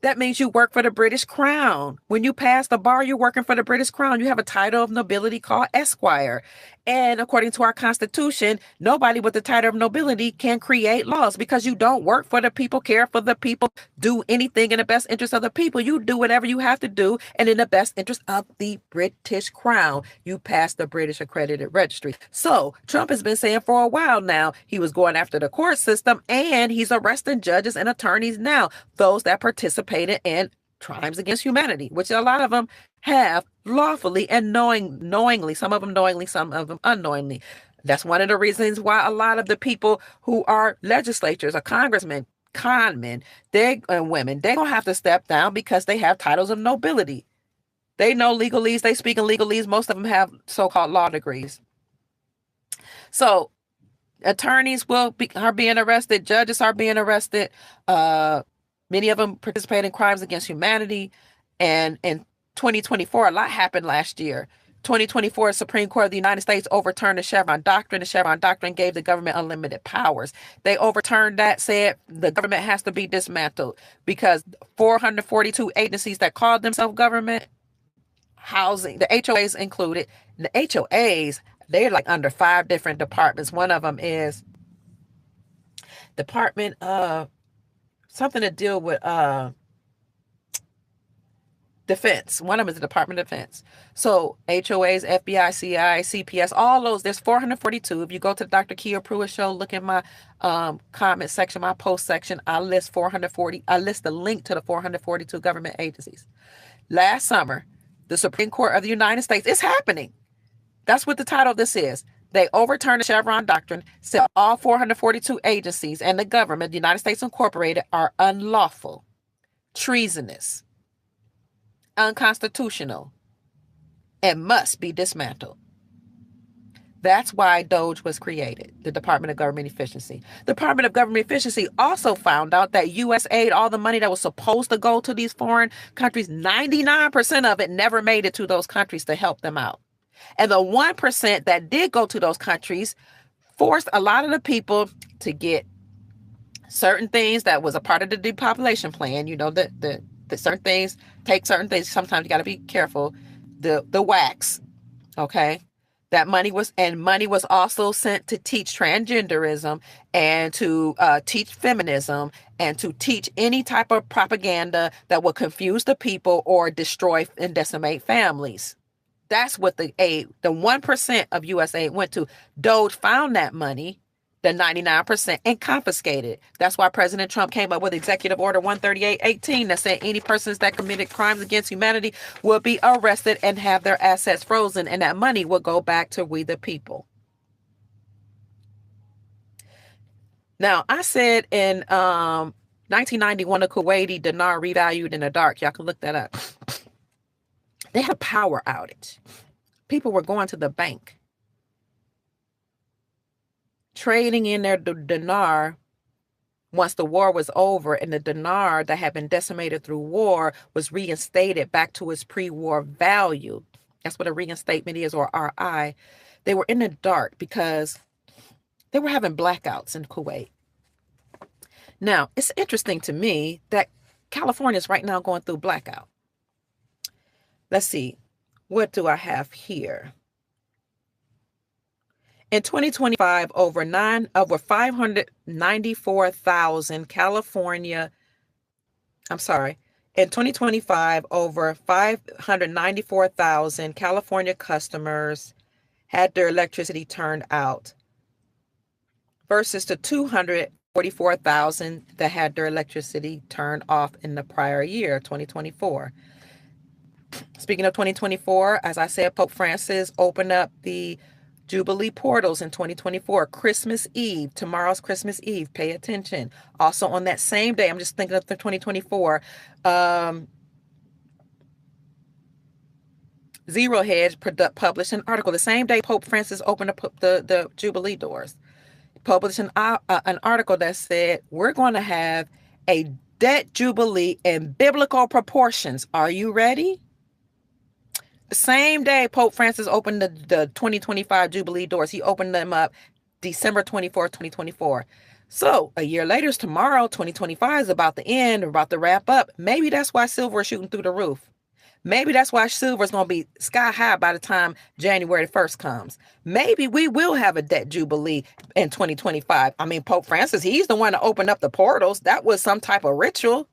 That means you work for the British Crown. When you pass the bar, you're working for the British Crown. You have a title of nobility called Esquire. And according to our Constitution, nobody with the title of nobility can create laws, because you don't work for the people, care for the people, do anything in the best interest of the people. You do whatever you have to do, and in the best interest of the British Crown. You pass the British accredited registry. So Trump has been saying for a while now he was going after the court system, and he's arresting judges and attorneys now, those that participated in crimes against humanity, which a lot of them have lawfully and knowingly, some of them knowingly, some of them unknowingly. That's one of the reasons why a lot of the people who are legislators or congressmen, conmen, and women, they're going to have to step down because they have titles of nobility. They know legalese, they speak in legalese. Most of them have so-called law degrees. So attorneys are being arrested, judges are being arrested. Many of them participate in crimes against humanity. And in 2024, a lot happened last year. 2024, Supreme Court of the United States overturned the Chevron Doctrine. The Chevron Doctrine gave the government unlimited powers. They overturned that, said the government has to be dismantled, because 442 agencies that called themselves government, housing, the HOAs included. The HOAs, they're like under 5 different departments. One of them is Department of something to deal with defense. One of them is the Department of Defense. So HOAs, FBI, CIA, CPS, all those, there's 442. If you go to the Dr. Kia Pruitt show, look at my comment section, my post section, I list the link to the 442 government agencies. Last summer, the Supreme Court of the United States, it's happening. That's what the title of this is. They overturned the Chevron Doctrine, said all 442 agencies and the government, the United States Incorporated, are unlawful, treasonous, unconstitutional, and must be dismantled. That's why DOGE was created, the Department of Government Efficiency. The Department of Government Efficiency also found out that U.S. aid, all the money that was supposed to go to these foreign countries, 99% of it never made it to those countries to help them out. And the 1% that did go to those countries forced a lot of the people to get certain things that was a part of the depopulation plan. The certain things, take certain things. Sometimes you got to be careful. The wax, okay? That money was also sent to teach transgenderism and to teach feminism and to teach any type of propaganda that will confuse the people or destroy and decimate families. That's what the 1% of U.S. aid went to. DOGE found that money, the 99%, and confiscated it. That's why President Trump came up with Executive Order 138/18 that said any persons that committed crimes against humanity will be arrested and have their assets frozen, and that money will go back to we the people. Now, I said in 1991, the Kuwaiti dinar revalued in the dark. Y'all can look that up. They had a power outage. People were going to the bank, trading in their dinar once the war was over, and the dinar that had been decimated through war was reinstated back to its pre-war value. That's what a reinstatement is, or RI. They were in the dark because they were having blackouts in Kuwait. Now, it's interesting to me that California is right now going through blackout. Let's see. What do I have here? In 2025, over 594,000 California, I'm sorry. In 2025, over 594,000 California customers had their electricity turned out versus the 244,000 that had their electricity turned off in the prior year, 2024. Speaking of 2024, as I said, Pope Francis opened up the Jubilee portals in 2024, Christmas Eve. Tomorrow's Christmas Eve. Pay attention. Also on that same day, I'm just thinking of the 2024, Zero Hedge published an article. The same day Pope Francis opened up the Jubilee doors, published an article that said, we're going to have a debt jubilee in biblical proportions. Are you ready? The same day Pope Francis opened the 2025 Jubilee doors, he opened them up December 24th, 2024. So a year later, tomorrow, 2025 is about to end, about to wrap up. Maybe that's why silver is shooting through the roof. Maybe that's why silver is going to be sky high by the time January 1st comes. Maybe we will have a debt jubilee in 2025. I mean, Pope Francis, he's the one to open up the portals. That was some type of ritual.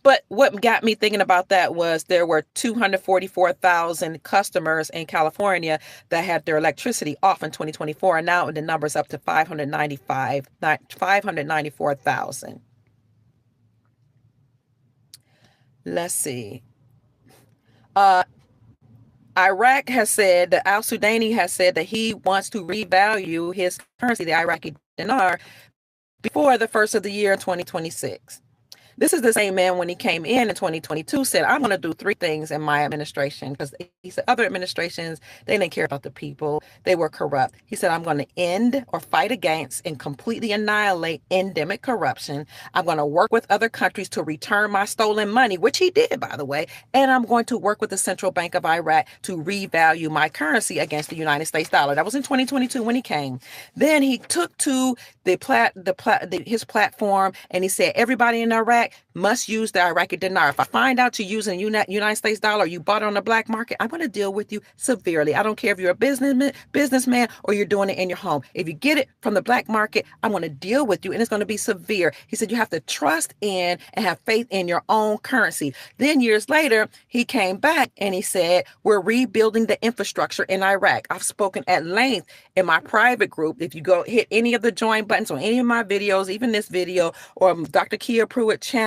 But what got me thinking about that was there were 244,000 customers in California that had their electricity off in 2024. And now the number's up to 594,000. Let's see. Iraq has said that al-Sudani has said that he wants to revalue his currency, the Iraqi dinar, before the first of the year 2026. This is the same man when he came in 2022 said, I'm going to do three things in my administration, because he said other administrations, they didn't care about the people. They were corrupt. He said, I'm going to end or fight against and completely annihilate endemic corruption. I'm going to work with other countries to return my stolen money, which he did, by the way. And I'm going to work with the Central Bank of Iraq to revalue my currency against the United States dollar. That was in 2022 when he came. Then he took to his platform and he said, everybody in Iraq must use the Iraqi dinar. If I find out you're using United States dollar, you bought it on the black market, I'm going to deal with you severely. I don't care if you're a businessman or you're doing it in your home. If you get it from the black market, I'm going to deal with you, and it's going to be severe. He said you have to trust in and have faith in your own currency. Then years later, he came back and he said, we're rebuilding the infrastructure in Iraq. I've spoken at length in my private group. If you go hit any of the join buttons on any of my videos, even this video or Dr. Kia Pruitt channel,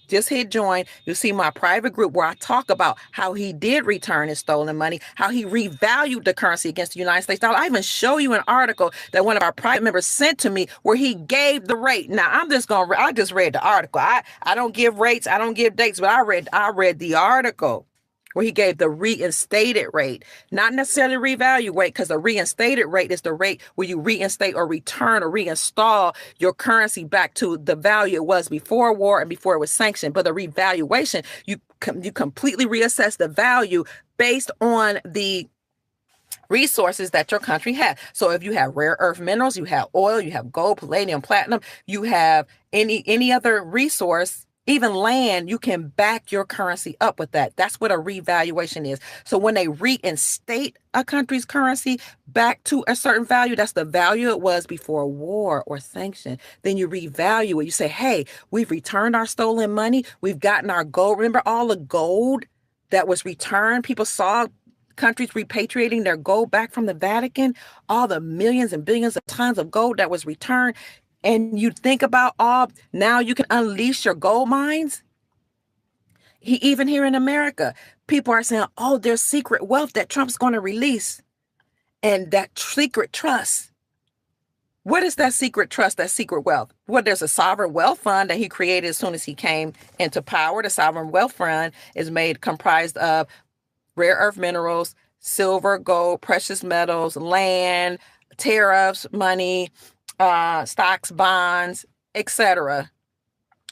just hit join. You'll see my private group where I talk about how he did return his stolen money, how he revalued the currency against the United States dollar. I even show you an article that one of our private members sent to me where he gave the rate. Now I just read the article. I don't give rates. I don't give dates, but I read the article where he gave the reinstated rate, not necessarily revalue rate, because the reinstated rate is the rate where you reinstate or return or reinstall your currency back to the value it was before war and before it was sanctioned. But the revaluation, you completely reassess the value based on the resources that your country has. So if you have rare earth minerals, you have oil, you have gold, palladium, platinum, you have any other resource, even land, you can back your currency up with that. That's what a revaluation is. So when they reinstate a country's currency back to a certain value, that's the value it was before war or sanction. Then you revalue it. You say, hey, we've returned our stolen money. We've gotten our gold. Remember all the gold that was returned? People saw countries repatriating their gold back from the Vatican, all the millions and billions of tons of gold that was returned. And you think about now you can unleash your gold mines. Even here in America, people are saying, oh, there's secret wealth that Trump's going to release. And that secret trust. What is that secret trust, that secret wealth? Well, there's a sovereign wealth fund that he created as soon as he came into power. The sovereign wealth fund is comprised of rare earth minerals, silver, gold, precious metals, land, tariffs, money, stocks, bonds, etc.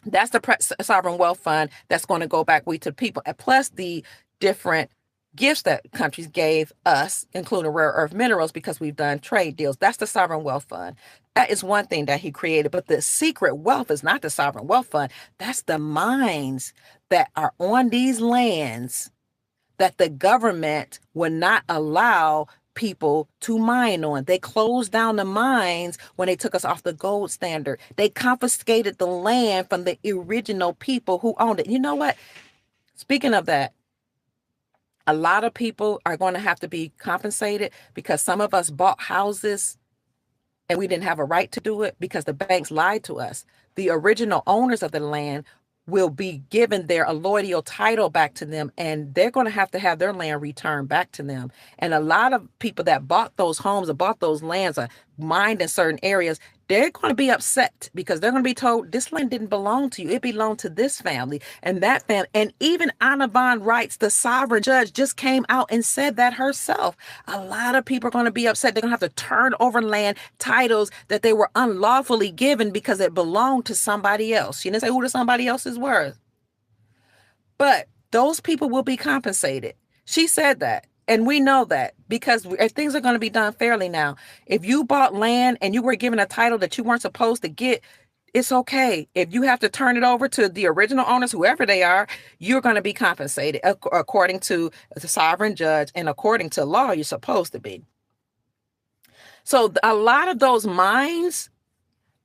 That's the sovereign wealth fund that's going to go back to people, and plus the different gifts that countries gave us, including rare earth minerals, because we've done trade deals. That's the sovereign wealth fund. That is one thing that he created, but the secret wealth is not the sovereign wealth fund. That's the mines that are on these lands that the government would not allow people to mine on. They closed down the mines when they took us off the gold standard. They confiscated the land from the original people who owned it. You know what? Speaking of that, a lot of people are going to have to be compensated because some of us bought houses and we didn't have a right to do it because the banks lied to us. The original owners of the land will be given their allodial title back to them, and they're going to have their land returned back to them. And a lot of people that bought those homes or bought those lands or mined in certain areas, they're going to be upset because they're going to be told this land didn't belong to you. It belonged to this family and that family. And even Anna von Reitz, the sovereign judge, just came out and said that herself. A lot of people are going to be upset. They're going to have to turn over land titles that they were unlawfully given because it belonged to somebody else. You didn't say who the somebody else's were. But those people will be compensated. She said that. And we know that because things are going to be done fairly now. If you bought land and you were given a title that you weren't supposed to get, it's okay. If you have to turn it over to the original owners, whoever they are, you're going to be compensated according to the sovereign judge and according to law, you're supposed to be. So a lot of those mines,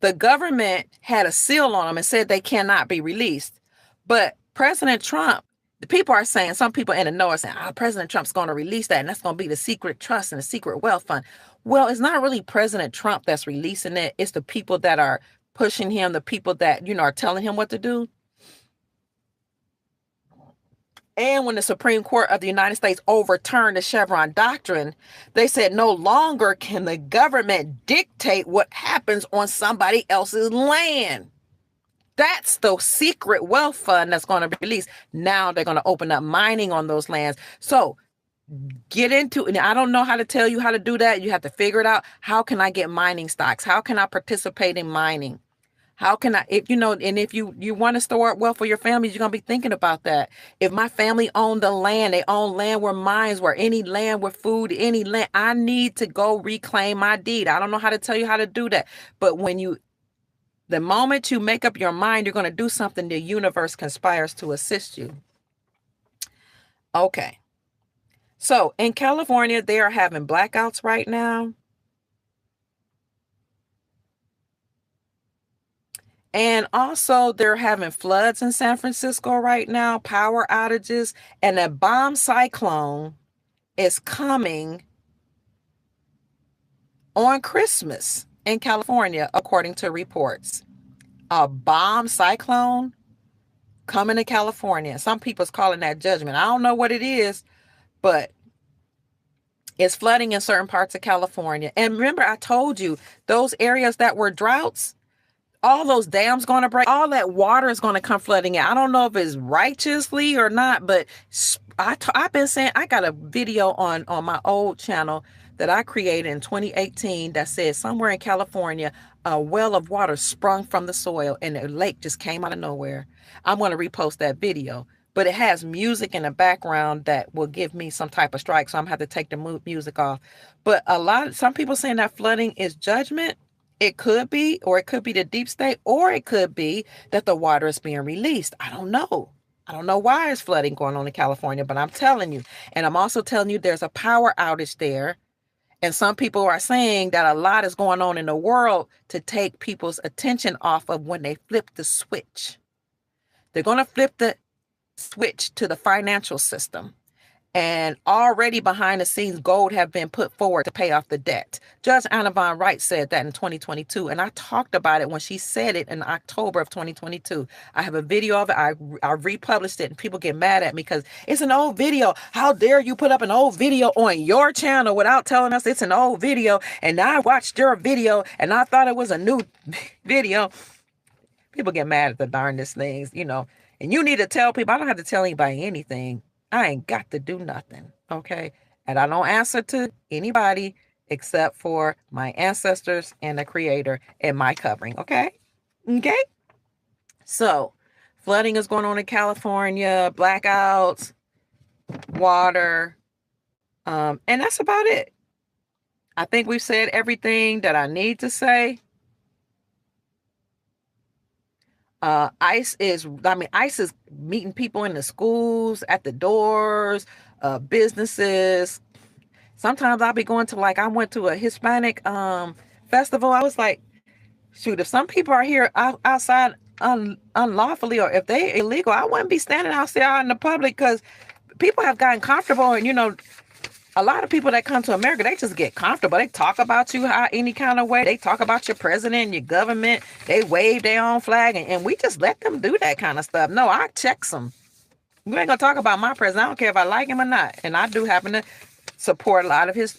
the government had a seal on them and said they cannot be released. But President Trump, the people are saying, some people in the know are saying, President Trump's going to release that, and that's going to be the secret trust and the secret wealth fund. Well, it's not really President Trump that's releasing it. It's the people that are pushing him, the people that, are telling him what to do. And when the Supreme Court of the United States overturned the Chevron doctrine, they said no longer can the government dictate what happens on somebody else's land. That's the secret wealth fund that's going to be released. Now they're going to open up mining on those lands. So get into it. I don't know how to tell you how to do that. You have to figure it out. How can I get mining stocks? How can I participate in mining? How can I, if you want to store up wealth for your family, you're going to be thinking about that. If my family owned the land, they own land where mines were, any land with food, any land, I need to go reclaim my deed. I don't know how to tell you how to do that. But the moment you make up your mind, you're going to do something, the universe conspires to assist you. Okay. So in California, they are having blackouts right now. And also they're having floods in San Francisco right now, power outages, and a bomb cyclone is coming on Christmas in California, according to reports. A bomb cyclone coming to California. Some people's calling that judgment. I don't know what it is, but it's flooding in certain parts of California. And remember, I told you those areas that were droughts, all those dams going to break, all that water is going to come flooding in. I don't know if it's righteously or not, but I've been saying, I got a video on my old channel that I created in 2018 that says somewhere in California, a well of water sprung from the soil and the lake just came out of nowhere. I'm going to repost that video, but it has music in the background that will give me some type of strike. So I'm going to have to take the music off. But some people saying that flooding is judgment. It could be, or it could be the deep state, or it could be that the water is being released. I don't know. I don't know why there's flooding going on in California, but I'm telling you. And I'm also telling you there's a power outage there. And some people are saying that a lot is going on in the world to take people's attention off of when they flip the switch. They're going to flip the switch to the financial system. And already behind the scenes, gold have been put forward to pay off the debt. Judge Anna von Reitz said that in 2022. And I talked about it when she said it in October of 2022. I have a video of it. I republished it and people get mad at me because it's an old video. How dare you put up an old video on your channel without telling us it's an old video? And I watched your video and I thought it was a new video. People get mad at the darndest things, and you need to tell people. I don't have to tell anybody anything. I ain't got to do nothing, okay? And I don't answer to anybody except for my ancestors and the Creator and my covering, okay? Okay? So, flooding is going on in California, blackouts, water, and that's about it. I think we've said everything that I need to say. ICE is meeting people in the schools, at the doors, businesses. Sometimes I'll be going to, like, I went to a Hispanic festival. I was like, shoot, if some people are here outside unlawfully, or if they illegal, I wouldn't be standing outside in the public, because people have gotten comfortable. And a lot of people that come to America, they just get comfortable. They talk about you any kind of way. They talk about your president and your government. They wave their own flag, and we just let them do that kind of stuff. No, I checks them. You ain't gonna talk about my president. I don't care if I like him or not. And I do happen to support a lot of his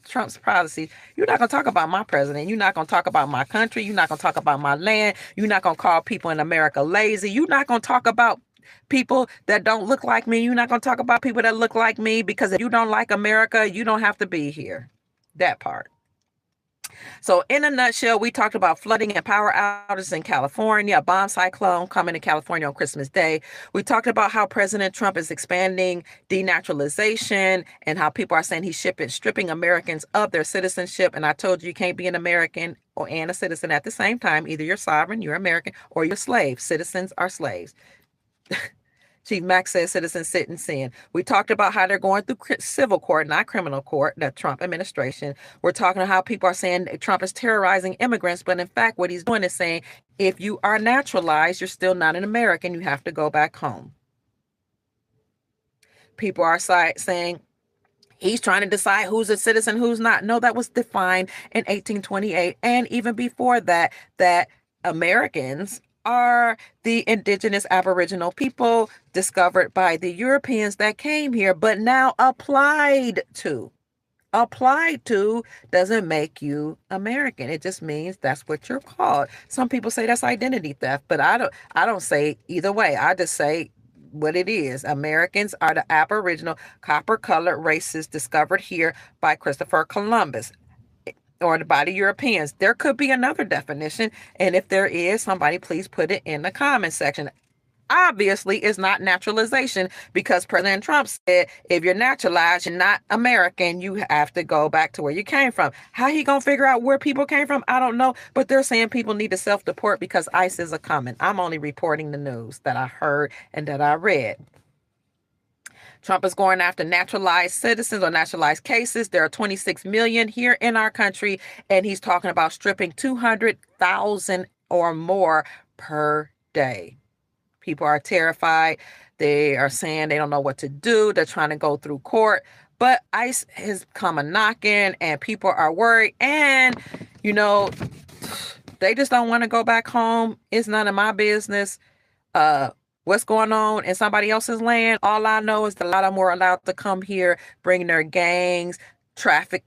Trump's policies. You're not gonna talk about my president. You're not gonna talk about my country. You're not gonna talk about my land. You're not gonna call people in America lazy. You're not gonna talk about people that don't look like me. You're not gonna talk about people that look like me, because if you don't like America, you don't have to be here. That part. So in a nutshell, we talked about flooding and power outages in California, a bomb cyclone coming to California on Christmas Day. We talked about how President Trump is expanding denaturalization and how people are saying he's stripping Americans of their citizenship. And I told you can't be an American and a citizen at the same time. Either you're sovereign, you're American, or you're a slave. Citizens are slaves. Chief Max says citizens sit and sin. We talked about how they're going through civil court, not criminal court, the Trump administration. We're talking about how people are saying Trump is terrorizing immigrants, but in fact, what he's doing is saying, if you are naturalized, you're still not an American. You have to go back home. People are saying he's trying to decide who's a citizen, who's not. No, that was defined in 1828. And even before that, that Americans are the indigenous Aboriginal people discovered by the Europeans that came here, but now applied to. Applied to doesn't make you American. It just means that's what you're called. Some people say that's identity theft, but I don't say either way. I just say what it is. Americans are the Aboriginal copper-colored races discovered here by Christopher Columbus, or by the Europeans. There could be another definition, and if there is, somebody please put it in the comment section. Obviously, it's not naturalization, because President Trump said if you're naturalized, you're not American, you have to go back to where you came from. How he gonna figure out where people came from? I don't know, but they're saying people need to self-deport because ICE is a coming. I'm only reporting the news that I heard and that I read. Trump is going after naturalized citizens or naturalized cases. There are 26 million here in our country, and he's talking about stripping 200,000 or more per day. People are terrified. They are saying they don't know what to do. They're trying to go through court, but ICE has come a knocking, and people are worried. And, they just don't want to go back home. It's none of my business. What's going on in somebody else's land? All I know is that a lot of them were allowed to come here, bring their gangs, traffic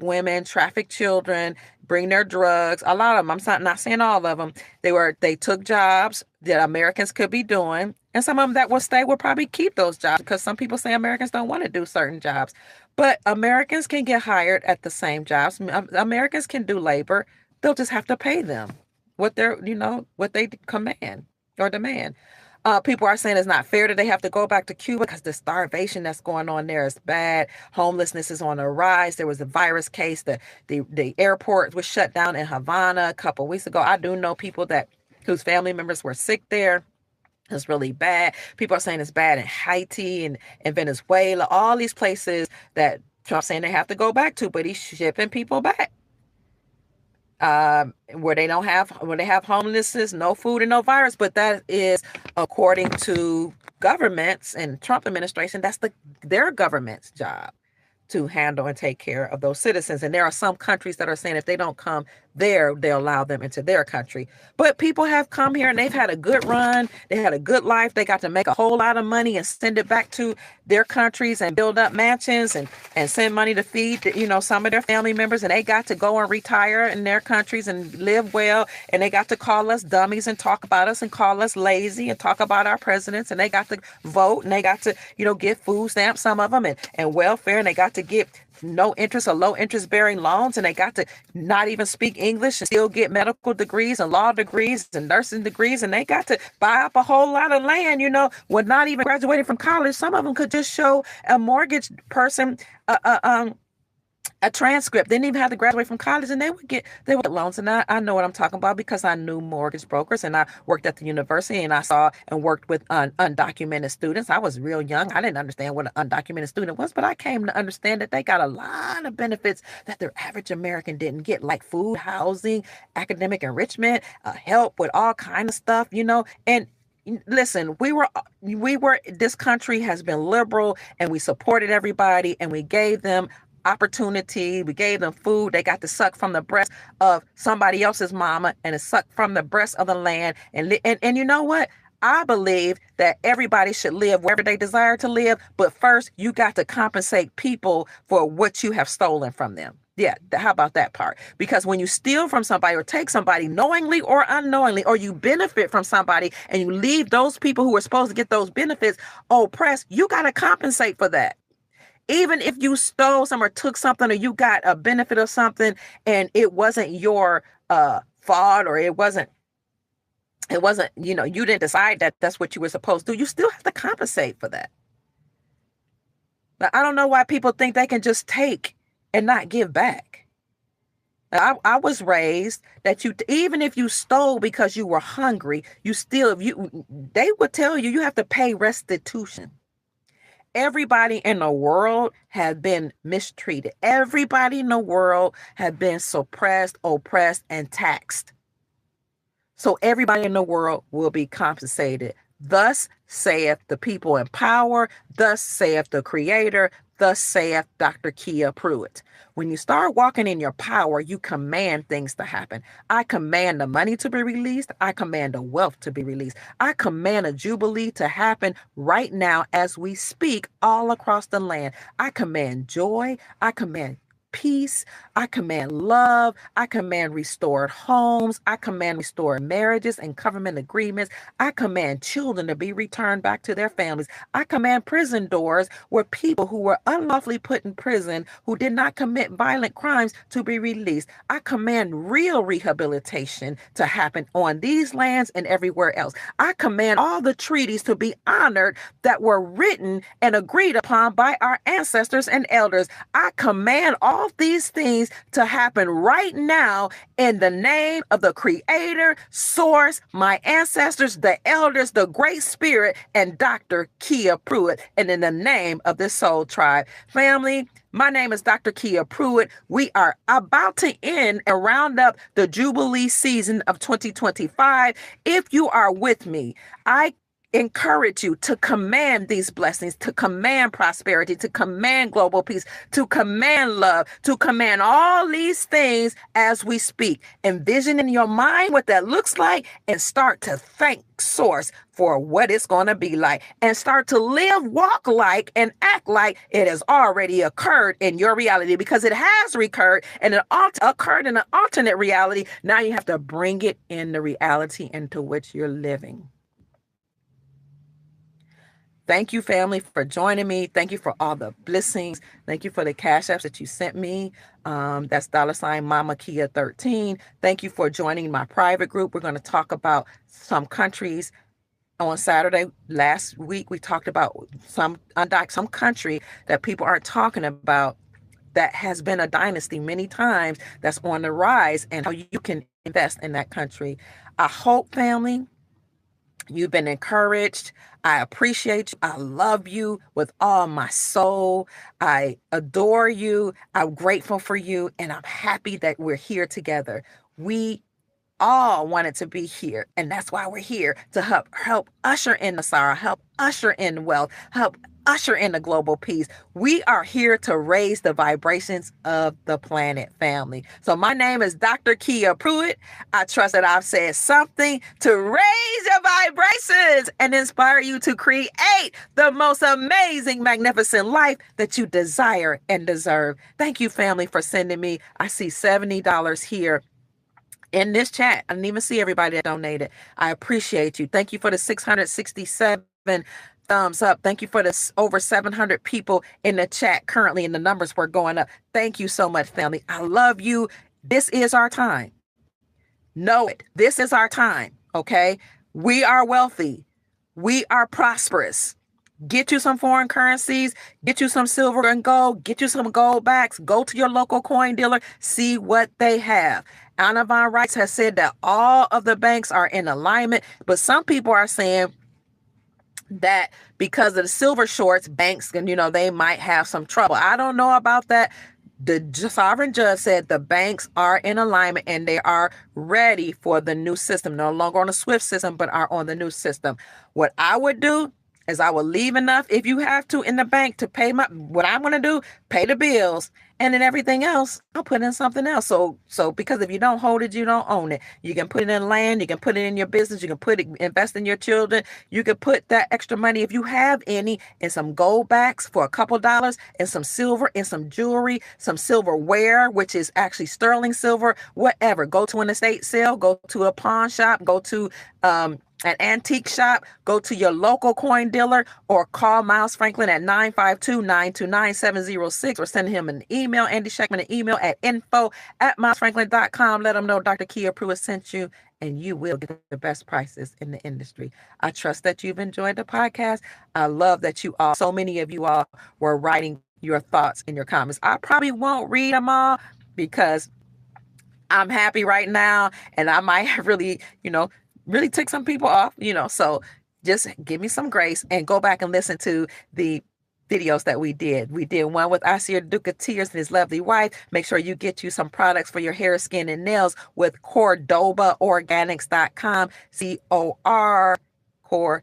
women, traffic children, bring their drugs. A lot of them, I'm not saying all of them, they took jobs that Americans could be doing. And some of them that will stay will probably keep those jobs, because some people say Americans don't want to do certain jobs. But Americans can get hired at the same jobs. Americans can do labor. They'll just have to pay them what they command or demand. People are saying it's not fair that they have to go back to Cuba because the starvation that's going on there is bad. Homelessness is on the rise. There was a virus case. The airport was shut down in Havana a couple of weeks ago. I do know people whose family members were sick there. It's really bad. People are saying it's bad in Haiti and Venezuela, all these places that Trump's saying they have to go back to, but he's shipping people back. Where they have homelessness, no food, and no virus. But that is according to governments and Trump administration. That's their government's job to handle and take care of those citizens. And there are some countries that are saying if they don't come there, they'll allow them into their country. But people have come here and they've had a good run. They had a good life. They got to make a whole lot of money and send it back to their countries and build up mansions and send money to feed, some of their family members. And they got to go and retire in their countries and live well. And they got to call us dummies and talk about us and call us lazy and talk about our presidents. And they got to vote and they got to, get food stamps, some of them, and welfare. And they got to get no interest or low interest bearing loans, and they got to not even speak English and still get medical degrees and law degrees and nursing degrees, and they got to buy up a whole lot of land, when not even graduating from college. Some of them could just show a mortgage person a transcript. They didn't even have to graduate from college, and they would get loans. And I know what I'm talking about because I knew mortgage brokers, and I worked at the university, and I saw and worked with undocumented students. I was real young. I didn't understand what an undocumented student was, but I came to understand that they got a lot of benefits that the average American didn't get, like food, housing, academic enrichment, help with all kind of stuff, and listen, this country has been liberal, and we supported everybody, and we gave them opportunity. We gave them food. They got to suck from the breast of somebody else's mama and to suck from the breast of the land. And you know what? I believe that everybody should live wherever they desire to live. But first, you got to compensate people for what you have stolen from them. Yeah, how about that part? Because when you steal from somebody or take somebody knowingly or unknowingly, or you benefit from somebody and you leave those people who are supposed to get those benefits oppressed, you got to compensate for that. Even if you stole some or took something, or you got a benefit of something and it wasn't your fault, or it wasn't, you didn't decide that that's what you were supposed to do, you still have to compensate for that. Now, I don't know why people think they can just take and not give back. I was raised that even if you stole because you were hungry, they would tell you have to pay restitution. Everybody in the world has been mistreated. Everybody in the world has been suppressed, oppressed, and taxed. So everybody in the world will be compensated. Thus saith the people in power. Thus saith the Creator. Thus saith Dr. Kia Pruitt. When you start walking in your power, you command things to happen. I command the money to be released. I command the wealth to be released. I command a jubilee to happen right now as we speak all across the land. I command joy. I command peace. I command love. I command restored homes. I command restored marriages and government agreements. I command children to be returned back to their families. I command prison doors where people who were unlawfully put in prison, who did not commit violent crimes, to be released. I command real rehabilitation to happen on these lands and everywhere else. I command all the treaties to be honored that were written and agreed upon by our ancestors and elders. I command all these things to happen right now in the name of the Creator, Source, my ancestors, the elders, the Great Spirit, and Dr. Kia Pruitt, and in the name of the Soul Tribe. Family, my name is Dr. Kia Pruitt. We are about to end and round up the Jubilee season of 2025. If you are with me, I encourage you to command these blessings, to command prosperity, to command global peace, to command love, to command all these things as we speak. Envision in your mind what that looks like and start to thank Source for what it's going to be like, and start to live, walk like, and act like it has already occurred in your reality, because it has recurred and it occurred in an alternate reality. Now you have to bring it in the reality into which you're living. Thank you, family, for joining me. Thank you for all the blessings. Thank you for the cash apps that you sent me. That's $ Mama Kia 13. Thank you for joining my private group. We're going to talk about some countries. On Saturday last week, we talked about some country that people aren't talking about, that has been a dynasty many times, that's on the rise, and how you can invest in that country. I hope, family, you've been encouraged. I appreciate you. I love you with all my soul. I adore you. I'm grateful for you. And I'm happy that we're here together. We all wanted to be here. And that's why we're here, to help usher in the sorrow, help usher in wealth, help usher in the global peace. We are here to raise the vibrations of the planet, family. So my name is Dr. Kia Pruitt. I trust that I've said something to raise your vibrations and inspire you to create the most amazing, magnificent life that you desire and deserve. Thank you, family, for sending me. I see $70 here in this chat. I didn't even see everybody that donated. I appreciate you. Thank you for the 667 thumbs up. Thank you for the over 700 people in the chat currently, and the numbers were going up. Thank you so much, family. I love you. This is our time. Know it. This is our time. Okay. We are wealthy. We are prosperous. Get you some foreign currencies, get you some silver and gold, get you some gold backs, go to your local coin dealer, see what they have. Anna Von Reitz has said that all of the banks are in alignment, but some people are saying that because of the silver shorts, banks can, they might have some trouble. I don't know about that. The sovereign judge said the banks are in alignment and they are ready for the new system, no longer on the SWIFT system, but are on the new system. What I would do is I will leave enough if you have to in the bank to pay what I'm going to do, pay the bills, and then everything else, I'll put in something else. So because if you don't hold it, you don't own it. You can put it in land, you can put it in your business, you can invest in your children. You can put that extra money, if you have any, in some gold backs for a couple dollars, and some silver, and some jewelry, some silverware, which is actually sterling silver, whatever. Go to an estate sale, go to a pawn shop, go to an antique shop, go to your local coin dealer, or call Miles Franklin at 952-929-706, or send him an email, Andy Schectman, an email at info@milesfranklin.com. Let him know Dr. Kia Pruitt sent you, and you will get the best prices in the industry. I trust that you've enjoyed the podcast. I love that so many of you all were writing your thoughts in your comments. I probably won't read them all because I'm happy right now, and I might have really tick some people off, so just give me some grace and go back and listen to the videos that we did. We did one with Asir Duke of Tears and his lovely wife. Make sure you get you some products for your hair, skin, and nails with CordobaOrganics.com, CorDoba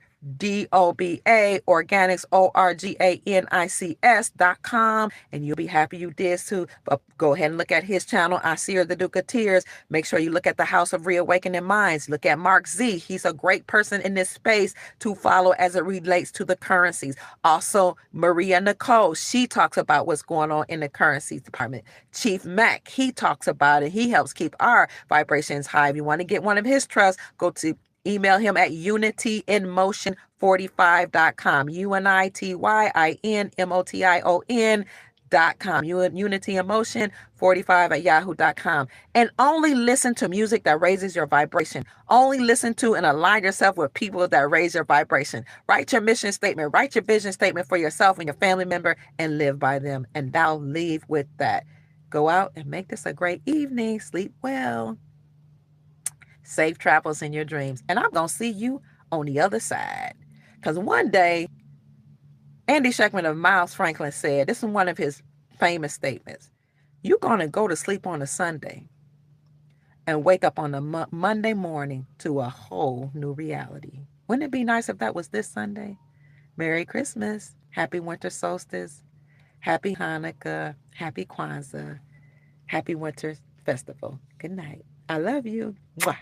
Organics, ORGANICS.com, and you'll be happy you did too. But go ahead and look at his channel, Asir the Duke of Tears. Make sure you look at the House of Reawakening Minds. Look at Mark Z. He's a great person in this space to follow as it relates to the currencies. Also, Maria Nicole, she talks about what's going on in the currencies department. Chief Mack, he talks about it. He helps keep our vibrations high. If you want to get one of his trusts, go to email him at unityinmotion45.com. UNITYINMOTION.com. UnityInmotion45@yahoo.com. And only listen to music that raises your vibration. Only listen to and align yourself with people that raise your vibration. Write your mission statement, write your vision statement for yourself and your family member, and live by them. And thou leave with that. Go out and make this a great evening. Sleep well. Safe travels in your dreams. And I'm going to see you on the other side. Because one day, Andy Schectman of Miles Franklin said, this is one of his famous statements, you're going to go to sleep on a Sunday and wake up on a Monday morning to a whole new reality. Wouldn't it be nice if that was this Sunday? Merry Christmas. Happy winter solstice. Happy Hanukkah. Happy Kwanzaa. Happy winter festival. Good night. I love you. Mwah.